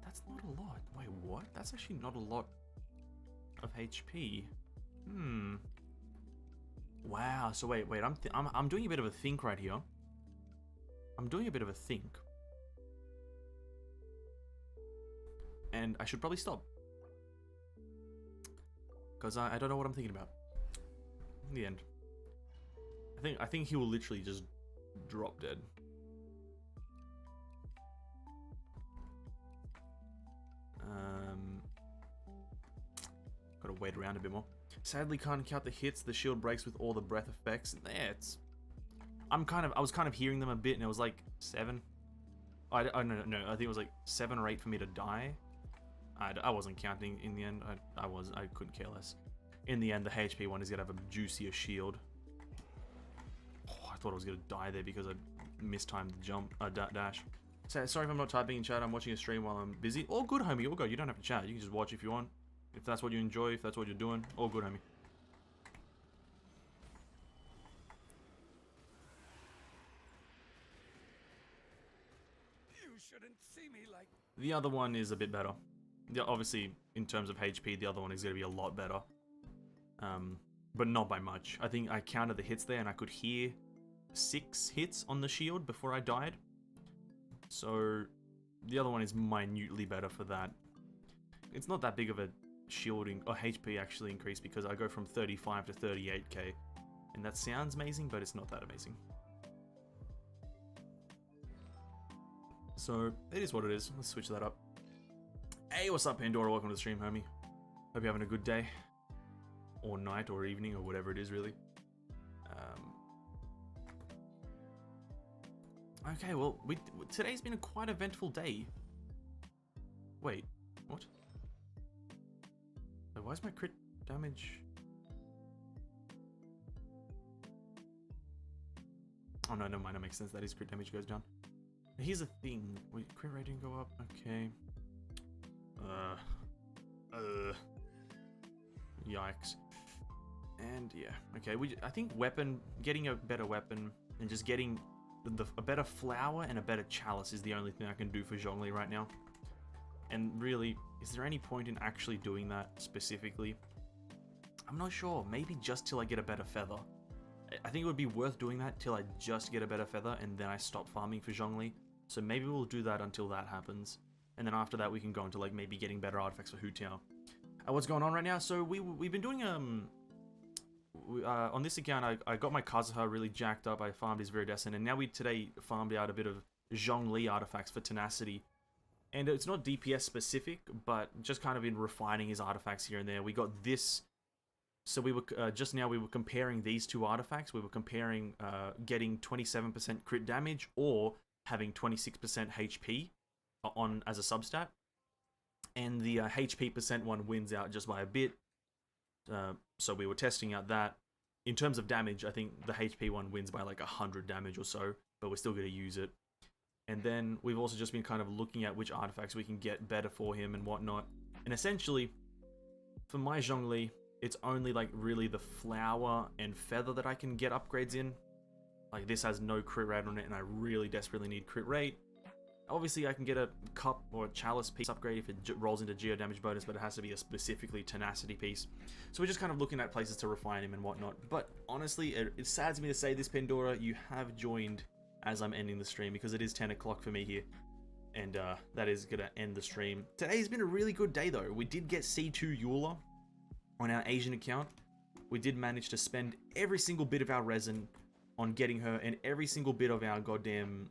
That's not a lot. Wait, what? That's actually not a lot of HP. Wow, so wait, I'm doing a bit of a think right here. I'm doing a bit of a think. And I should probably stop. Because I don't know what I'm thinking about. In the end. I think he will literally just drop dead. Gotta wait around a bit more. Sadly can't count the hits, the shield breaks with all the breath effects. Yeah, it's... I was kind of hearing them a bit and it was like 7. No, I think it was like 7 or 8 for me to die. I wasn't counting in the end. I couldn't care less. In the end, the HP one is gonna have a juicier shield. Oh, I thought I was gonna die there because I mistimed the jump, dash. So, sorry if I'm not typing in chat. I'm watching a stream while I'm busy. All good, homie. All good. You don't have to chat. You can just watch if you want. If that's what you enjoy, if that's what you're doing. All good, homie. You shouldn't see me like... The other one is a bit better. Obviously, in terms of HP, the other one is going to be a lot better. But not by much. I think I counted the hits there and I could hear 6 hits on the shield before I died. So the other one is minutely better for that. It's not that big of a shielding or HP actually increase because I go from 35 to 38k. And that sounds amazing, but it's not that amazing. So it is what it is. Let's switch that up. Hey, what's up, Pandora? Welcome to the stream, homie. Hope you're having a good day. Or night, or evening, or whatever it is, really. Okay, well, today's been a quite eventful day. Wait, what? Why is my crit damage? Oh no, never mind, that makes sense. That is crit damage goes down. Here's the thing. Wait, crit rate didn't go up. Okay. Yikes. And yeah, okay. I think getting a better weapon and just getting a better flower and a better chalice is the only thing I can do for Zhongli right now. And really, is there any point in actually doing that specifically? I'm not sure. Maybe just till I get a better feather. I think it would be worth doing that till I just get a better feather and then I stop farming for Zhongli. So maybe we'll do that until that happens. And then after that we can go into like maybe getting better artifacts for Hu Tiao. What's going on right now? So we've been doing on this account I got my Kazuha really jacked up. I farmed his Viridescent and now we today farmed out a bit of Zhongli artifacts for tenacity. And it's not DPS specific, but just kind of in refining his artifacts here and there. We got this. So we were just now we were comparing these two artifacts. We were comparing getting 27% crit damage or having 26% HP on as a substat, and the HP percent one wins out just by a bit. So we were testing out that. In terms of damage, I think the HP one wins by like 100 damage or so, but we're still going to use it. And then we've also just been kind of looking at which artifacts we can get better for him and whatnot. And essentially, for my Zhongli, it's only like really the flower and feather that I can get upgrades in. Like this has no crit rate on it and I really desperately need crit rate. Obviously I can get a cup or a chalice piece upgrade if it rolls into geo damage bonus, but it has to be a specifically tenacity piece. So we're just kind of looking at places to refine him and whatnot. But honestly, it saddens me to say this, Pandora, you have joined as I'm ending the stream because it is 10 o'clock for me here. And that is going to end the stream. Today's been a really good day though. We did get C2 Eula on our Asian account. We did manage to spend every single bit of our resin on getting her and every single bit of our goddamn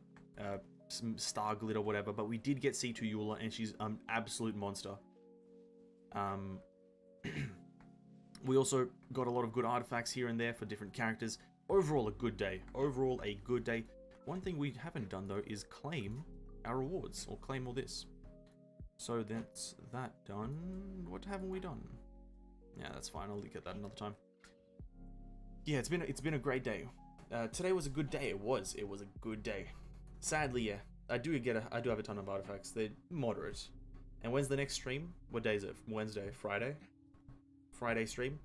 some star glitter, whatever, but we did get C2 Eula and she's an absolute monster. We also got a lot of good artifacts here and there for different characters. Overall a good day. Overall a good day. One thing we haven't done though is claim our rewards or claim all this. So that's that done. What haven't we done? Yeah, that's fine. I'll get that another time. Yeah, it's been a great day. Today was a good day. It was a good day. Sadly, yeah, I do have a ton of artifacts. They're moderate. And when's the next stream? What day is it? Wednesday, Friday? Friday stream.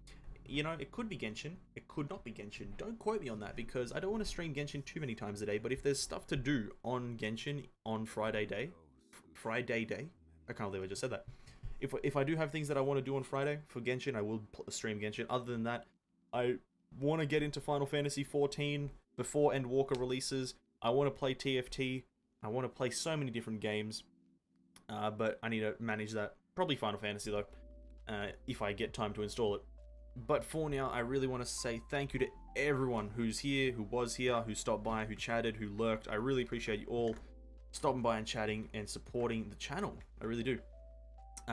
You know, it could be Genshin. It could not be Genshin. Don't quote me on that because I don't want to stream Genshin too many times a day. But if there's stuff to do on Genshin on Friday day, I can't believe I just said that. If I do have things that I want to do on Friday for Genshin, I will stream Genshin. Other than that, I want to get into Final Fantasy 14 before Endwalker releases. I want to play TFT. I want to play so many different games. But I need to manage that. Probably Final Fantasy though, if I get time to install it. But for now, I really want to say thank you to everyone who's here, who was here, who stopped by, who chatted, who lurked. I really appreciate you all stopping by and chatting and supporting the channel. I really do.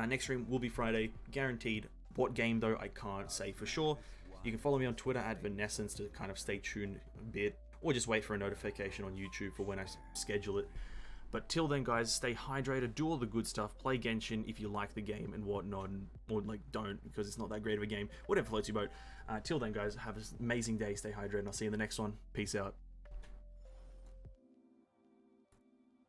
Next stream will be Friday, guaranteed. What game though, I can't say for sure. You can follow me on Twitter at Vanescence to kind of stay tuned a bit, or just wait for a notification on YouTube for when I schedule it. But till then, guys, stay hydrated, do all the good stuff, play Genshin if you like the game and whatnot, or like don't, because it's not that great of a game. Whatever floats your boat. Till then, guys, have an amazing day, stay hydrated, and I'll see you in the next one. Peace out.